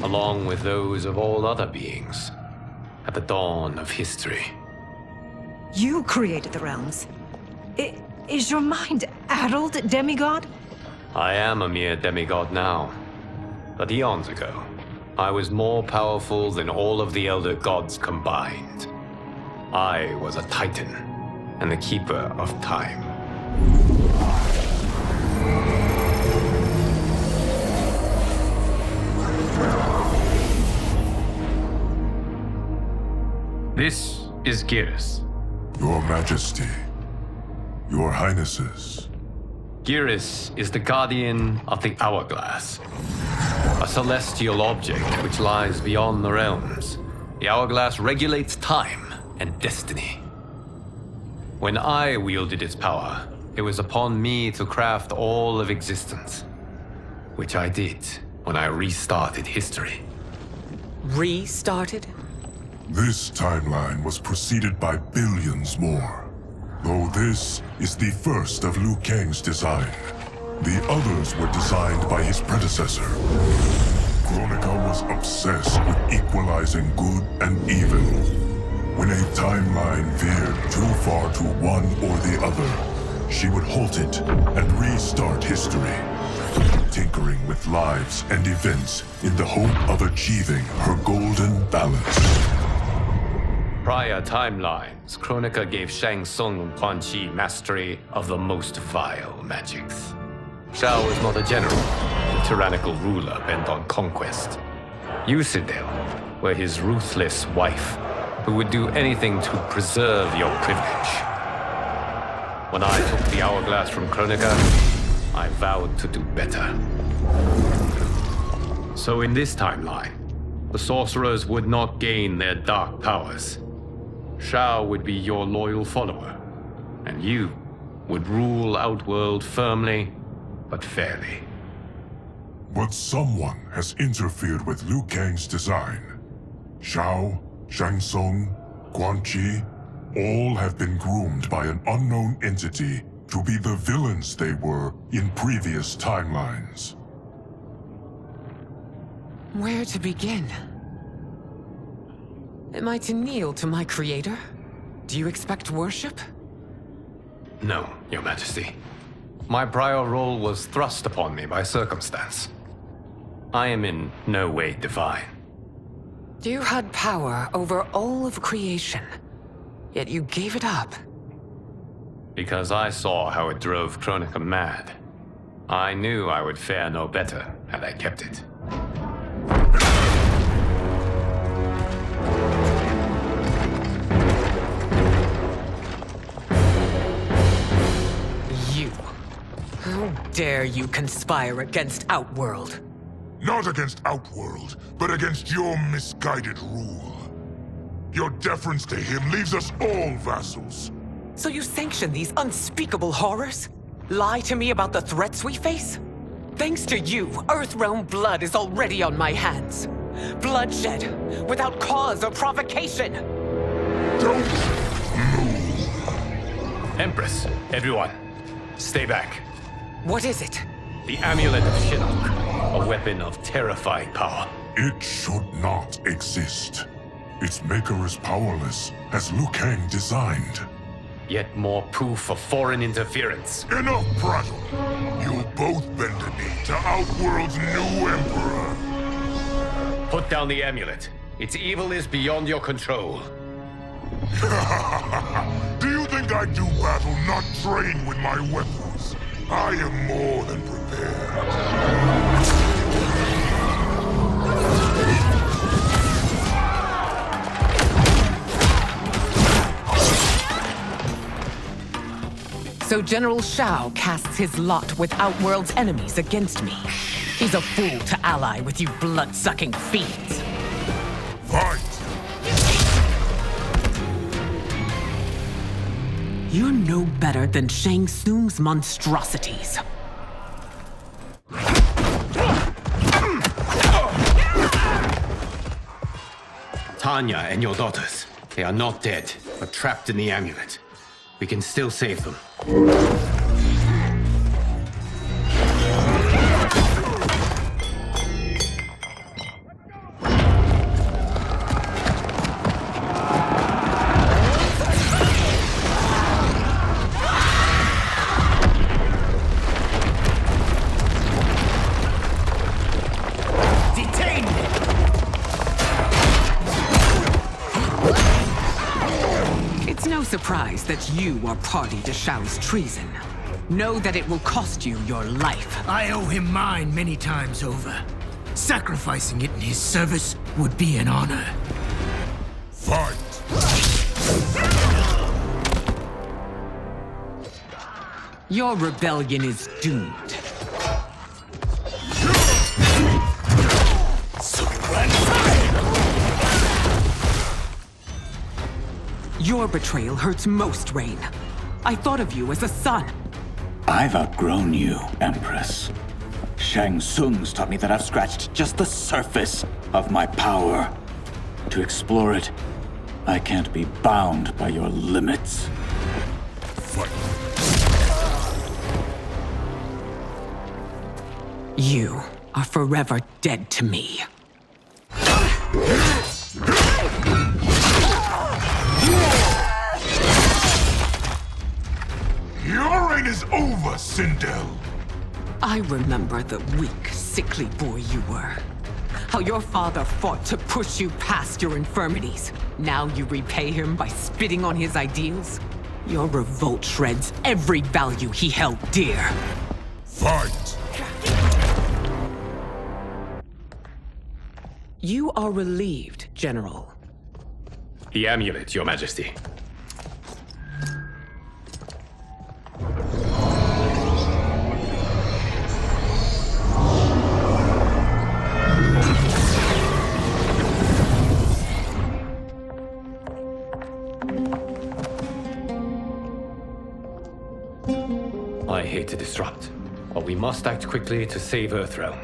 along with those of all other beings, at the dawn of history. You created the realms. Is your mind addled, demigod? I am a mere demigod now. But eons ago, I was more powerful than all of the Elder Gods combined. I was a Titan, and the Keeper of Time. This is Geras. Your Majesty, Your Highnesses. Geras is the guardian of the Hourglass, a celestial object which lies beyond the realms. The Hourglass regulates time and destiny. When I wielded its power, it was upon me to craft all of existence, which I did when I restarted history. Restarted? This timeline was preceded by billions more. Though this is the first of Liu Kang's design. The others were designed by his predecessor. Kronika was obsessed with equalizing good and evil. When a timeline veered too far to one or the other, she would halt it and restart history, tinkering with lives and events in the hope of achieving her golden balance. Prior timelines, Kronika gave Shang Tsung and Quan Chi mastery of the most vile magics. Shao was not a general, a tyrannical ruler bent on conquest. You, Citadel, were his ruthless wife, who would do anything to preserve your privilege. When I took the Hourglass from Kronika, I vowed to do better. So in this timeline, the sorcerers would not gain their dark powers. Shao would be your loyal follower, and you would rule Outworld firmly but fairly. But someone has interfered with Liu Kang's design. Shao, Shang Tsung, Quan Chi, all have been groomed by an unknown entity to be the villains they were in previous timelines. Where to begin? Am I to kneel to my creator? Do you expect worship? No, Your Majesty. My prior role was thrust upon me by circumstance. I am in no way divine. You had power over all of creation, yet you gave it up. Because I saw how it drove Kronika mad. I knew I would fare no better had I kept it. You. How dare you conspire against Outworld? Not against Outworld, but against your misguided rule. Your deference to him leaves us all vassals. So you sanction these unspeakable horrors? Lie to me about the threats we face? Thanks to you, Earthrealm blood is already on my hands. Bloodshed, without cause or provocation. Don't move. Empress, everyone, stay back. What is it? The Amulet of Shinnok, a weapon of terrifying power. It should not exist. Its maker is powerless, as Liu Kang designed. Yet more proof of foreign interference. Enough prattle! You'll both bend a knee to Outworld's new emperor. Put down the amulet. Its evil is beyond your control. Do you think I do battle not trained with my weapons? I am more than prepared. So General Shao casts his lot with Outworld's enemies against me. He's a fool to ally with you blood-sucking fiends. Fight! You're no better than Shang Tsung's monstrosities. Tanya and your daughters, they are not dead, but trapped in the amulet. We can still save them. Surprised that you are party to Shao's treason. Know that it will cost you your life. I owe him mine many times over. Sacrificing it in his service would be an honor. Fight! Your rebellion is doomed. Your betrayal hurts most, Rain. I thought of you as a son. I've outgrown you, Empress. Shang Tsung's taught me that I've scratched just the surface of my power. To explore it, I can't be bound by your limits. Fight. You are forever dead to me. Your reign is over, Sindel. I remember the weak, sickly boy you were. How your father fought to push you past your infirmities. Now you repay him by spitting on his ideals? Your revolt shreds every value he held dear. Fight! You are relieved, General. The amulet, Your Majesty. I hate to disrupt, but we must act quickly to save Earthrealm.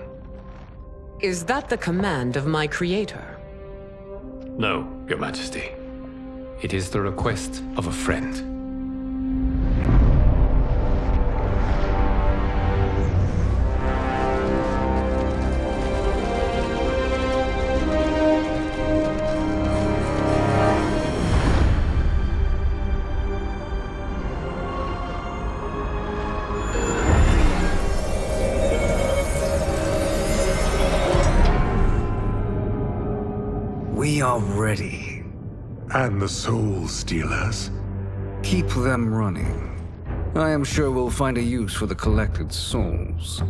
Is that the command of my creator? No, Your Majesty. It is the request of a friend. We are ready. And the Soul Stealers? Keep them running. I am sure we'll find a use for the collected souls.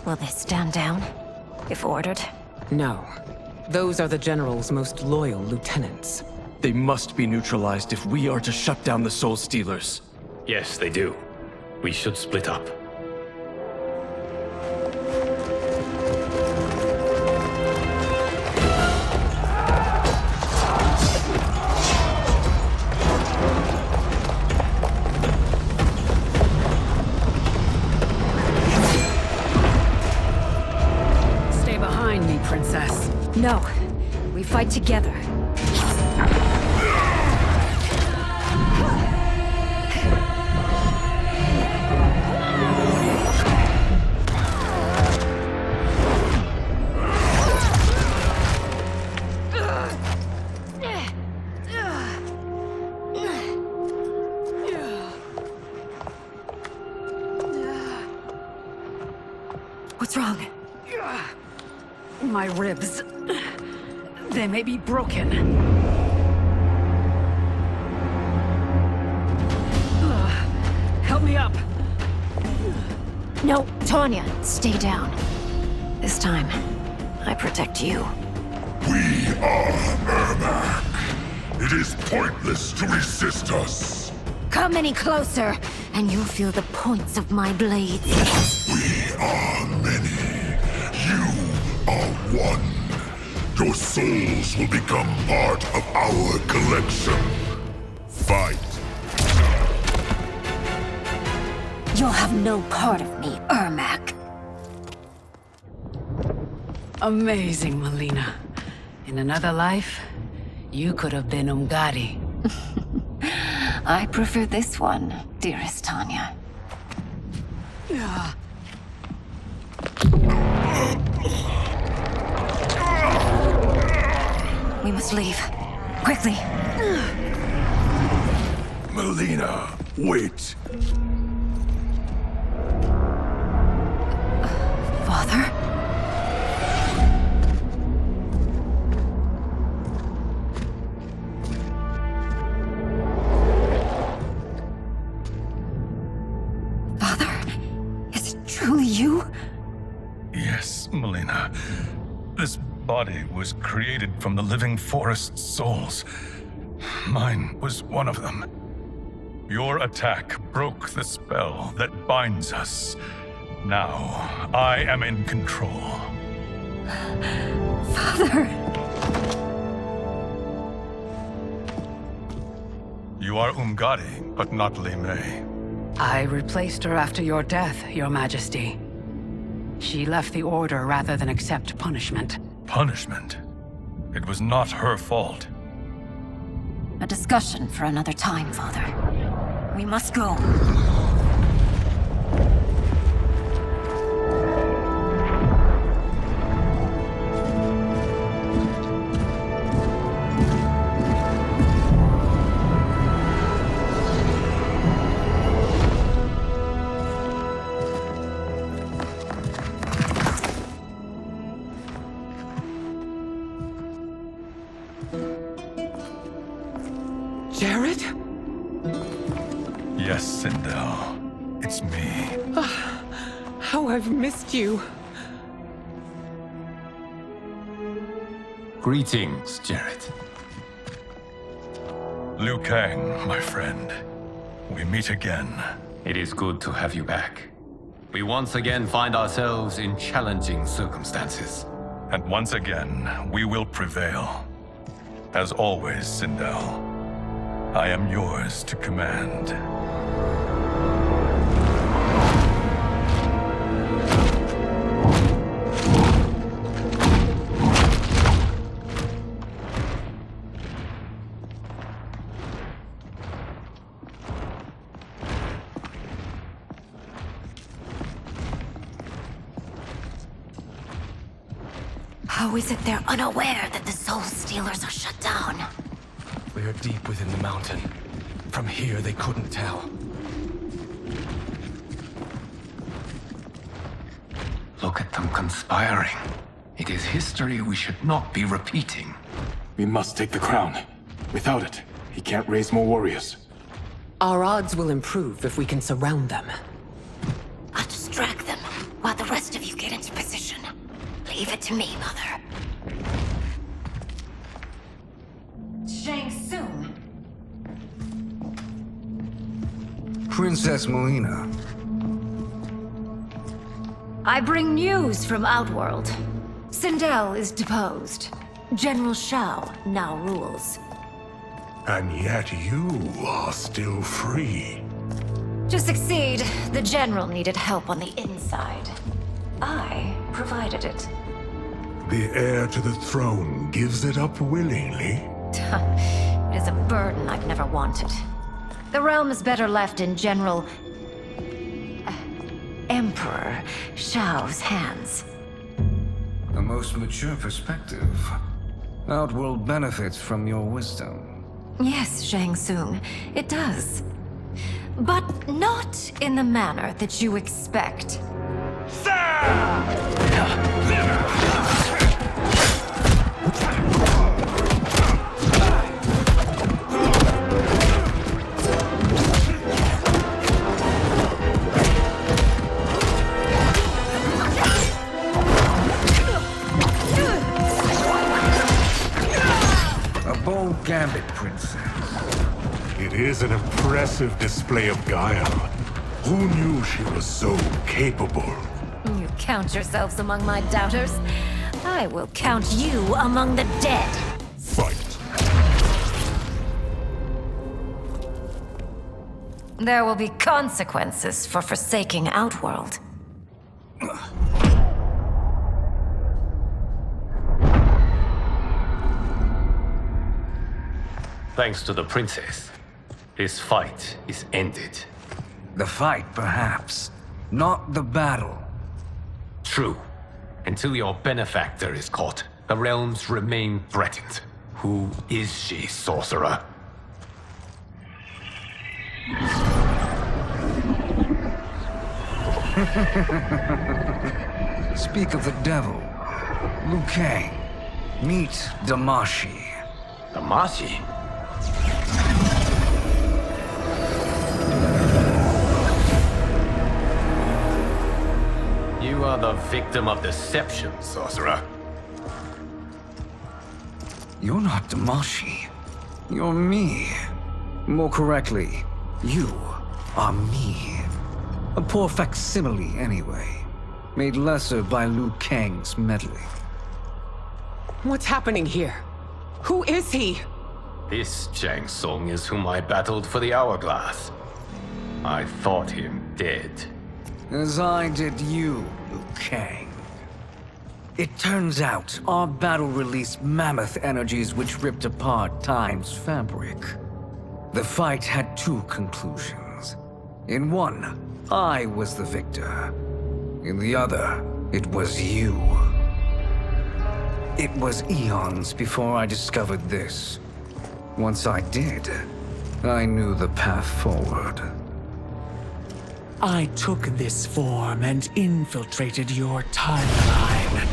Will they stand down, if ordered? No. Those are the General's most loyal lieutenants. They must be neutralized if we are to shut down the Soul Stealers. Yes, they do. We should split up. Princess. No. We fight together. What's wrong? My ribs. They may be broken. Help me up. No, Tanya, stay down. This time, I protect you. We are Ermac. It is pointless to resist us. Come any closer, and you'll feel the points of my blades. We are many. You are one. Your souls will become part of our collection. Fight. You'll have no part of me, Ermac. Amazing, Melina. In another life, you could have been Umgadi. I prefer this one, dearest Tanya. We must leave. Quickly. Melina, wait. Father? Father? Is it truly you? Yes, Melina. This body was created from the living forest's souls. Mine was one of them. Your attack broke the spell that binds us. Now, I am in control. Father! You are Umgadi, but not Li Mei. I replaced her after your death, Your Majesty. She left the Order rather than accept punishment. Punishment? It was not her fault. A discussion for another time, Father. We must go. Jared? Yes, Sindel. It's me. How I've missed you. Greetings, Jared. Liu Kang, my friend. We meet again. It is good to have you back. We once again find ourselves in challenging circumstances. And once again, we will prevail. As always, Sindel, I am yours to command. How is it they're unaware that the Soul Stealers are shut down? We are deep within the mountain. From here, they couldn't tell. Look at them conspiring. It is history we should not be repeating. We must take the crown. Without it, he can't raise more warriors. Our odds will improve if we can surround them. I'll distract them while the rest of you get into position. Leave it to me, Mother. Shang Tsung. Princess Melina. I bring news from Outworld. Sindel is deposed. General Shao now rules. And yet you are still free. To succeed, the General needed help on the inside. I provided it. The heir to the throne gives it up willingly. It is a burden I've never wanted. The realm is better left in General... Emperor Shao's hands. A most mature perspective. Outworld benefits from your wisdom. Yes, Shang Tsung, it does. But not in the manner that you expect. A bold gambit, Princess. It is an impressive display of guile. Who knew she was so capable? You count yourselves among my doubters. I will count you among the dead. Fight. There will be consequences for forsaking Outworld. Thanks to the princess, this fight is ended. The fight, perhaps. Not the battle. True. Until your benefactor is caught, the realms remain threatened. Who is she, sorcerer? Speak of the devil. Liu Kang. Meet Damashi. Damashi? You are the victim of deception, sorcerer. You're not Damashi. You're me. More correctly, you are me. A poor facsimile, anyway. Made lesser by Liu Kang's meddling. What's happening here? Who is he? This Shang Tsung is whom I battled for the Hourglass. I thought him dead. As I did you, Liu Kang. It turns out our battle released mammoth energies which ripped apart time's fabric. The fight had two conclusions. In one, I was the victor. In the other, it was you. It was eons before I discovered this. Once I did, I knew the path forward. I took this form and infiltrated your timeline.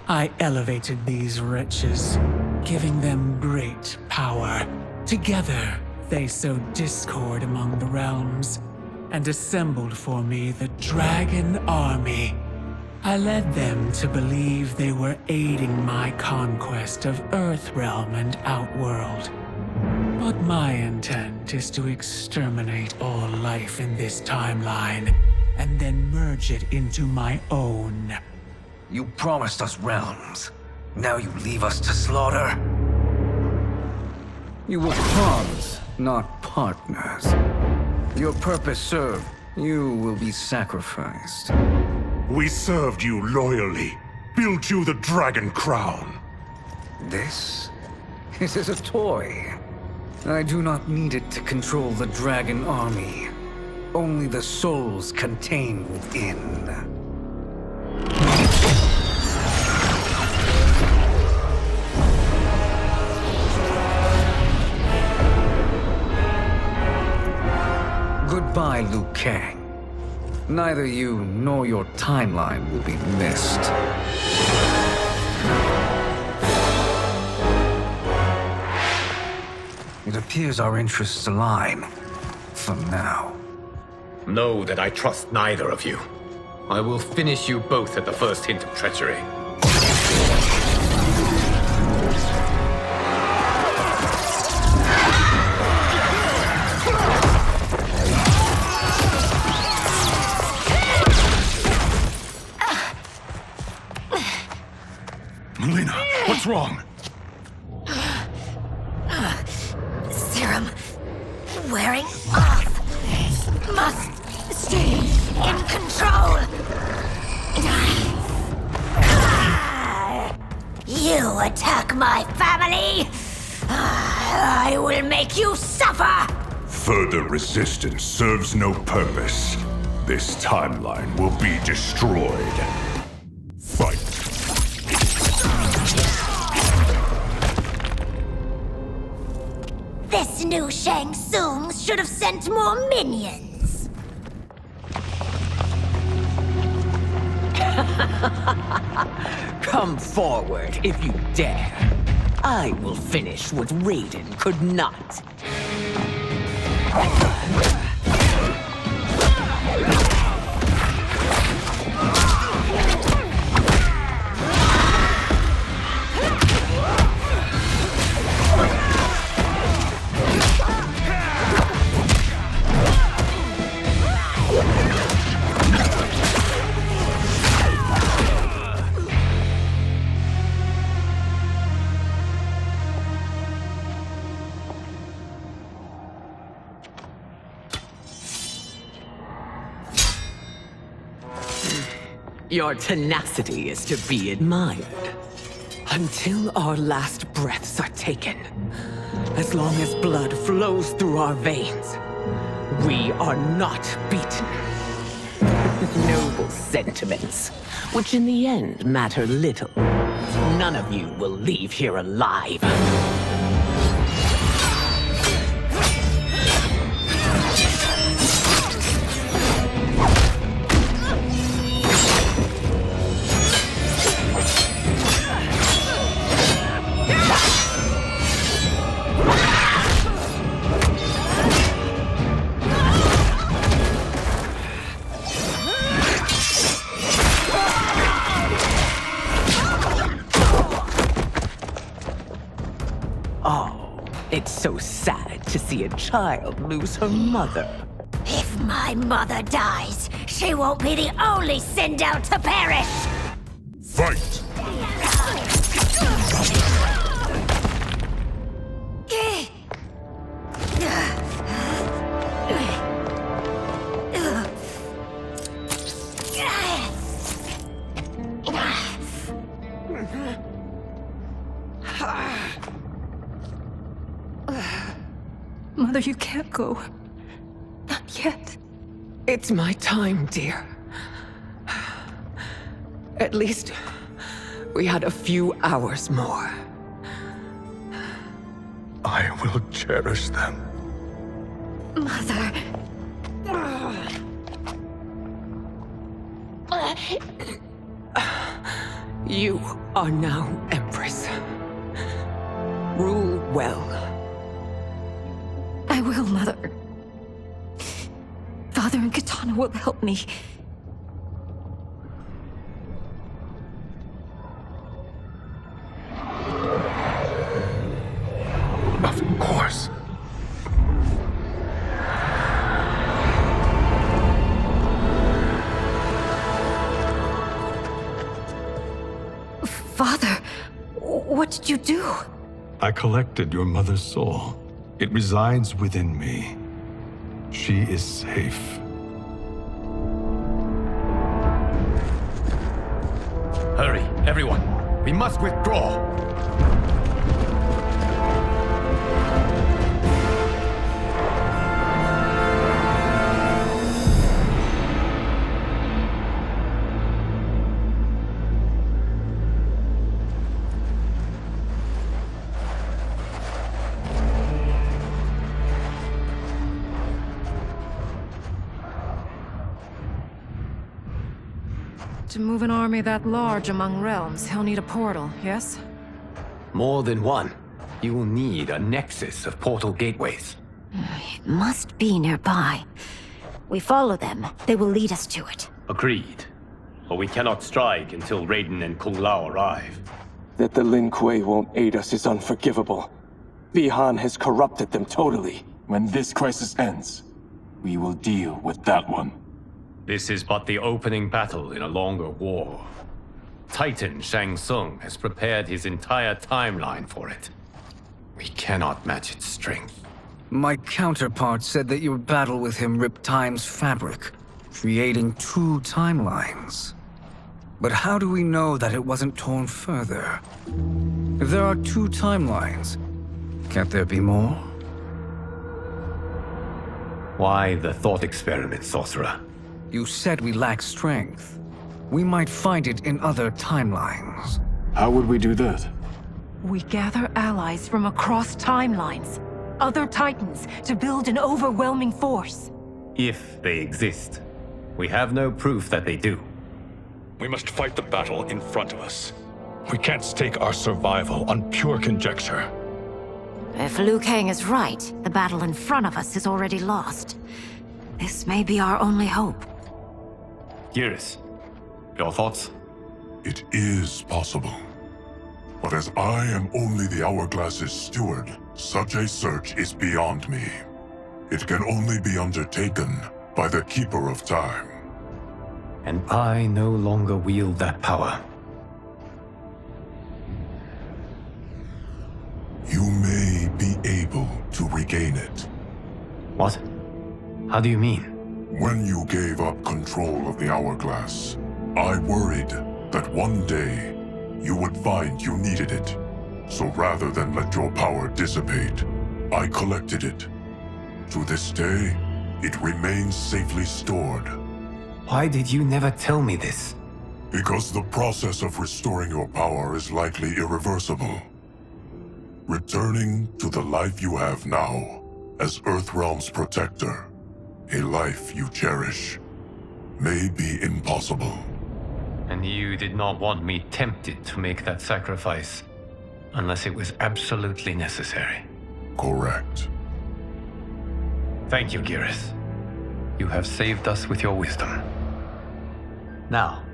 I elevated these wretches, giving them great power Together, they sowed discord among the realms and assembled for me the Dragon Army. I led them to believe they were aiding my conquest of Earthrealm and Outworld. But my intent is to exterminate all life in this timeline and then merge it into my own. You promised us realms. Now you leave us to slaughter? You were pawns, not partners. Your purpose served. You will be sacrificed. We served you loyally, built you the Dragon Crown. This is a toy. I do not need it to control the Dragon Army. Only the souls contained within. Goodbye, Liu Kang. Neither you nor your timeline will be missed. It appears our interests align. For now. Know that I trust neither of you. I will finish you both at the first hint of treachery. Melina, what's wrong? Serum wearing off. Must stay in control. You attack my family. I will make you suffer. Further resistance serves no purpose. This timeline will be destroyed. Fight. This new Shang Tsung should have sent more minions. Come forward if you dare. I will finish what Raiden could not. Your tenacity is to be admired. Until our last breaths are taken. As long as blood flows through our veins, we are not beaten. Noble sentiments, which in the end matter little. None of you will leave here alive. It's so sad to see a child lose her mother. If my mother dies, she won't be the only Sindel to perish! Fight! Mother, you can't go. Not yet. It's my time, dear. At least we had a few hours more. I will cherish them. Mother. You are now Empress. Rule well. I will, Mother. Father and Katana will help me. Of course. Father, what did you do? I collected your mother's soul. It resides within me. She is safe. Hurry, everyone. We must withdraw. To move an army that large among realms, he'll need a portal, yes? More than one. You will need a nexus of portal gateways. It must be nearby. We follow them. They will lead us to it. Agreed. But we cannot strike until Raiden and Kung Lao arrive. That the Lin Kuei won't aid us is unforgivable. Bi-Han has corrupted them totally. When this crisis ends, we will deal with that one. This is but the opening battle in a longer war. Titan Shang Tsung has prepared his entire timeline for it. We cannot match its strength. My counterpart said that your battle with him ripped time's fabric, creating 2 timelines. But how do we know that it wasn't torn further? If there are 2 timelines, can't there be more? Why the thought experiment, Sorcerer? You said we lack strength. We might find it in other timelines. How would we do that? We gather allies from across timelines, other Titans, to build an overwhelming force. If they exist. We have no proof that they do. We must fight the battle in front of us. We can't stake our survival on pure conjecture. If Liu Kang is right, the battle in front of us is already lost. This may be our only hope. Geras, your thoughts? It is possible. But as I am only the Hourglass's steward, such a search is beyond me. It can only be undertaken by the Keeper of Time. And I no longer wield that power. You may be able to regain it. What? How do you mean? When you gave up control of the Hourglass, I worried that one day you would find you needed it. So rather than let your power dissipate, I collected it. To this day, it remains safely stored. Why did you never tell me this? Because the process of restoring your power is likely irreversible. Returning to the life you have now, as Earthrealm's protector, a life you cherish, may be impossible. And you did not want me tempted to make that sacrifice, unless it was absolutely necessary. Correct. Thank you, Geras. You have saved us with your wisdom. Now,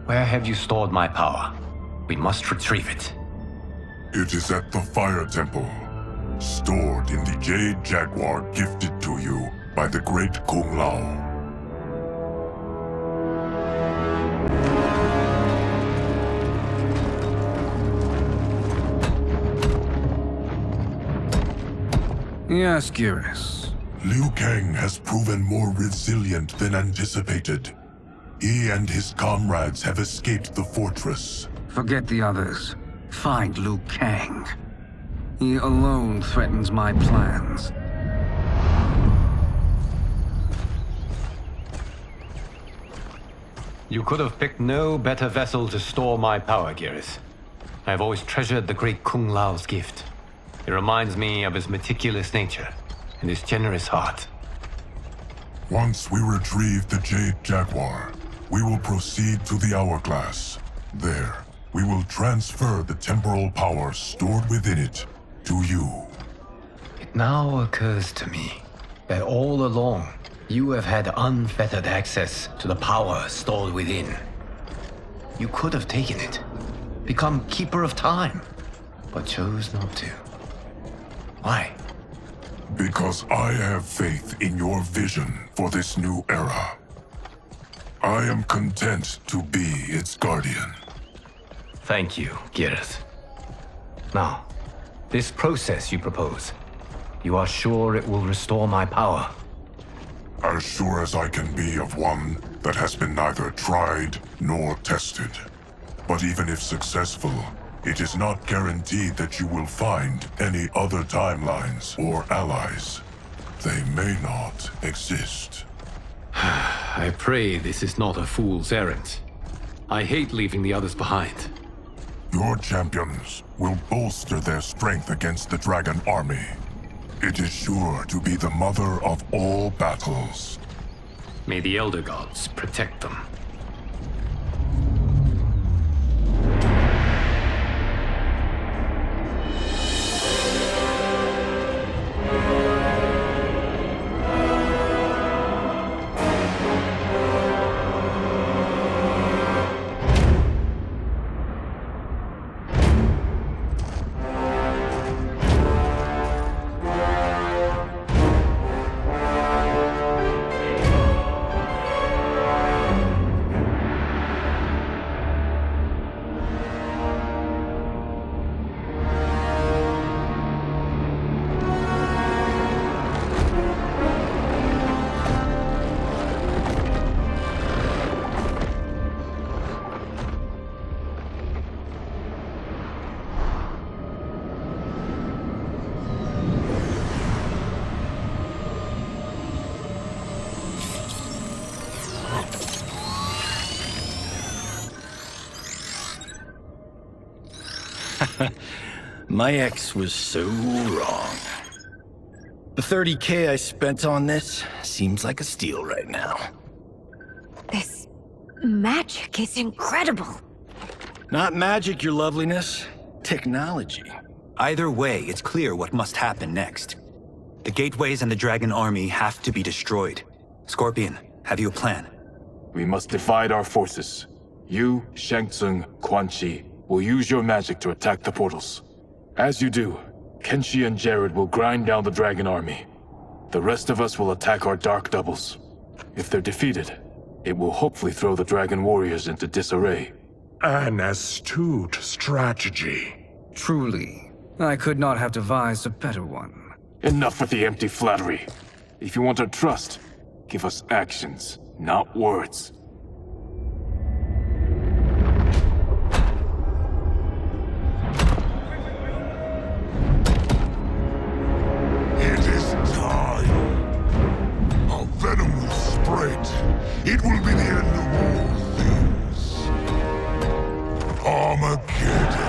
where have you stored my power? We must retrieve it. It is at the Fire Temple, stored in the Jade Jaguar gifted to you by the great Kung Lao. Yes, Geras. Liu Kang has proven more resilient than anticipated. He and his comrades have escaped the fortress. Forget the others. Find Liu Kang. He alone threatens my plans. You could have picked no better vessel to store my power, Geras. I have always treasured the great Kung Lao's gift. It reminds me of his meticulous nature and his generous heart. Once we retrieve the Jade Jaguar, we will proceed to the Hourglass. There, we will transfer the temporal power stored within it to you. It It now occurs to me that all along, you have had unfettered access to the power stored within. You could have taken it, become Keeper of Time, but chose not to. Why? Because I have faith in your vision for this new era. I am content to be its guardian. Thank you, Gareth. Now, this process you propose, you are sure it will restore my power? As sure as I can be of one that has been neither tried nor tested. But even if successful, it is not guaranteed that you will find any other timelines or allies. They may not exist. I pray this is not a fool's errand. I hate leaving the others behind. Your champions will bolster their strength against the Dragon Army. It is sure to be the mother of all battles. May the Elder Gods protect them. My ex was so wrong. The 30K I spent on this seems like a steal right now. This magic is incredible. Not magic, your loveliness. Technology. Either way, it's clear what must happen next. The gateways and the Dragon Army have to be destroyed. Scorpion, have you a plan? We must divide our forces. You, Shang Tsung, Quan Chi, will use your magic to attack the portals. As you do, Kenshi and Jared will grind down the Dragon Army. The rest of us will attack our Dark Doubles. If they're defeated, it will hopefully throw the Dragon Warriors into disarray. An astute strategy. Truly, I could not have devised a better one. Enough with the empty flattery. If you want our trust, give us actions, not words. It is time. Our venom will spread. It will be the end of all things. Armageddon.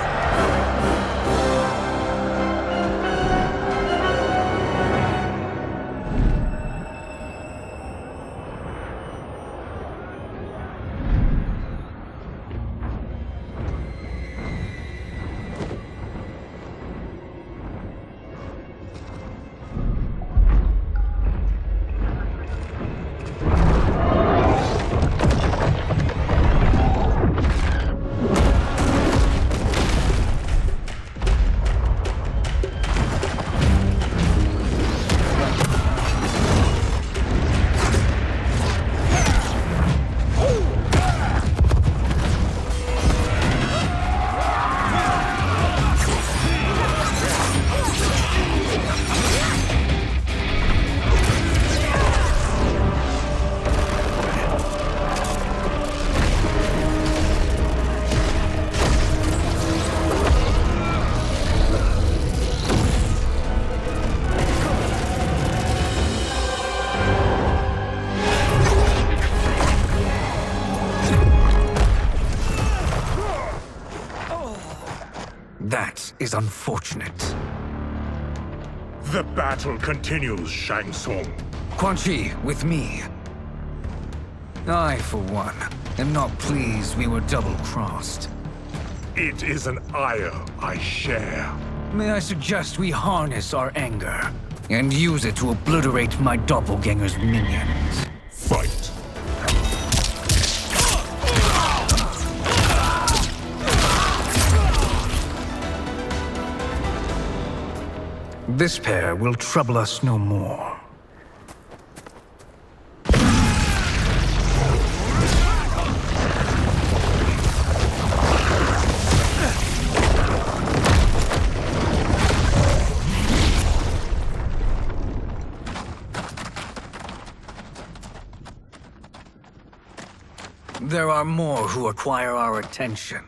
That is unfortunate. The battle continues, Shang Tsung. Quan Chi, with me. I, for one, am not pleased we were double-crossed. It is an ire I share. May I suggest we harness our anger and use it to obliterate my doppelganger's minions. Fight. This pair will trouble us no more. There are more who acquire our attention.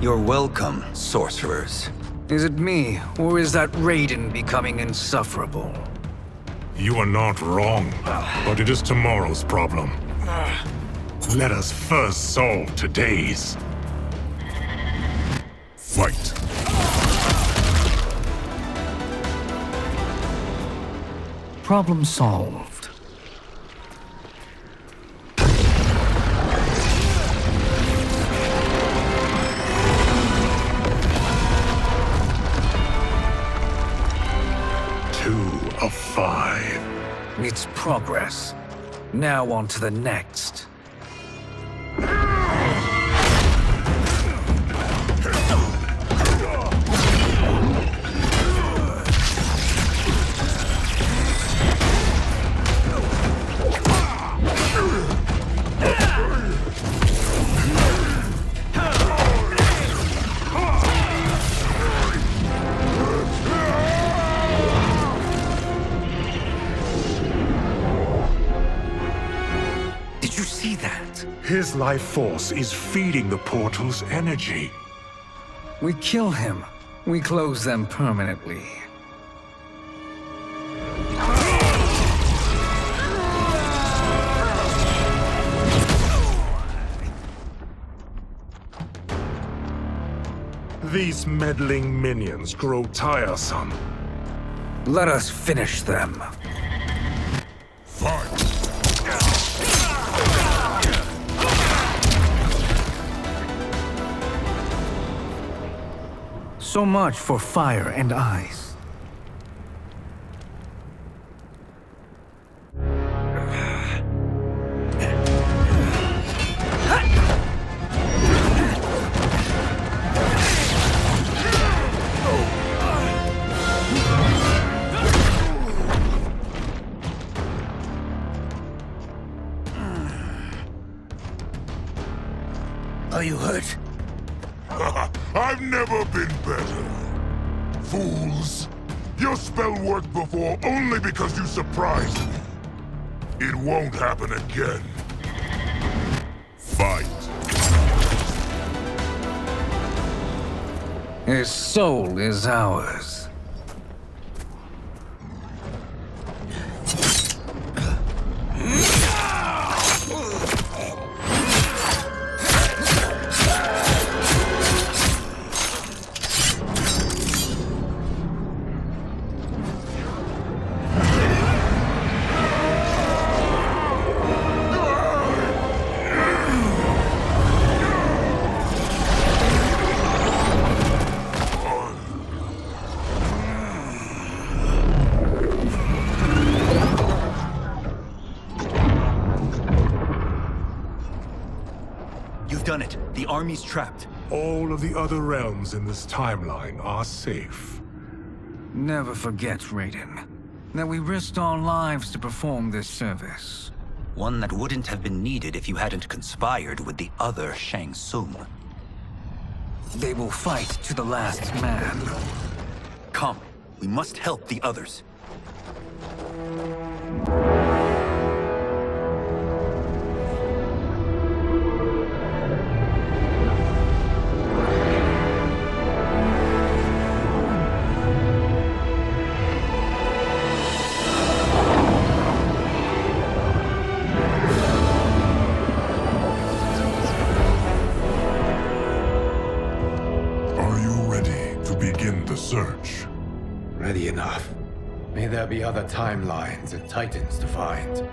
You're welcome, sorcerers. Is it me, or is that Raiden becoming insufferable? You are not wrong, but it is tomorrow's problem. Let us first solve today's. Fight. Problem solved. Of 5. It's progress. Now on to the next. His life force is feeding the portal's energy. We kill him. We close them permanently. These meddling minions grow tiresome. Let us finish them. Fight! So much for fire and ice. Are you hurt? I've never been better. Fools! Your spell worked before only because you surprised me. It won't happen again. Fight. His soul is ours. Done it. The army's trapped. All of the other realms in this timeline are safe. Never forget, Raiden, that we risked our lives to perform this service. One that wouldn't have been needed if you hadn't conspired with the other Shang Tsung. They will fight to the last man. Come, we must help the others. May there be other timelines and titans to find.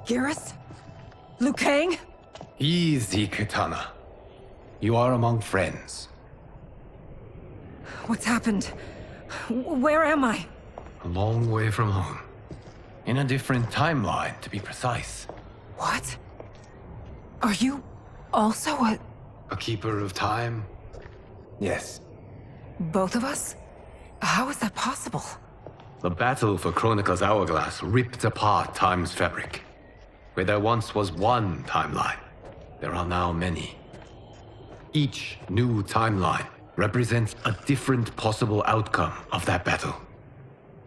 Garrus? Liu Kang? Easy, Katana. You are among friends. What's happened? Where am I? A long way from home. In a different timeline, to be precise. What? Are you also a... A keeper of time? Yes. Both of us? How is that possible? The battle for Chronica's Hourglass ripped apart time's fabric. Where there once was one timeline, there are now many. Each new timeline represents a different possible outcome of that battle.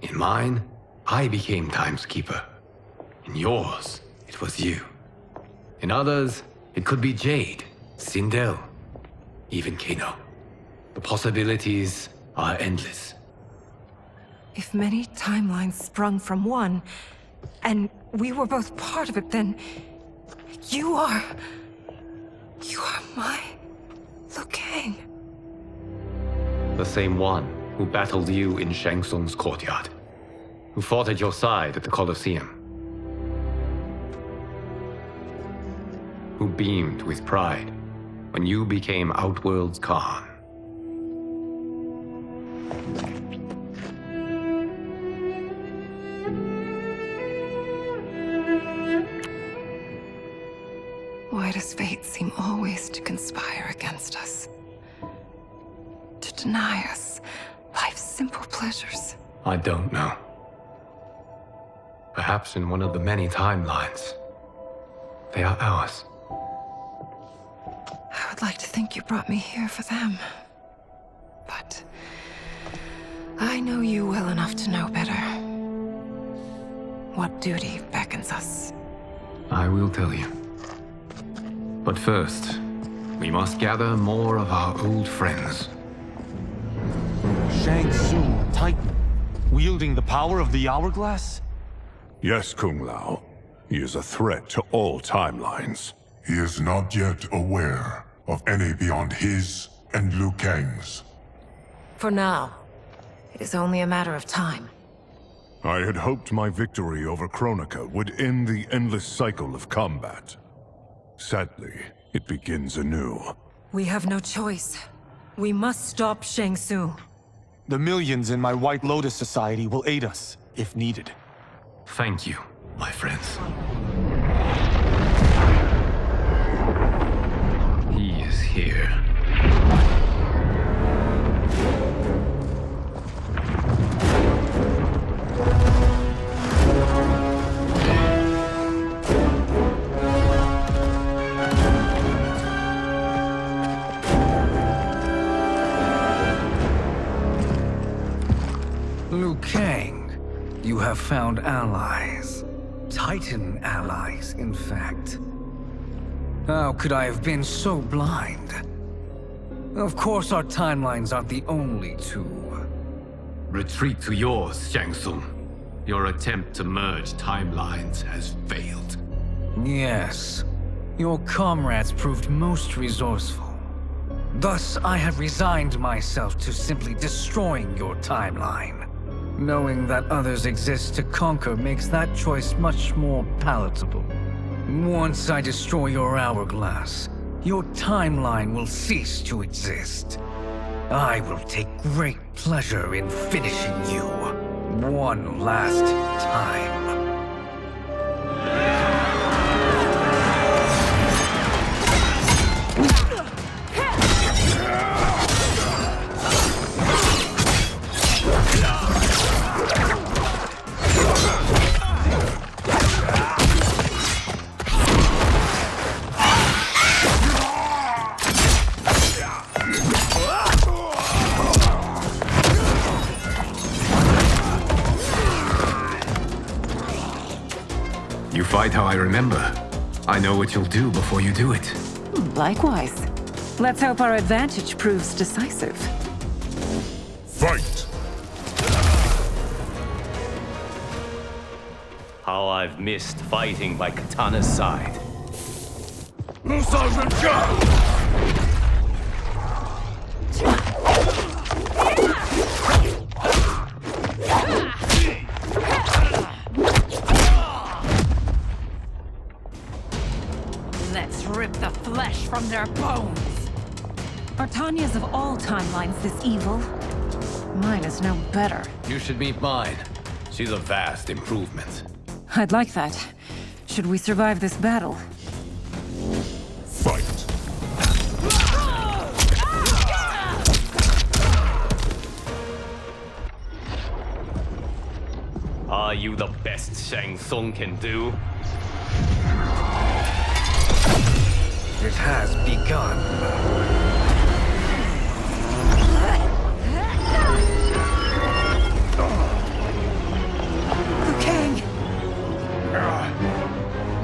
In mine, I became Time's Keeper. In yours, it was you. In others, it could be Jade, Sindel, even Kano. The possibilities are endless. If many timelines sprung from one, and we were both part of it, then... You are my... Liu Kang. The same one who battled you in Shang Tsung's courtyard. Who fought at your side at the Colosseum. Who beamed with pride when you became Outworld's Khan. Why does fate seem always to conspire against us? To deny us life's simple pleasures? I don't know. Perhaps in one of the many timelines, they are ours. I would like to think you brought me here for them. But I know you well enough to know better. What duty beckons us? I will tell you. But first, we must gather more of our old friends. Shang Tsung, Titan, wielding the power of the Hourglass? Yes, Kung Lao. He is a threat to all timelines. He is not yet aware of any beyond his and Liu Kang's. For now, it is only a matter of time. I had hoped my victory over Kronika would end the endless cycle of combat. Sadly, it begins anew. We have no choice. We must stop Shang Tsung. The millions in my White Lotus Society will aid us, if needed. Thank you, my friends. He is here. Liu Kang, you have found allies. Titan allies, in fact. How could I have been so blind? Of course our timelines aren't the only two. Retreat to yours, Shang Tsung. Your attempt to merge timelines has failed. Yes. Your comrades proved most resourceful. Thus, I have resigned myself to simply destroying your timeline. Knowing that others exist to conquer makes that choice much more palatable. Once I destroy your hourglass, your timeline will cease to exist. I will take great pleasure in finishing you one last time. You fight how I remember. I know what you'll do before you do it. Likewise. Let's hope our advantage proves decisive. Fight! I've missed fighting by Katana's side. Let's rip the flesh from their bones. Are Tanya's of all timelines this evil? Mine is no better. You should meet mine. She's a vast improvement. I'd like that. Should we survive this battle? Fight. Are you the best Shang Tsung can do? It has begun. Liu Kang!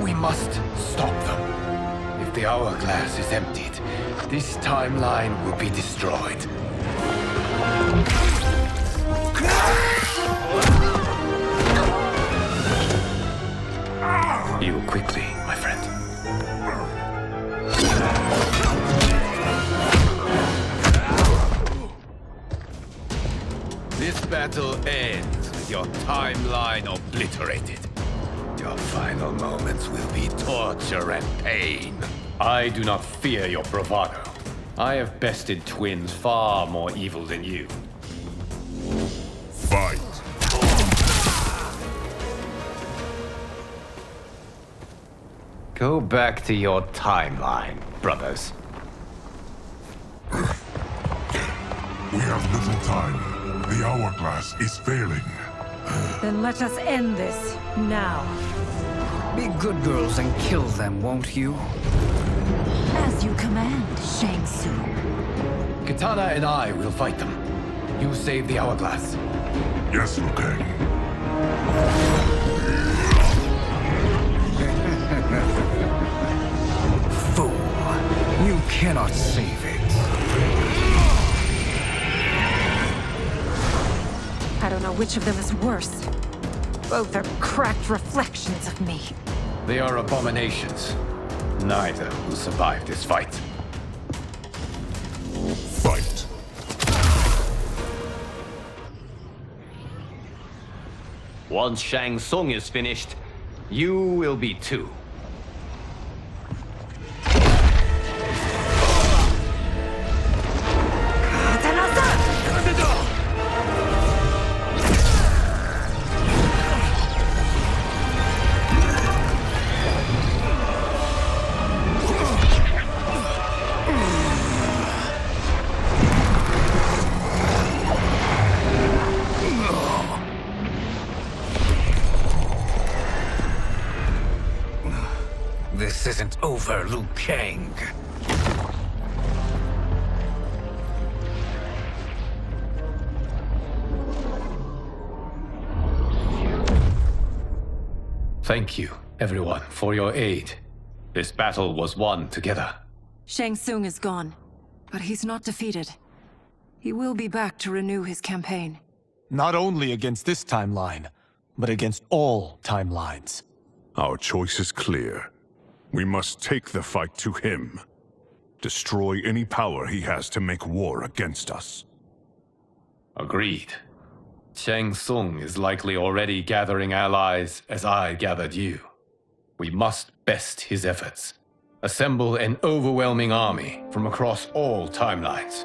We must stop them. If the hourglass is emptied, this timeline will be destroyed. Heal quickly, my friend. This battle ends with your timeline obliterated. Your final moments will be torture and pain. I do not fear your bravado. I have bested twins far more evil than you. Fight. Go back to your timeline, brothers. We have little time. The hourglass is failing. Then let us end this, now. Be good girls and kill them, won't you? As you command, Shang Tsung. Katana and I will fight them. You save the hourglass. Yes, Liu Kang. Fool. You cannot save it. I don't know which of them is worse. Both are cracked reflections of me. They are abominations. Neither will survive this fight. Fight. Once Shang Tsung is finished, you will be too. This isn't over, Liu Kang. Thank you, everyone, for your aid. This battle was won together. Shang Tsung is gone, but he's not defeated. He will be back to renew his campaign. Not only against this timeline, but against all timelines. Our choice is clear. We must take the fight to him. Destroy any power he has to make war against us. Agreed. Shang Tsung is likely already gathering allies as I gathered you. We must best his efforts. Assemble an overwhelming army from across all timelines.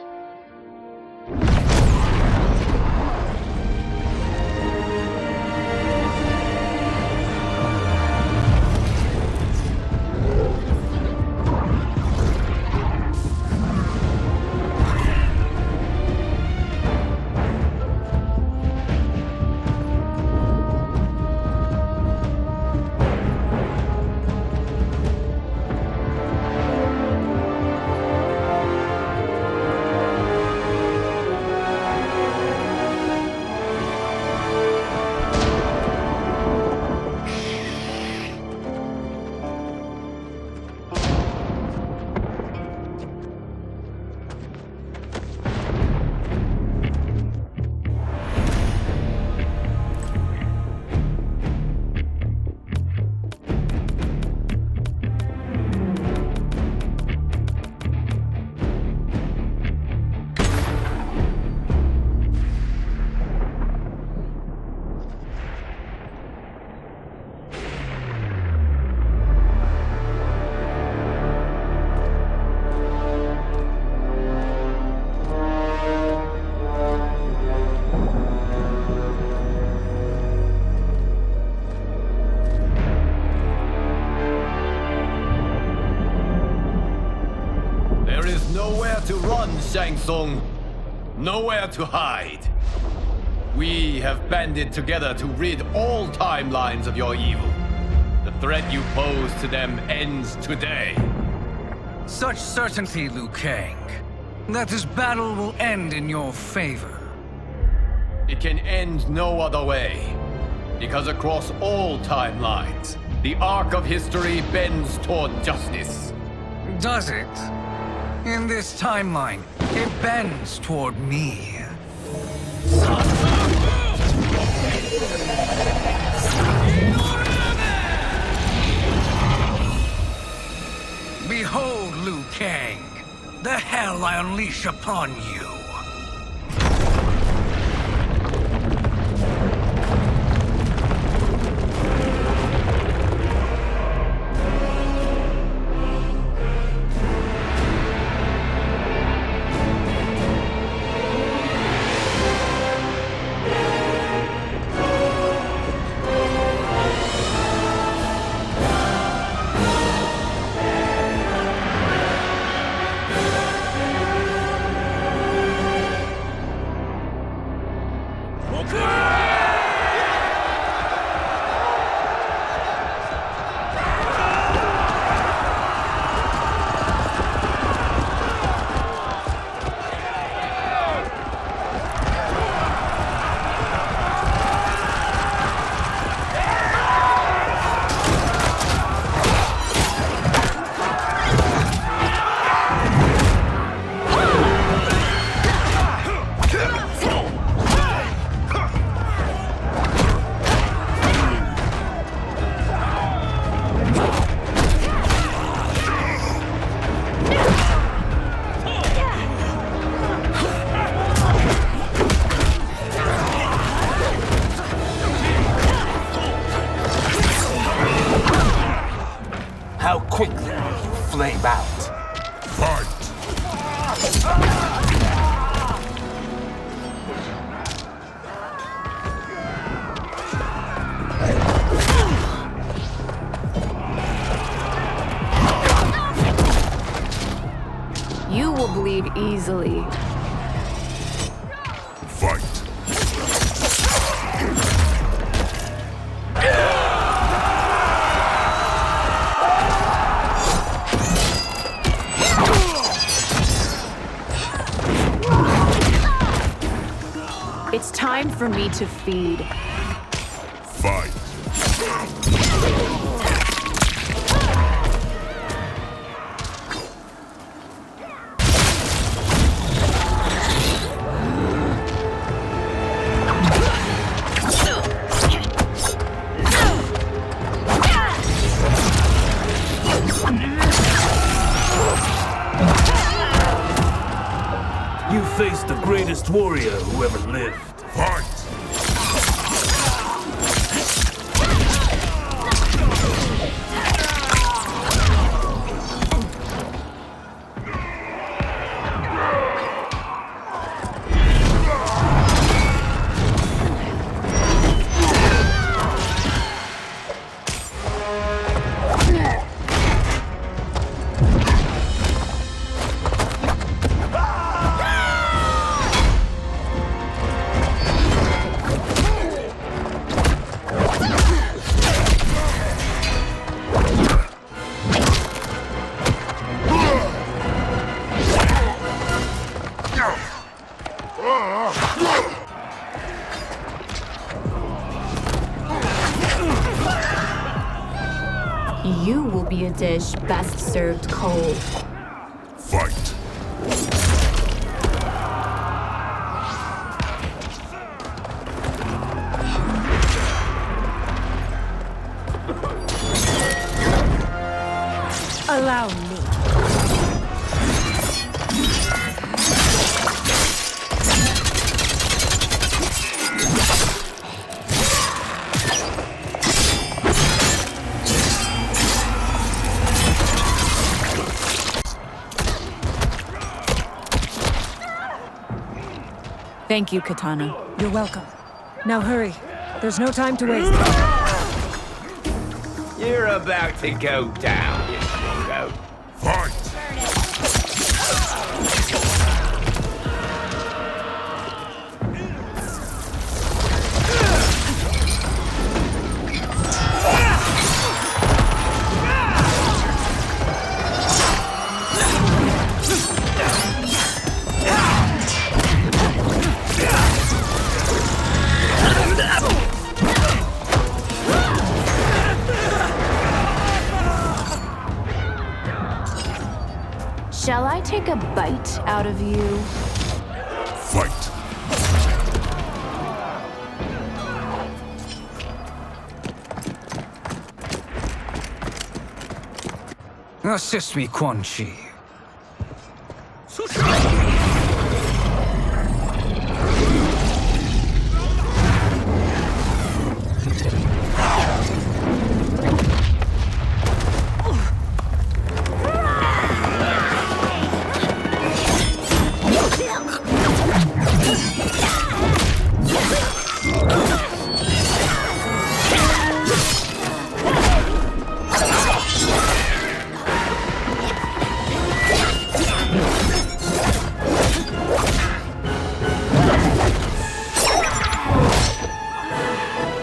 Shang Tsung, nowhere to hide. We have banded together to rid all timelines of your evil. The threat you pose to them ends today. Such certainty, Liu Kang, that this battle will end in your favor. It can end no other way. Because across all timelines, the arc of history bends toward justice. Does it? In this timeline, it bends toward me. Behold, Liu Kang, the hell I unleash upon you. How quickly will you flame out? Fight! You will bleed easily. Fight! It's time for me to feed. Fight! You faced the greatest warrior who ever lived. Fight! You will be a dish best served cold. Fight! Allow me. Thank you, Katana. You're welcome. Now hurry. There's no time to waste. You're about to go down, Yashiro. Fight! take a bite out of you? Fight! Assist me, Quan Chi.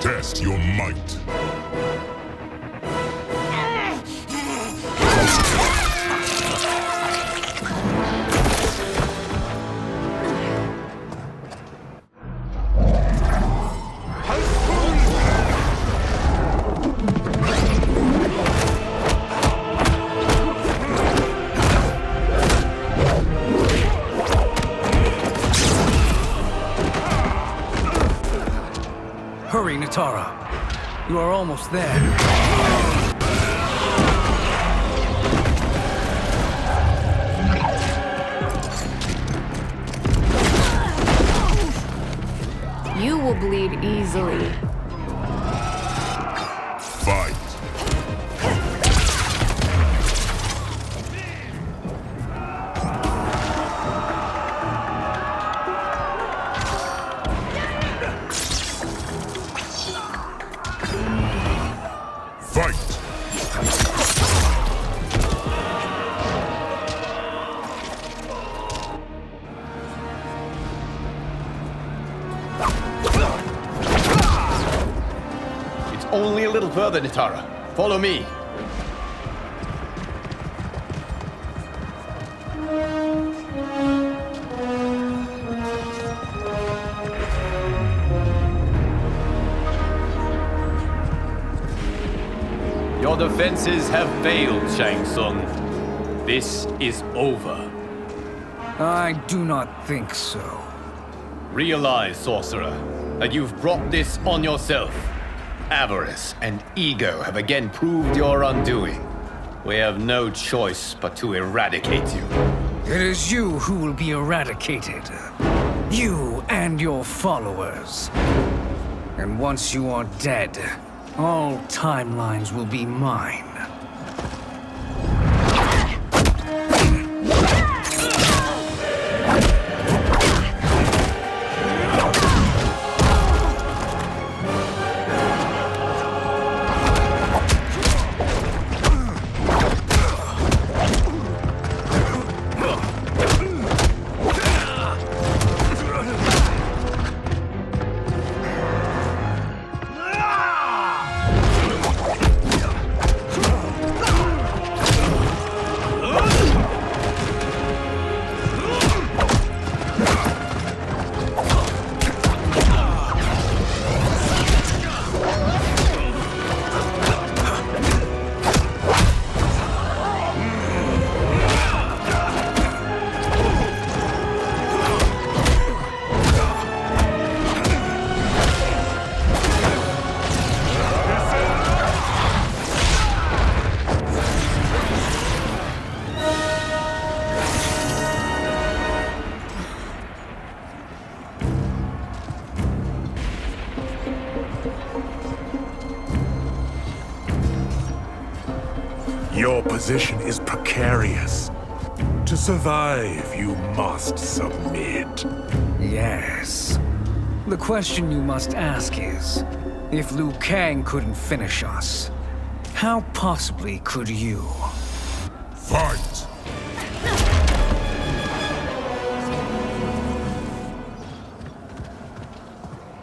Test your might. Hurry, Natara. You are almost there. You will bleed easily. Fight! Only a little further, Natara. Follow me. Your defenses have failed, Shang Tsung. This is over. I do not think so. Realize, sorcerer, that you've brought this on yourself. Avarice and ego have again proved your undoing. We have no choice but to eradicate you. It is you who will be eradicated. You and your followers. And once you are dead, all timelines will be mine. Your position is precarious. To survive, you must submit. Yes. The question you must ask is, if Liu Kang couldn't finish us, how possibly could you? Fight!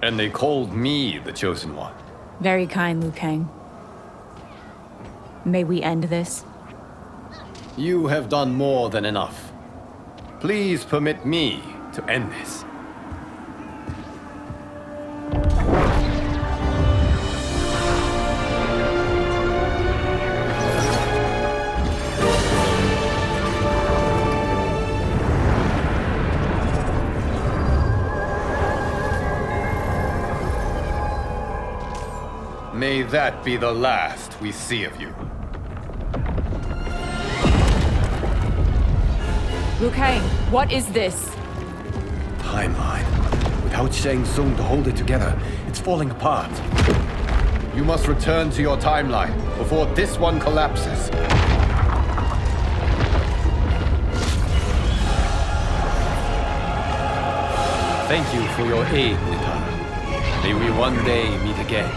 And they called me the Chosen One. Very kind, Liu Kang. May we end this? You have done more than enough. Please permit me to end this. May that be the last we see of you. Liu Kang, what is this? Timeline. Without Shang Tsung to hold it together, it's falling apart. You must return to your timeline before this one collapses. Thank you for your aid, Nitara. May we one day meet again.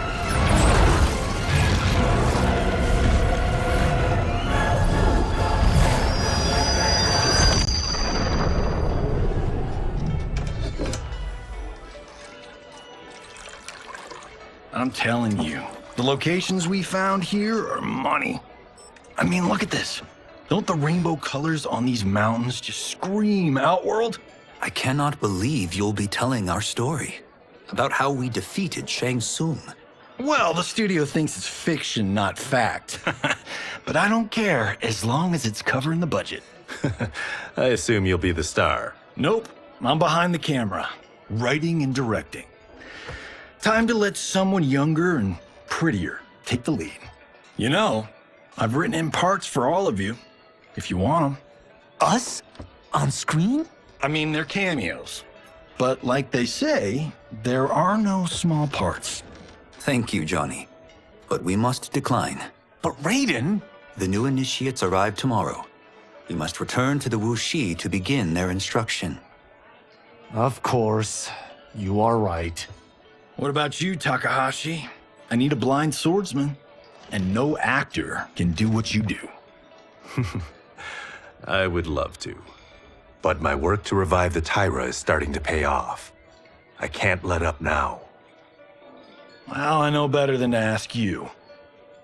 I'm telling you, the locations we found here are money. I mean, look at this. Don't the rainbow colors on these mountains just scream Outworld? I cannot believe you'll be telling our story about how we defeated Shang Tsung. Well, the studio thinks it's fiction, not fact. But I don't care, as long as it's covering the budget. I assume you'll be the star. Nope, I'm behind the camera, writing and directing. Time to let someone younger and prettier take the lead. You know, I've written in parts for all of you, if you want them. Us? On screen? I mean, they're cameos. But like they say, there are no small parts. Thank you, Johnny. But we must decline. But Raiden? The new initiates arrive tomorrow. We must return to the Wuxi to begin their instruction. Of course. You are right. What about you, Takahashi? I need a blind swordsman, and no actor can do what you do. I would love to. But my work to revive the Tyra is starting to pay off. I can't let up now. Well, I know better than to ask you.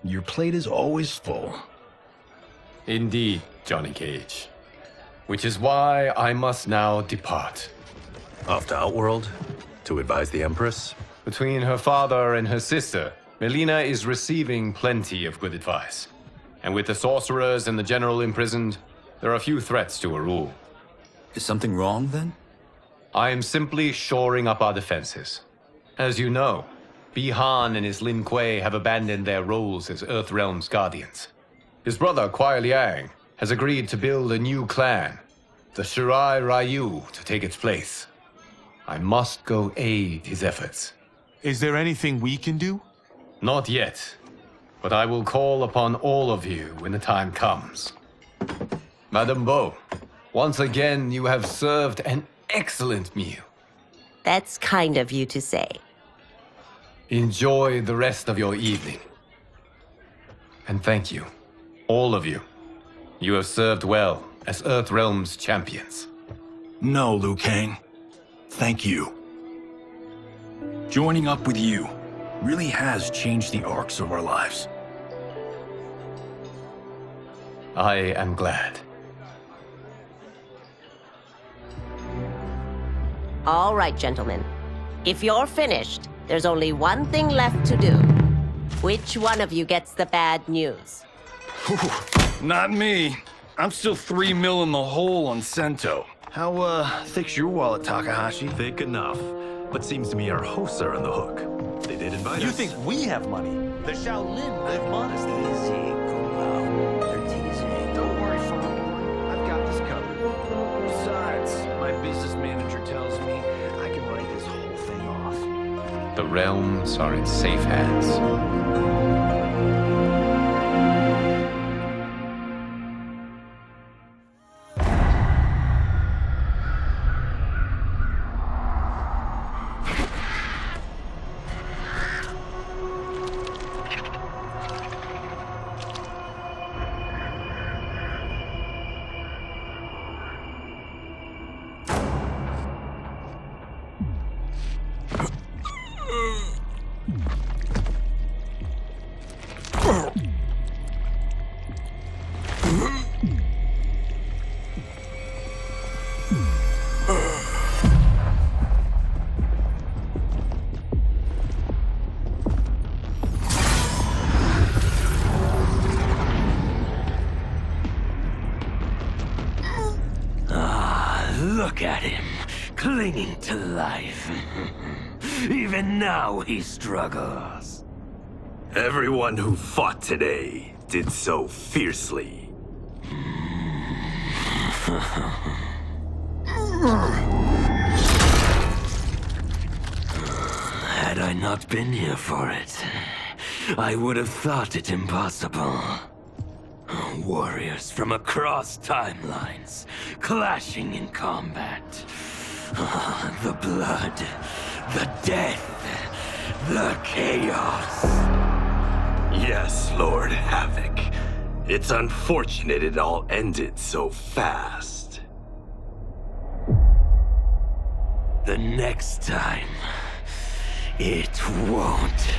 Your plate is always full. Indeed, Johnny Cage. Which is why I must now depart. Off to Outworld? To advise the Empress? Between her father and her sister, Melina is receiving plenty of good advice. And with the sorcerers and the general imprisoned, there are few threats to her rule. Is something wrong, then? I am simply shoring up our defenses. As you know, Bi-Han and his Lin Kuei have abandoned their roles as Earthrealm's guardians. His brother, Kuai Liang, has agreed to build a new clan, the Shirai Ryu, to take its place. I must go aid his efforts. Is there anything we can do? Not yet, but I will call upon all of you when the time comes. Madame Bo, once again you have served an excellent meal. That's kind of you to say. Enjoy the rest of your evening. And thank you, all of you. You have served well as Earthrealm's champions. No, Liu Kang. Thank you. Joining up with you really has changed the arcs of our lives. I am glad. All right, gentlemen. If you're finished, there's only one thing left to do. Which one of you gets the bad news? Not me. I'm still 3 mil in the hole on Sento. How, thick's your wallet, Takahashi? Thick enough. But seems to me our hosts are on the hook. They did invite us. You think we have money? The Shaolin live modestly. Easy, Kumao. They're teasing. Don't worry, Farmer. I've got this covered. Besides, my business manager tells me I can write this whole thing off. The realms are in safe hands. Look at him, clinging to life. Even now he struggles. Everyone who fought today did so fiercely. Had I not been here for it, I would have thought it impossible. Warriors from across timelines, clashing in combat. The blood, the death, the chaos. Yes, Lord Havoc. It's unfortunate it all ended so fast. The next time, it won't.